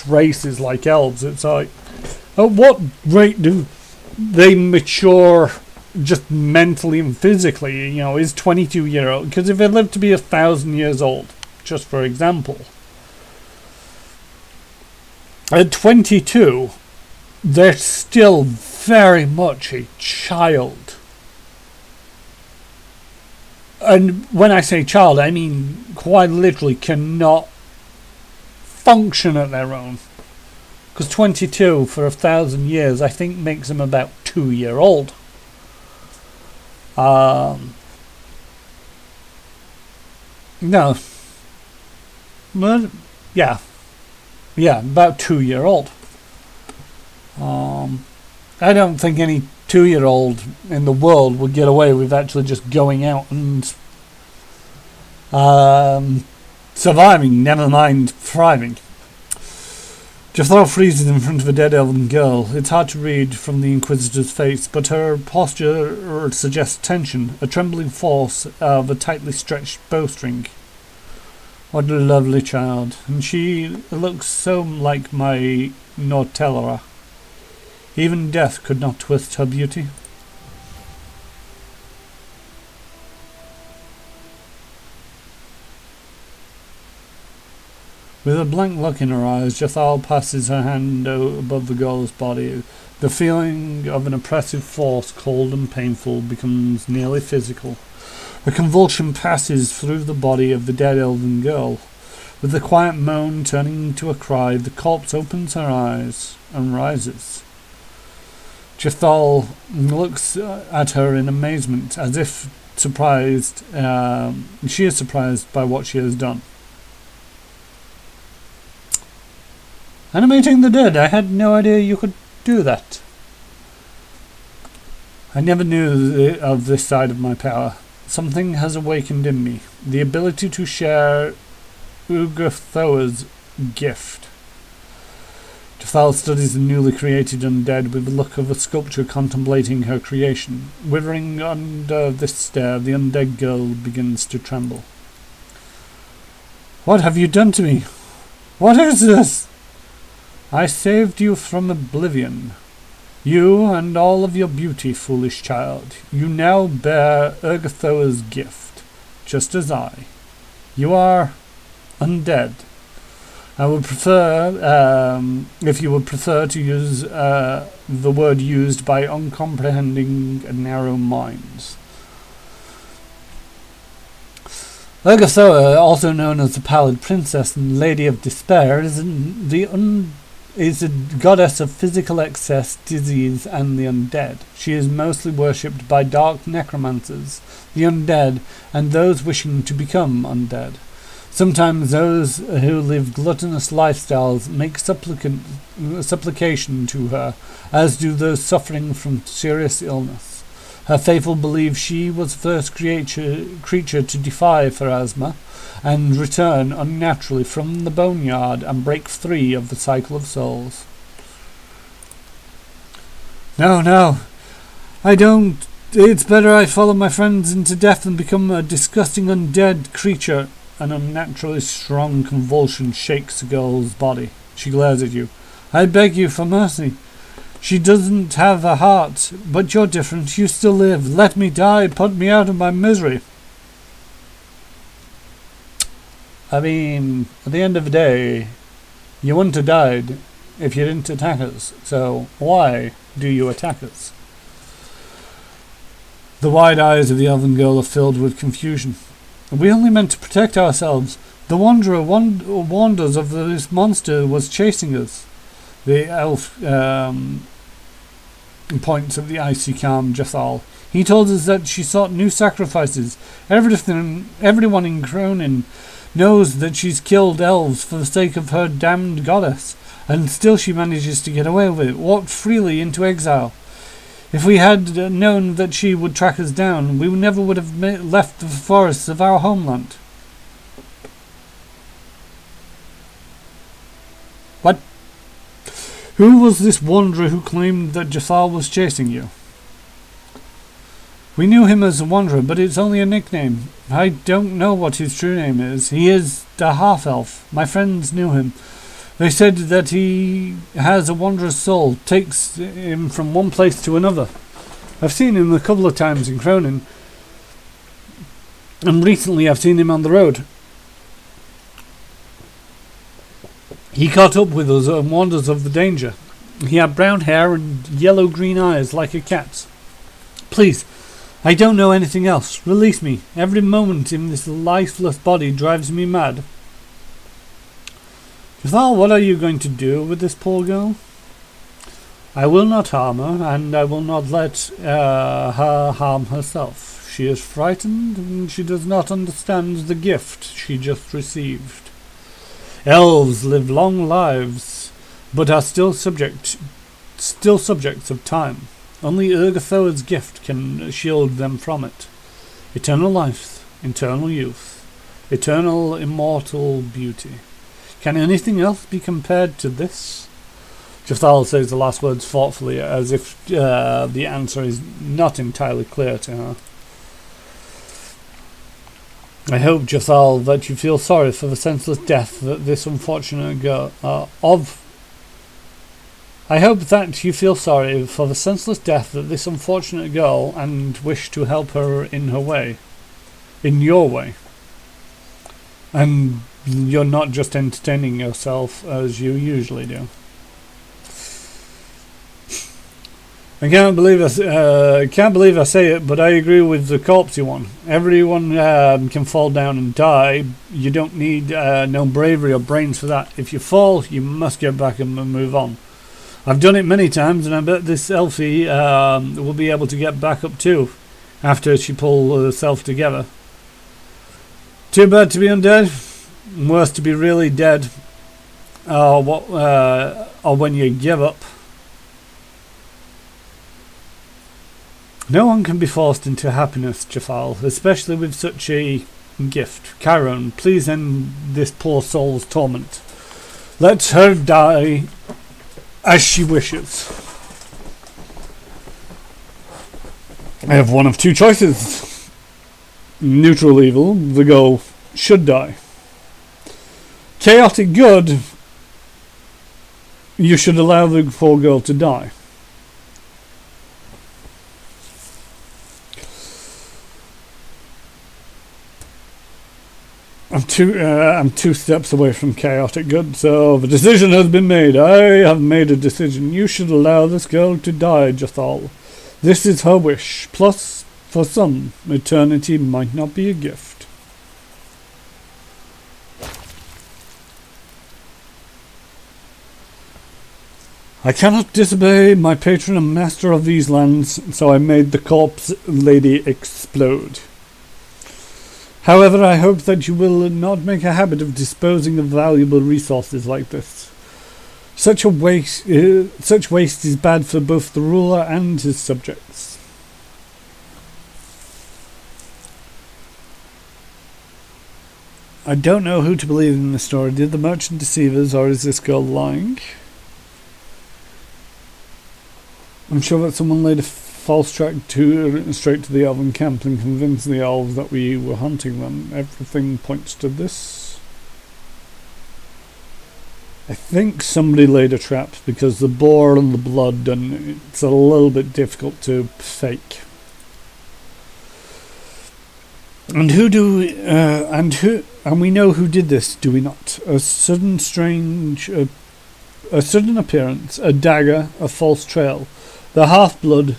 races like elves. It's like, at what rate do they mature just mentally and physically? You know, is 22-year-old? Because if they live to be 1,000 years old, just for example, at 22, they're still very much a child. And when I say child, I mean quite literally cannot function at their own. Because 22 for 1,000 years, I think, makes them about 2-year-old. No. Well, yeah. Yeah, about 2-year-old. I don't think any 2-year-old in the world would get away with actually just going out and surviving, never mind thriving. Jethro freezes in front of a dead elven girl. It's hard to read from the Inquisitor's face, but her posture suggests tension, a trembling force of a tightly stretched bowstring. What a lovely child. And she looks so like my Nortellera. Even death could not twist her beauty. With a blank look in her eyes, Jethal passes her hand above the girl's body. The feeling of an oppressive force, cold and painful, becomes nearly physical. A convulsion passes through the body of the dead elven girl. With a quiet moan turning into a cry, the corpse opens her eyes and rises. Jethal looks at her in amazement, as if surprised. She is surprised by what she has done. Animating the dead. I had no idea you could do that. I never knew of this side of my power. Something has awakened in me. The ability to share Ugathoa's gift. Jafal studies the newly created undead with the look of a sculptor contemplating her creation. Withering under this stare, the undead girl begins to tremble. What have you done to me? What is this? I saved you from oblivion. You and all of your beauty, foolish child. You now bear Ugathoa's gift, just as I. You are undead. I would prefer, if you would prefer to use the word used by uncomprehending narrow minds. Ugathoa, also known as the Pallid Princess and Lady of Despair, is a goddess of physical excess, disease, and the undead. She is mostly worshipped by dark necromancers, the undead, and those wishing to become undead. Sometimes those who live gluttonous lifestyles make supplication to her, as do those suffering from serious illness. Her faithful believe she was the first creature to defy Pharasma and return unnaturally from the boneyard and break free of the cycle of souls. No, I don't. It's better I follow my friends into death than become a disgusting undead creature. An unnaturally strong convulsion shakes the girl's body. She glares at you. I beg you for mercy. She doesn't have a heart, but you're different. You still live. Let me die. Put me out of my misery. I mean, at the end of the day, you wouldn't have died if you didn't attack us. So why do you attack us? The wide eyes of the elven girl are filled with confusion. We only meant to protect ourselves. The Wanderer warned us of this monster was chasing us. The elf points at the icy calm Jethal. He told us that she sought new sacrifices. Everyone in Cronin knows that she's killed elves for the sake of her damned goddess, and still she manages to get away with it, walked freely into exile. If we had known that she would track us down, we never would have left the forests of our homeland. What? Who was this wanderer who claimed that Jethal was chasing you? We knew him as a wanderer, but it's only a nickname. I don't know what his true name is. He is a half-elf. My friends knew him. They said that he has a wanderer's soul, takes him from one place to another. I've seen him a couple of times in Cronin, and recently I've seen him on the road. He caught up with us and warned us of the danger. He had brown hair and yellow-green eyes like a cat's. Please, I don't know anything else. Release me. Every moment in this lifeless body drives me mad. Jethal, what are you going to do with this poor girl? I will not harm her, and I will not let her harm herself. She is frightened, and she does not understand the gift she just received. Elves live long lives, but are still subjects of time. Only Ugathoa's gift can shield them from it. Eternal life, eternal youth, eternal immortal beauty. Can anything else be compared to this? Jethal says the last words thoughtfully, as if the answer is not entirely clear to her. I hope, Jethal, that you feel sorry for the senseless death that this unfortunate girl I hope that you feel sorry for the senseless death that this unfortunate girl, and wish to help her in your way. And you're not just entertaining yourself as you usually do. I can't believe I say it, but I agree with the corpsey one. Everyone can fall down and die. You don't need no bravery or brains for that. If you fall, you must get back and move on. I've done it many times, and I bet this Elfie will be able to get back up too, after she pulls herself together. Too bad to be undead. Worse to be really dead, or when you give up. No one can be forced into happiness, Jafal, especially with such a gift. Chiron, please end this poor soul's torment. Let her die as she wishes. I have one of two choices. Neutral evil, the girl should die. Chaotic good, you should allow the poor girl to die. I'm two steps away from chaotic good, so the decision has been made. I have made a decision. You should allow this girl to die, Jathal. This is her wish. Plus, for some, eternity might not be a gift. I cannot disobey my patron and master of these lands, so I made the corpse lady explode. However, I hope that you will not make a habit of disposing of valuable resources like this. Such waste is bad for both the ruler and his subjects. I don't know who to believe in this story. Did the merchant deceive us, or is this girl lying? I'm sure that someone laid a false track straight to the elven camp and convinced the elves that we were hunting them. Everything points to this. I think somebody laid a trap because the boar and the blood, and it's a little bit difficult to fake. And we know who did this, do we not? A sudden appearance, a dagger, a false trail. The half-blood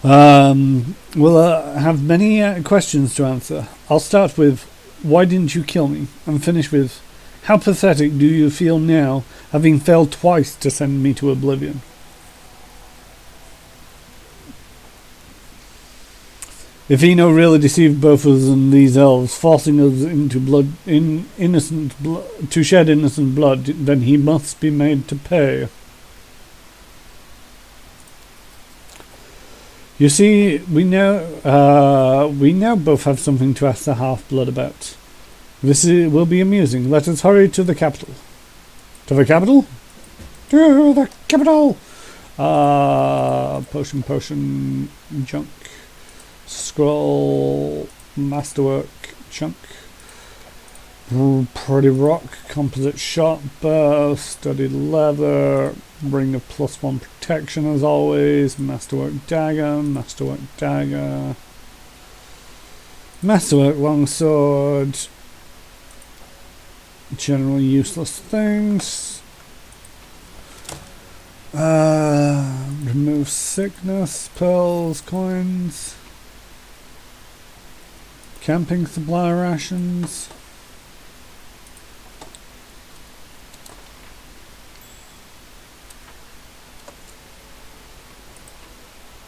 will have many questions to answer. I'll start with, why didn't you kill me? And finish with, how pathetic do you feel now, having failed twice to send me to oblivion? If Eno really deceived both of us and these elves, forcing us into to shed innocent blood, then he must be made to pay. You see, we now both have something to ask the half-blood about. This will be amusing. Let us hurry to the capital. To the capital? To the capital! Potion, junk. Scroll, masterwork, chunk. Pretty rock, composite shot burst, studied leather, ring of +1 protection as always, masterwork dagger, masterwork longsword, generally useless things. Remove sickness, pearls, coins, camping supply rations.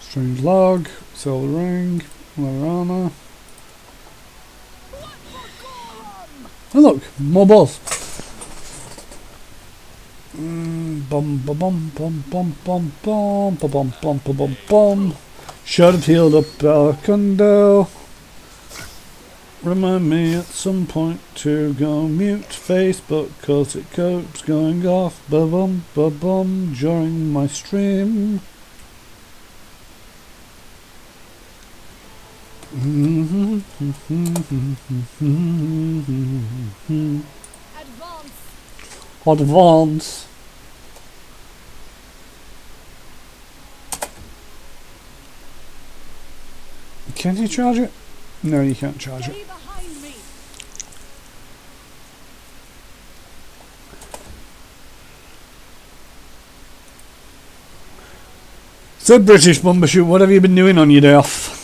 Strange log, silver ring, leather armor. Oh look, more balls. Should have healed up Balcondo. Remind me at some point to go mute Facebook, cause it keeps going off during my stream. Advance. Can you charge it? No, you can't charge it. So British Bumbershoot, what have you been doing on your day off?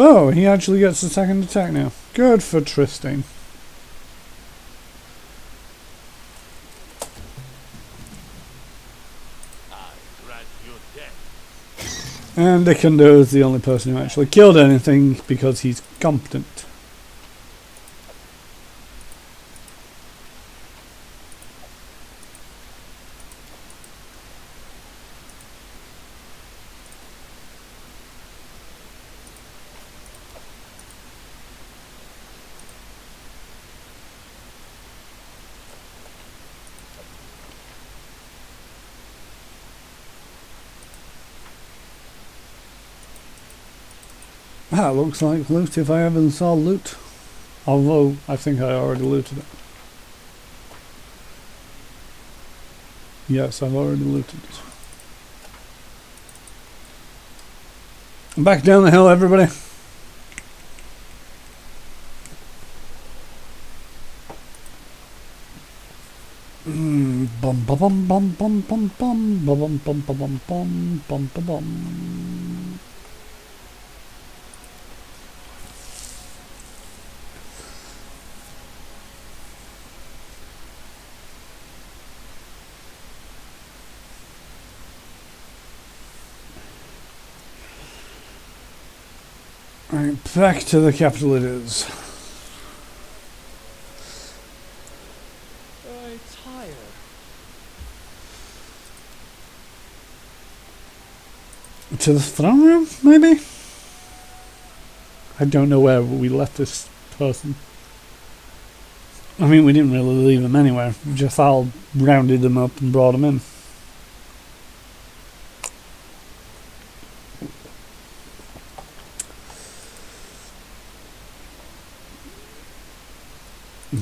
Oh, he actually gets a second attack now. Good for Tristan. And Dickundo is the only person who actually killed anything because he's competent. That looks like loot if I ever saw loot. Although, I think I already looted it. Yes, I've already looted it. Back down the hill, everybody. Bum bum bum bum bum bum bum bum bum bum bum bum bum bum. Right, back to the capital it is. I tire. To the throne room, maybe? I don't know where we left this person. I mean, we didn't really leave him anywhere. Jathal rounded them up and brought him in.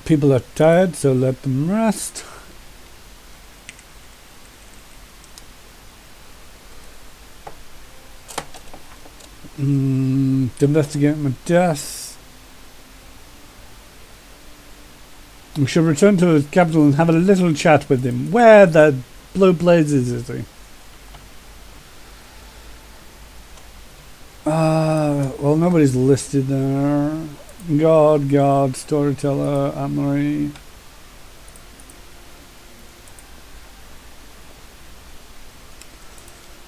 People are tired, so let them rest. To investigate my death. We should return to his capital and have a little chat with him. Where the blue blazes is he? Well, nobody's listed there. God, storyteller, Amory.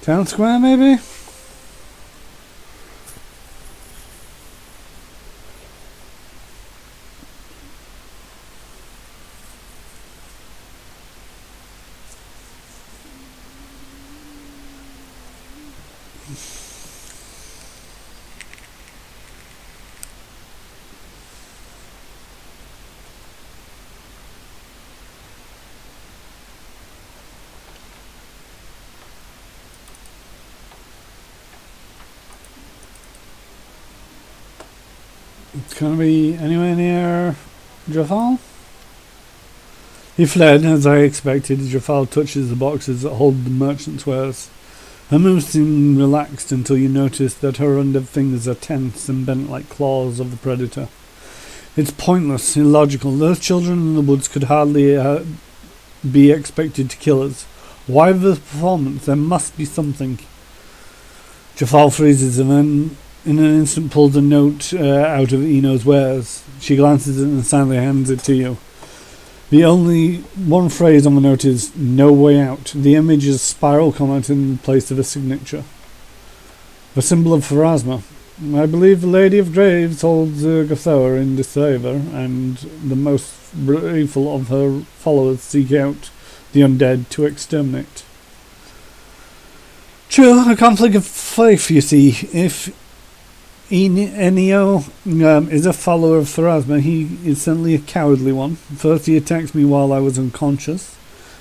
Town square, maybe? Can it be anywhere near Jafal? He fled, as I expected. Jafal touches the boxes that hold the merchant's wares. Her moves seem relaxed until you notice that her undead fingers are tense and bent like claws of the predator. It's pointless, illogical. Those children in the woods could hardly be expected to kill us. Why the performance? There must be something. Jafal freezes and then in an instant pulls a note out of Eno's wares. She glances at it and silently hands it to you. The only one phrase on the note is "No way out." The image is a spiral comment in place of a signature. A symbol of Pharasma. I believe the Lady of Graves holds Gothoa in disfavour, and the most braveful of her followers seek out the undead to exterminate. True, a conflict of faith, you see. If Enio is a follower of Pharasma, he is certainly a cowardly one. First he attacks me while I was unconscious.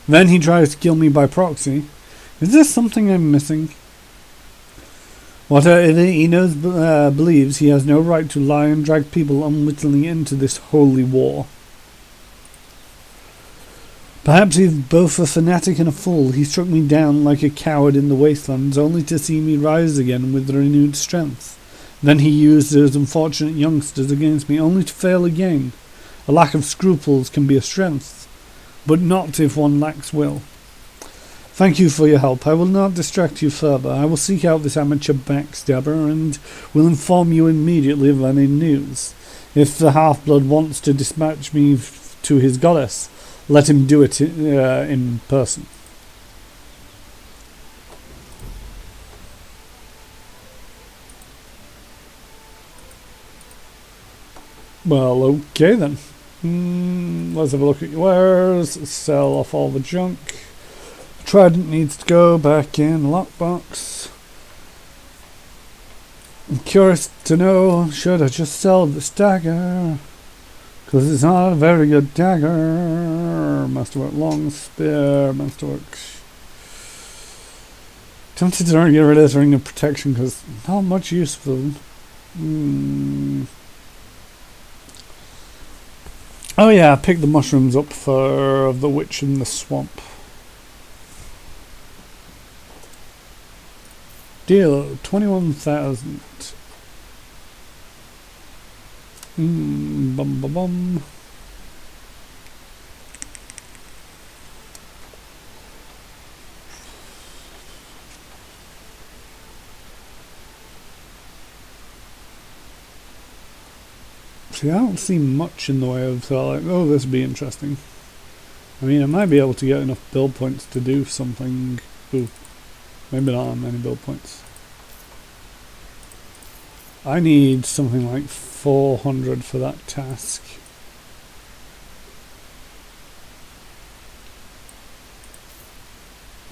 Then he tries to kill me by proxy. Is there something I'm missing? Whatever Enos believes, he has no right to lie and drag people unwittingly into this holy war. Perhaps he's both a fanatic and a fool. He struck me down like a coward in the wastelands, only to see me rise again with renewed strength. Then he used those unfortunate youngsters against me, only to fail again. A lack of scruples can be a strength, but not if one lacks will. Thank you for your help. I will not distract you further. I will seek out this amateur backstabber and will inform you immediately of any news. If the half-blood wants to dispatch me to his goddess, let him do it in person. Well, okay then. Let's have a look at your wares. Sell off all the junk. Trident needs to go back in lockbox. I'm curious to know, should I just sell this dagger? Because it's not a very good dagger. Masterwork long spear, masterwork. Tempted to get rid of this ring of protection because not much use for them. Oh yeah, I picked the mushrooms up for the witch in the swamp. Deal 21,000. Bum bum bum. See, I don't see much in the way of like, oh, this would be interesting. I mean, I might be able to get enough build points to do something. Ooh, maybe not on many build points. I need something like 400 for that task.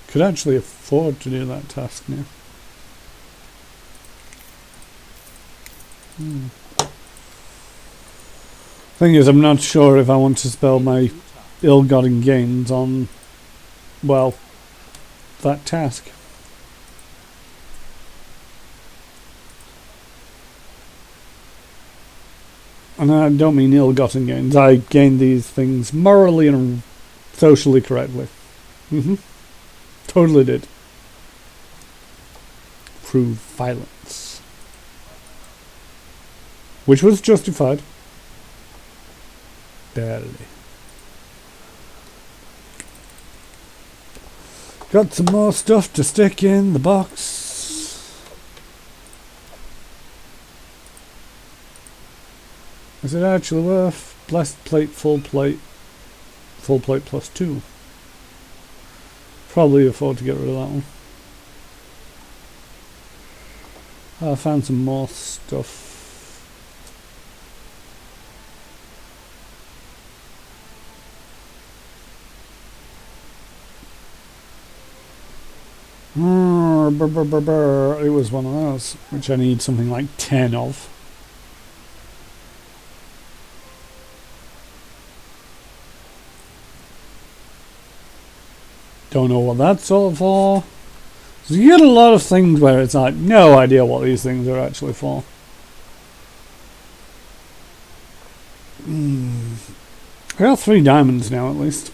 Could actually afford to do that task now. Thing is, I'm not sure if I want to spell my ill-gotten gains on, well, that task. And I don't mean ill-gotten gains. I gained these things morally and socially correctly. Totally did. Prove violence. Which was justified. Barely. Got some more stuff to stick in the box. Is it actually worth blessed plate, full plate plus 2? Probably afford to get rid of that one. I found some more stuff. It was one of those, which I need something like 10 of. Don't know what that's all for. So you get a lot of things where it's like, no idea what these things are actually for. I got 3 diamonds now at least.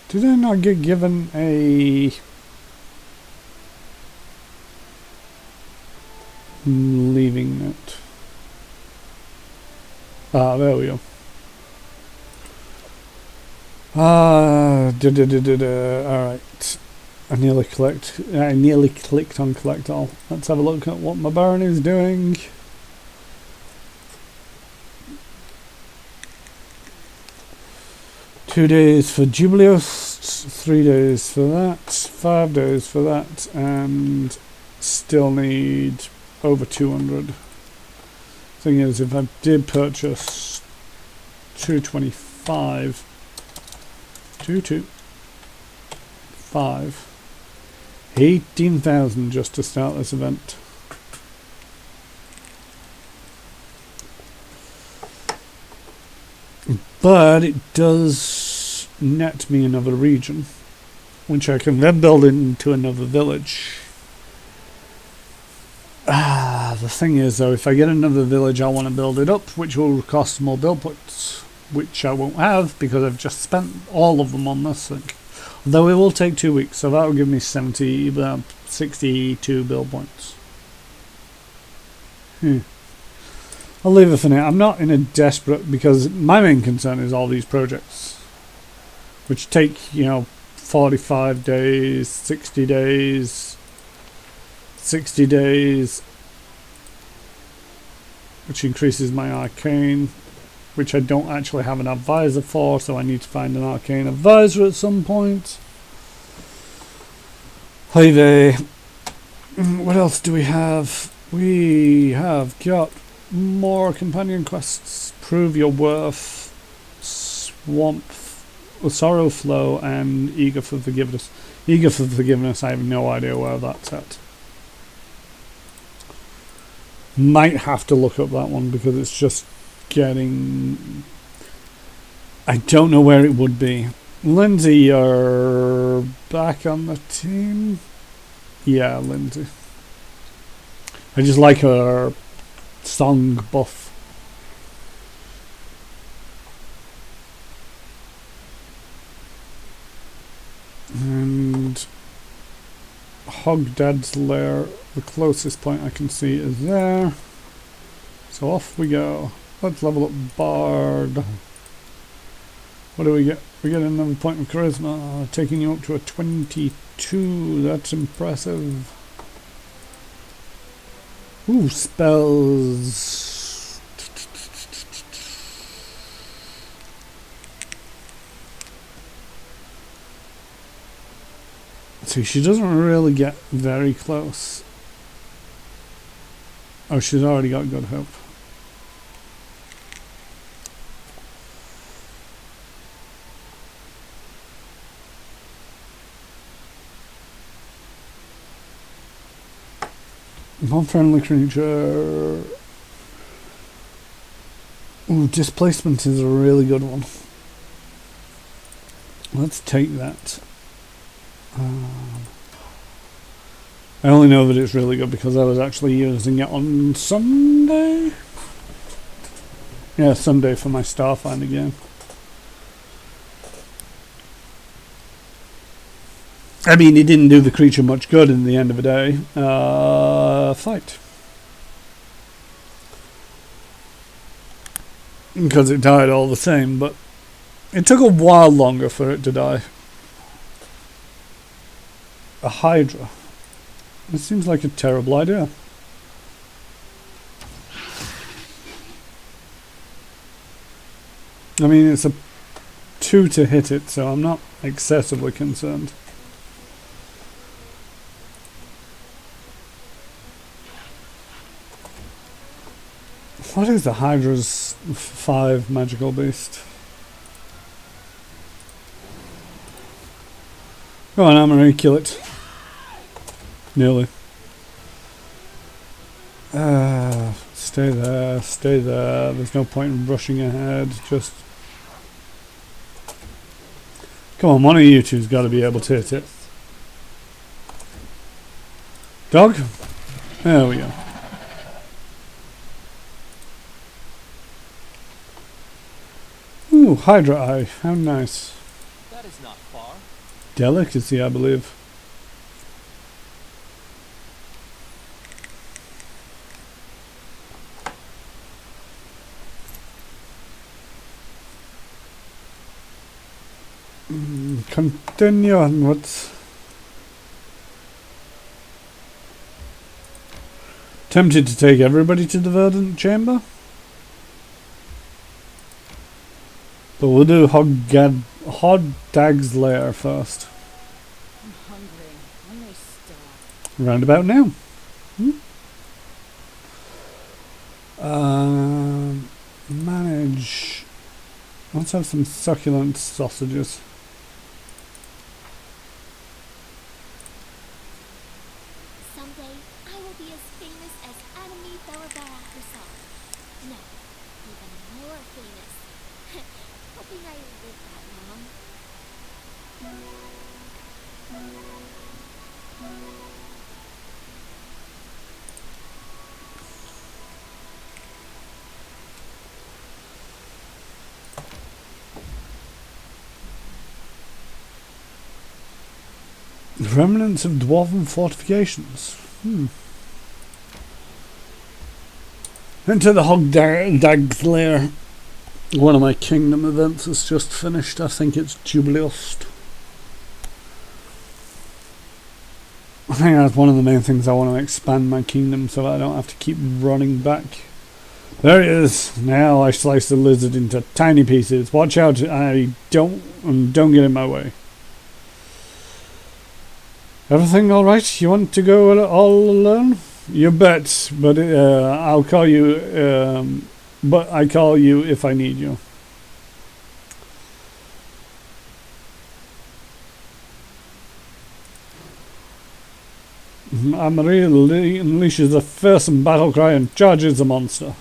Did I not get given a... leaving it? Ah, there we go. Alright. I nearly clicked on collect all. Let's have a look at what my baron is doing. Two days for Jubileus, 3 days for that, 5 days for that, and still need over 200. Thing is, if I did purchase 225, 225, 18,000 just to start this event. But it does net me another region, which I can then build into another village. The thing is though, if I get another village I want to build it up, which will cost more build points, which I won't have because I've just spent all of them on this thing. Though it will take 2 weeks, so that will give me 62 build points. I'll leave it for now. I'm not in a desperate, because my main concern is all these projects, which take, 45 days, 60 days, 60 days, which increases my arcane, which I don't actually have an advisor for, so I need to find an arcane advisor at some point. Hi there. What else do we have? We have got more companion quests. Prove your worth, Swamp, Sorrow Flow, and Eager for Forgiveness. Eager for Forgiveness, I have no idea where that's at. Might have to look up that one because it's just getting... I don't know where it would be. Lindsay, you're back on the team? Yeah, Lindsay. I just like her song buff. And Hogdad's lair, the closest point I can see is there. So off we go. Let's level up Bard. What do we get? We get another point of charisma, taking you up to a 22. That's impressive. Ooh, spells. See, she doesn't really get very close. Oh, she's already got Good Hope. Non-friendly creature. Ooh, displacement is a really good one. Let's take that. I only know that it's really good because I was actually using it on Sunday. Yeah, Sunday for my Starfinder game. I mean, it didn't do the creature much good in the end of the day. Fight. Because it died all the same, but it took a while longer for it to die. A Hydra. It seems like a terrible idea. I mean, it's a 2 to hit it, so I'm not excessively concerned. What is the Hydra's 5 magical beast? Go on, Amory, kill it. Nearly. Stay there, stay there. There's no point in rushing ahead. Just... Come on, one of you two's got to be able to hit it. Dog? There we go. Ooh, Hydra Eye. How nice. That is not far. Delicacy, I believe. Continue onwards. Tempted to take everybody to the Verdant Chamber, but we'll do Hogdag's Lair first. I'm hungry. When they stop. Round about now. Manage. Let's have some succulent sausages. Someday, I will be as famous as Anime Bellabara herself. No, even more famous. Hoping I live that long. Remnants of dwarven fortifications. Enter the Hogdag's Lair. One of my kingdom events has just finished. I think it's Jubileost. I think that's one of the main things I want to expand my kingdom so I don't have to keep running back There it is. Now I slice the lizard into tiny pieces. Watch out, don't get in my way. Everything all right? You want to go all alone? You bet, but I'll call you. But I call you if I need you. Amarie unleashes a fearsome battle cry and charges the monster.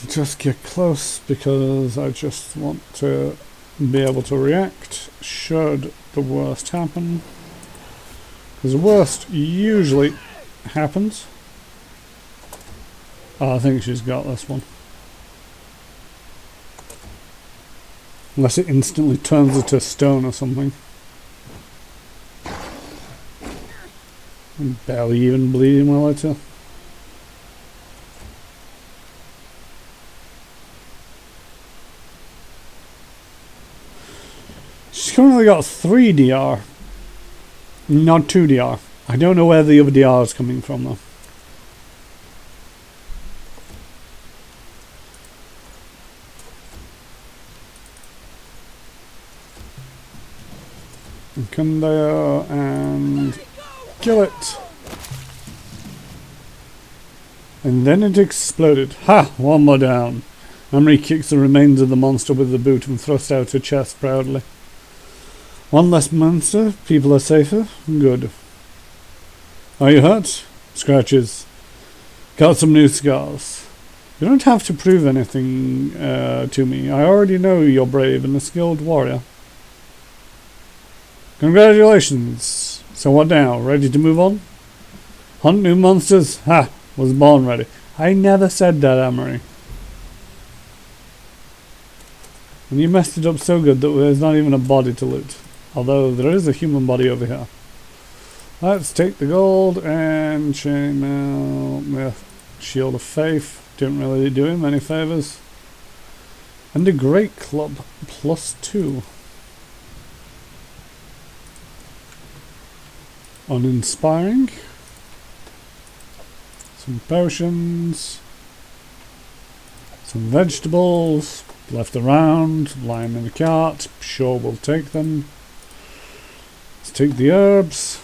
Just get close because I just want to be able to react should the worst happen. Because the worst usually happens. Oh, I think she's got this one. Unless it instantly turns her to stone or something. I'm barely even bleeding while I tell. She's currently got 3 DR. Not 2 DR. I don't know where the other DR is coming from though. Come there and kill it. And then it exploded. Ha! One more down. Amory kicks the remains of the monster with the boot and thrusts out her chest proudly. One less monster, people are safer. Good. Are you hurt? Scratches. Got some new scars. You don't have to prove anything to me. I already know you're brave and a skilled warrior. Congratulations. So what now? Ready to move on? Hunt new monsters? Ha! Was born ready. I never said that, Amory. And you messed it up so good that there's not even a body to loot. Although there is a human body over here. Let's take the gold and chainmail. Yeah, Shield of Faith. Didn't really do him any favours. And a Great Club +2. Uninspiring. Some potions. Some vegetables. Left around. Lying in the cart. Sure we'll take them. Let's take the herbs.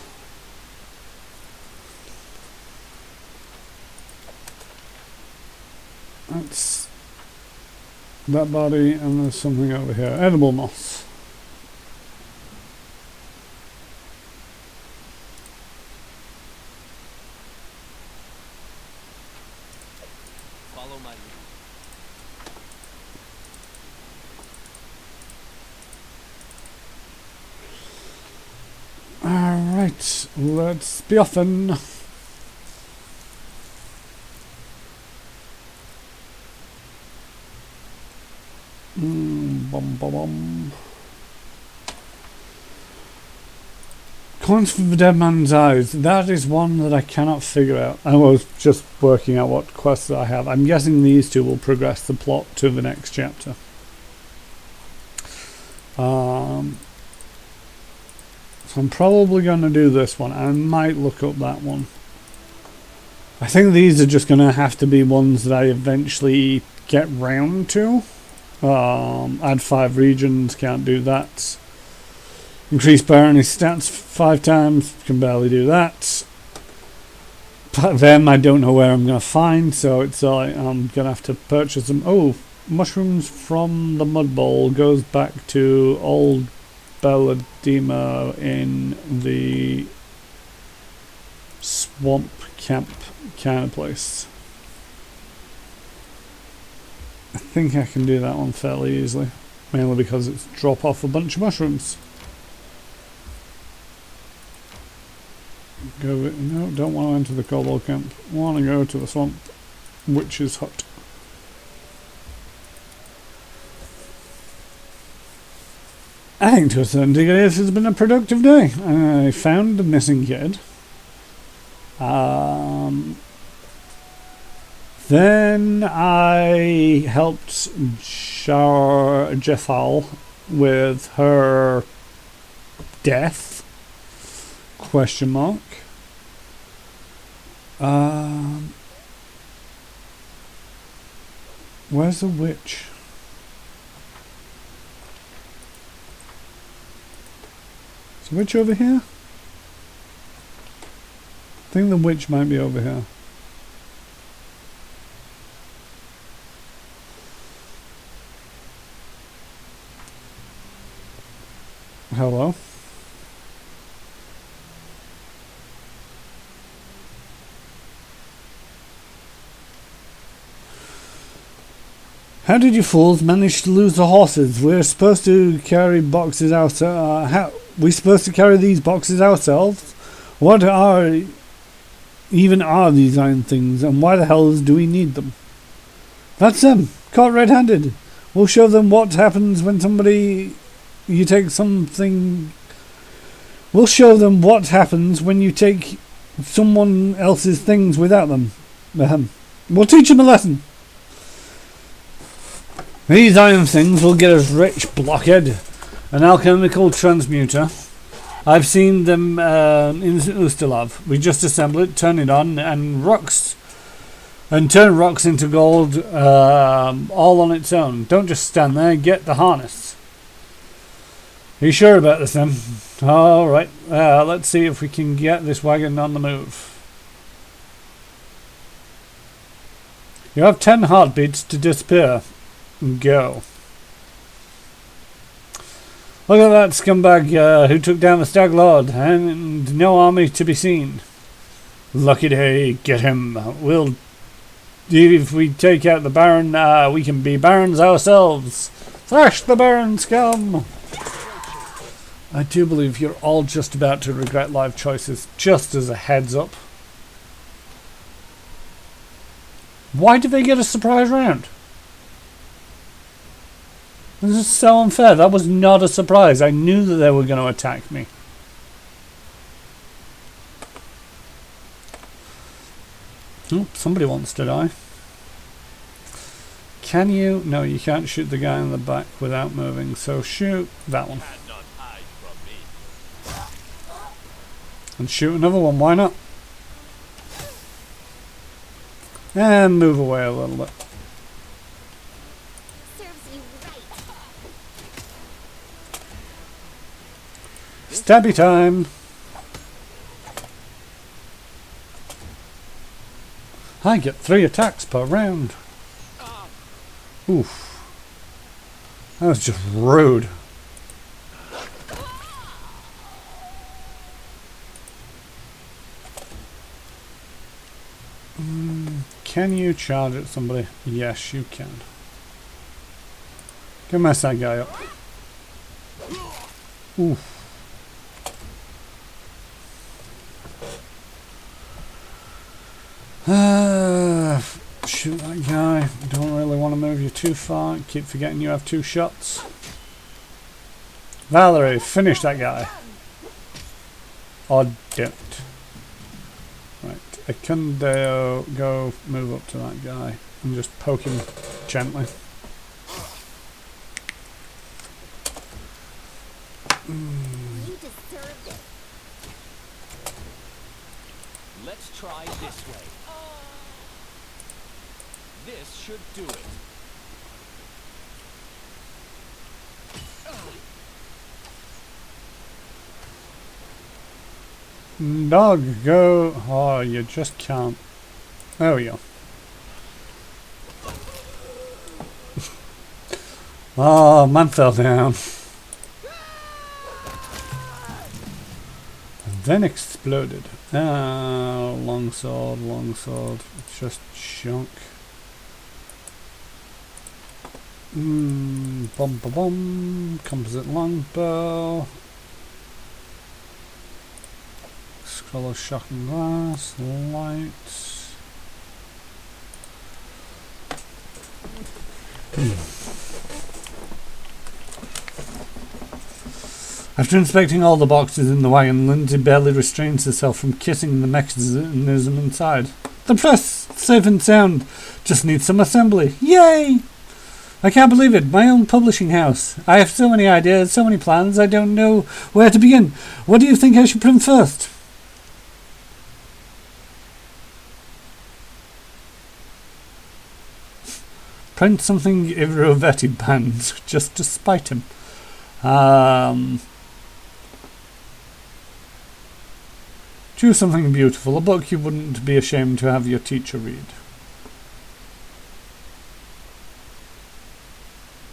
That's that body, and there's something over here. Edible moss. Follow my lead. Alright, let's be off then. Bum, bum, bum. Coins for the dead man's eyes. That is one that I cannot figure out. I was just working out what quests I have. I'm guessing these two will progress the plot to the next chapter. So I'm probably going to do this one. I might look up that one. I think these are just going to have to be ones that I eventually get round to. Add 5 regions, can't do that. Increase barony stats 5 times, can barely do that. But them I don't know where I'm going to find, so it's I'm going to have to purchase them. Oh, mushrooms from the mud bowl goes back to old Belladema in the swamp camp kind of place. I think I can do that one fairly easily, mainly because it's drop off a bunch of mushrooms. No, don't want to enter the kobold camp. Want to go to the swamp witch's hut. I think to a certain degree this has been a productive day. I found the missing kid. Then I helped Jethal with her death. Question mark. Where's the witch? Is the witch over here? I think the witch might be over here. Hello? How did you fools manage to lose the horses? We're supposed to carry boxes ourselves. We're supposed to carry these boxes ourselves? What are these iron things, and why the hell do we need them? That's them, caught red-handed. We'll show them what happens when you take something. We'll show them what happens when you take someone else's things without them. We'll teach them a lesson. These iron things will get us rich, blockhead. An alchemical transmuter. I've seen them in Ustalav. We just assemble it, turn it on, and turn rocks into gold all on its own. Don't just stand there, get the harness. Are you sure about this then? Alright, let's see if we can get this wagon on the move. You have 10 heartbeats to disappear. Go. Look at that scumbag who took down the Stag Lord, and no army to be seen. Lucky day, get him. If we take out the Baron, we can be Barons ourselves. Thrash the Baron, scum! I do believe you're all just about to regret life choices, just as a heads up. Why did they get a surprise round? This is so unfair. That was not a surprise. I knew that they were going to attack me. Oh, somebody wants to die. Can you? No, you can't shoot the guy in the back without moving. So shoot that one. And shoot another one. Why not? And move away a little bit. Stabby time! I get 3 attacks per round. Oof. That was just rude. Can you charge at somebody? Yes, you can. Go mess that guy up. Oof. Shoot that guy. Don't really want to move you too far. Keep forgetting you have 2 shots. Valerie, finish that guy. Or don't. Right. Akundeo, go move up to that guy and just poke him gently. You deserved it. Let's try this way. This should do it. Dog, go. Oh, you just can't. There we go. Oh, man fell down. And then exploded. Longsword, it's just junk. Composite longbow. Scroll of shock and glass, lights. After inspecting all the boxes in the wagon, Lindsay barely restrains herself from kissing the mechanism inside. The press, safe and sound. Just need some assembly. Yay! I can't believe it. My own publishing house. I have so many ideas, so many plans, I don't know where to begin. What do you think I should print first? Print something Irovetti banned, just to spite him. Choose something beautiful, a book you wouldn't be ashamed to have your teacher read.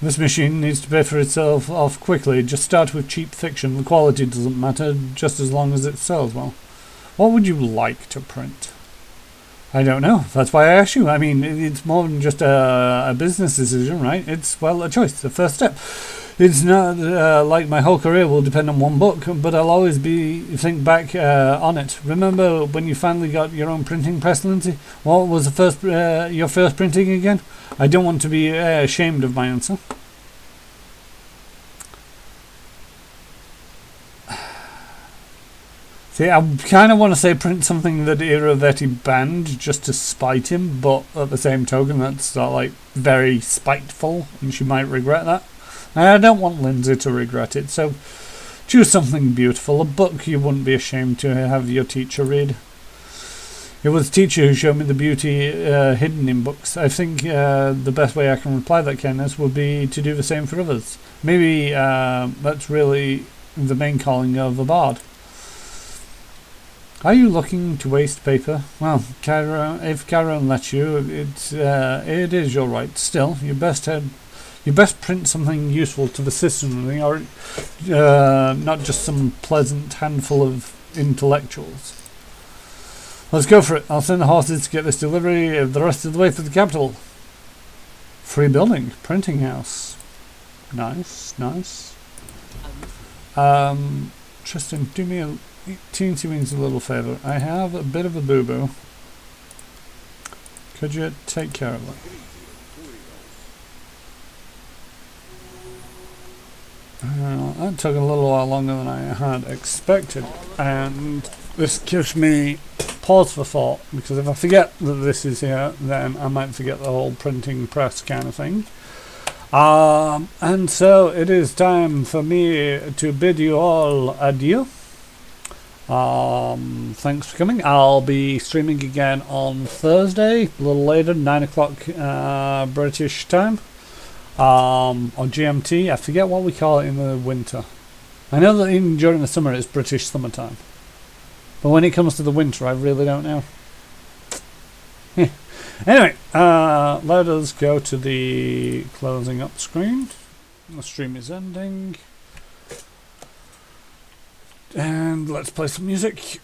This machine needs to pay for itself off quickly. Just start with cheap fiction. The quality doesn't matter, just as long as it sells well. What would you like to print? I don't know. That's why I asked you. I mean, it's more than just a business decision, right? It's, well, a choice, the first step. It's not like my whole career will depend on one book, but I'll always think back on it. Remember when you finally got your own printing press, Lindsay? What was your first printing again? I don't want to be ashamed of my answer. See, I kind of want to say print something that Irovetti banned just to spite him, but at the same token, that's like very spiteful, and she might regret that. And I don't want Lindsay to regret it, so choose something beautiful, a book you wouldn't be ashamed to have your teacher read. It was the teacher who showed me the beauty hidden in books. I think the best way I can reply that kindness would be to do the same for others. Maybe that's really the main calling of a bard. Are you looking to waste paper? Well, if Chiron lets you, it is your right. Still, you best print something useful to the system, or not just some pleasant handful of intellectuals. Let's go for it. I'll send the horses to get this delivery the rest of the way to the capital. Free building, printing house. Nice, nice. Tristan, do me a teensy weensy little favour. I have a bit of a boo-boo. Could you take care of it? That took a little while longer than I had expected, and this gives me pause for thought, because if I forget that this is here, then I might forget the whole printing press kind of thing. And so it is time for me to bid you all adieu. Thanks for coming. I'll be streaming again on Thursday, a little later, 9 o'clock British time. On GMT. I forget what we call it in the winter. I know that even during the summer it's British summertime, but when it comes to the winter I really don't know. Anyway, let us go to the closing up screen. The stream is ending, and let's play some music.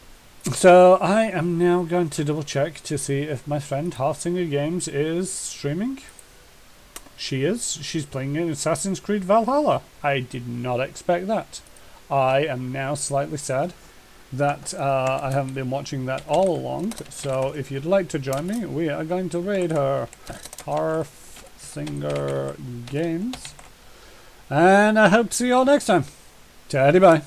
So I am now going to double check to see if my friend Heartsinger Games is streaming. She is. She's playing in Assassin's Creed Valhalla. I did not expect that. I am now slightly sad that I haven't been watching that all along. So if you'd like to join me, we are going to raid her. Heartsinger Games. And I hope to see you all next time. Taddy bye.